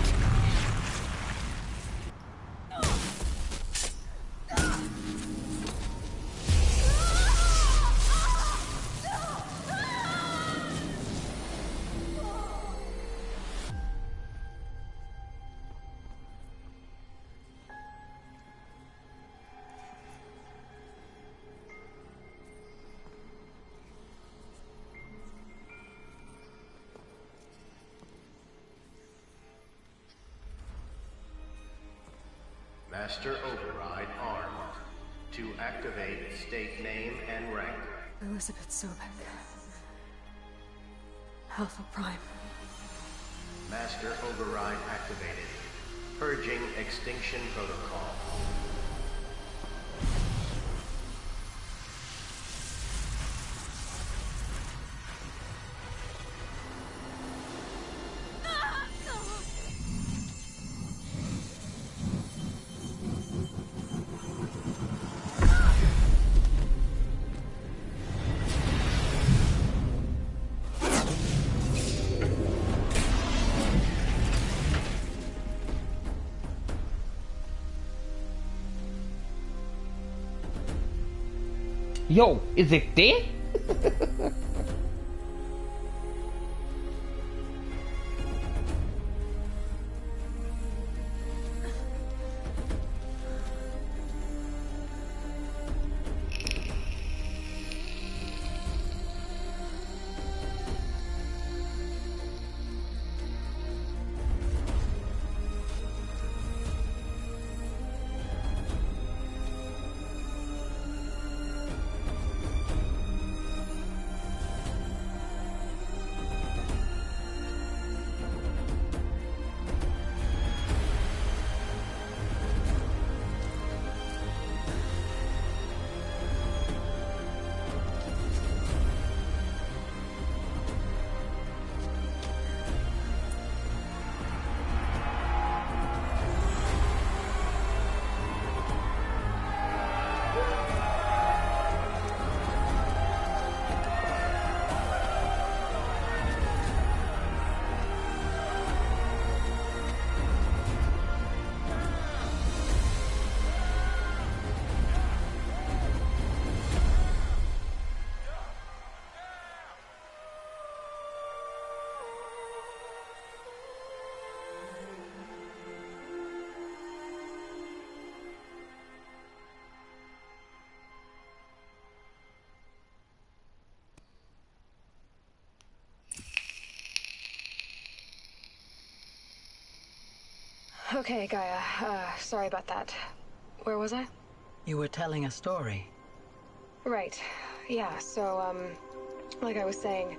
Master Override armed. To activate, state name and rank. Elizabeth Sobek. Alpha Prime. Master Override activated. Purging Extinction Protocol. Yo, is it there? Okay, Gaia. Sorry about that. Where was I? You were telling a story. Right. Yeah, so, like I was saying,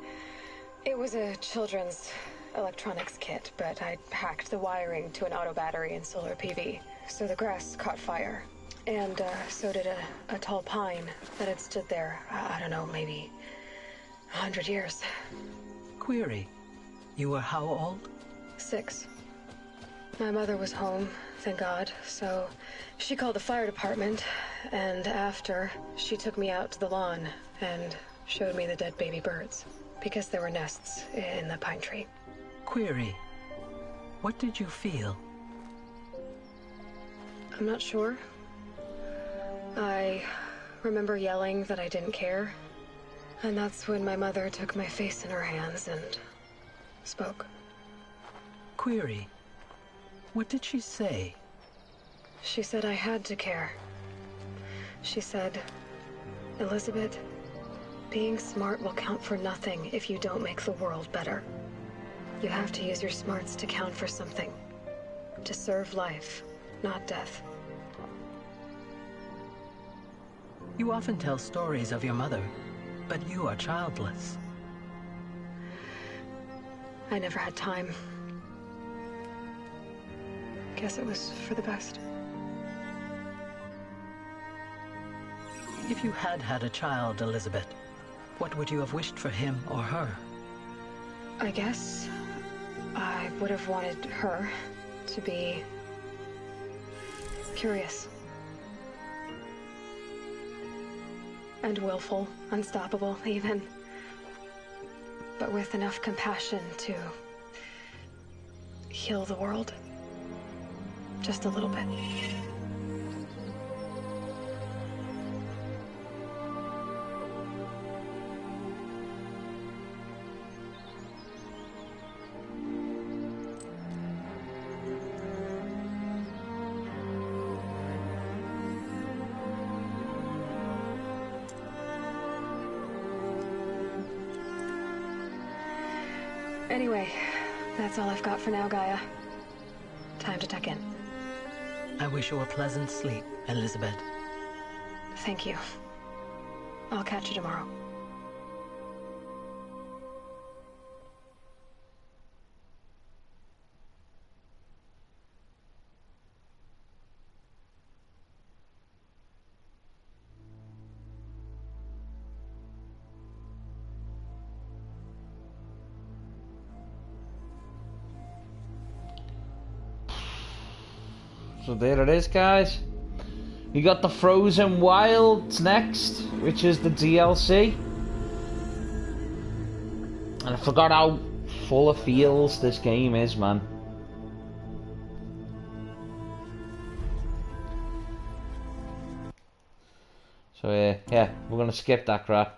it was a children's electronics kit, but I hacked the wiring to an auto battery and solar PV. So the grass caught fire. And, so did a tall pine that had stood there, I don't know, maybe 100 years. Query. You were how old? 6. My mother was home, thank God, so she called the fire department, and after, she took me out to the lawn and showed me the dead baby birds. because there were nests in the pine tree. Query, what did you feel? I'm not sure. I remember yelling that I didn't care. And that's when my mother took my face in her hands and spoke. Query, what did she say? She said I had to care. She said, Elizabeth, being smart will count for nothing if you don't make the world better. You have to use your smarts to count for something. To serve life, not death. You often tell stories of your mother, but you are childless. I never had time. Guess it was for the best. If you had had a child, Elizabeth, what would you have wished for him or her? I guess I would have wanted her to be curious. And willful, unstoppable, even. But with enough compassion to heal the world. Just a little bit. Anyway, that's all I've got for now, Gaia. Time to tuck in. I wish you a pleasant sleep, Elizabeth. Thank you. I'll catch you tomorrow. So there it is, guys. We got the Frozen Wilds next, which is the DLC. And I forgot how full of feels this game is, man. So yeah, we're gonna skip that crap.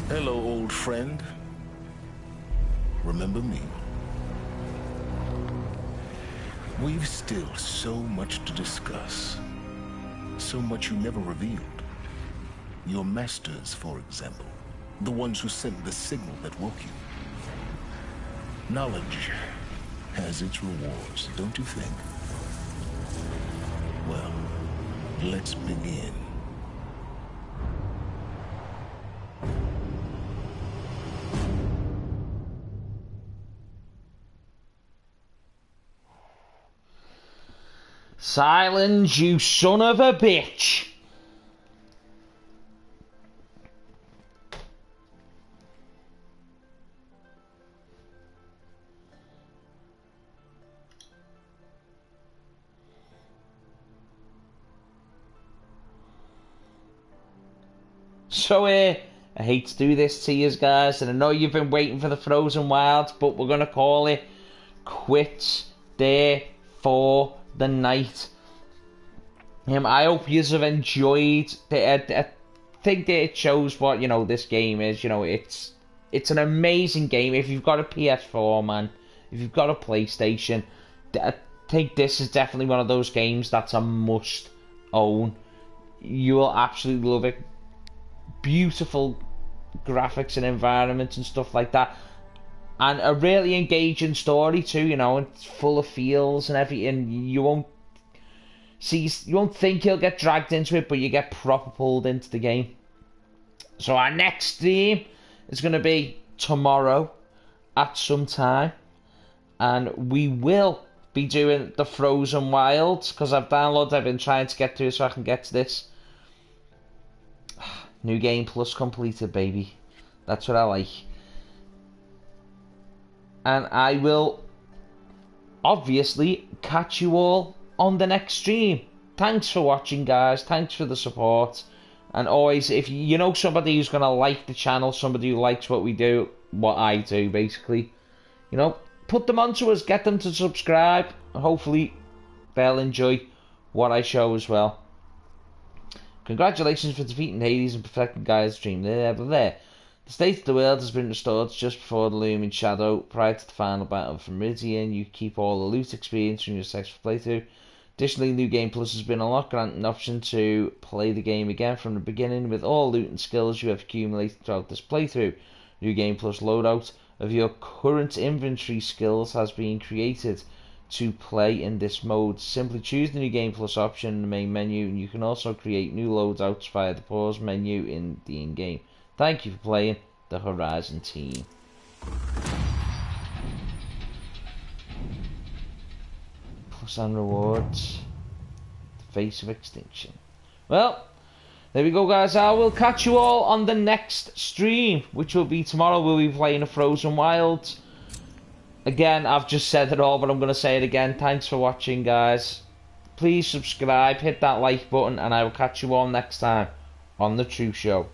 Hello, old friend. Remember me? We've still so much to discuss. So much you never revealed. Your masters, for example. The ones who sent the signal that woke you. Knowledge has its rewards, don't you think? Well, let's begin. Silence, you son of a bitch! So, I hate to do this to you guys, and I know you've been waiting for the Frozen Wilds, but we're gonna call it quits there for the night. I hope you have enjoyed. I think that it shows what this game is. It's an amazing game. If you've got a PS4, man, if you've got a PlayStation, I think this is definitely one of those games that's a must own. You will absolutely love it. Beautiful graphics and environments and stuff like that, and a really engaging story too. It's full of feels and everything. You won't See, you won't think you'll get dragged into it, but you get proper pulled into the game. So our next stream is going to be tomorrow at some time. And we will be doing the Frozen Wilds, because I've been trying to get to it so I can get to this. New Game Plus completed, baby. That's what I like. And I will obviously catch you all on the next stream. Thanks for watching, guys. Thanks for the support. And always, if you know somebody who's going to like the channel, somebody who likes what we do, what I do, basically, you know, put them onto us, get them to subscribe, and hopefully they'll enjoy what I show as well. Congratulations for defeating Hades and perfecting Gaia's dream. There. The state of the world has been restored just before the looming shadow. Prior to the final battle for Meridian, you keep all the loot experience from your successful playthrough. Additionally, New Game Plus has been unlocked, granting an option to play the game again from the beginning with all loot and skills you have accumulated throughout this playthrough. New Game Plus loadout of your current inventory skills has been created to play in this mode. Simply choose the New Game Plus option in the main menu, and you can also create new loadouts via the pause menu in the in-game. Thank you for playing the Horizon team. Plus and rewards. The face of extinction. Well, there we go, guys. I will catch you all on the next stream, which will be tomorrow. We'll be playing a Frozen Wilds. Again, I've just said it all, but I'm going to say it again. Thanks for watching, guys. Please subscribe, hit that like button, and I will catch you all next time on The Truth Show.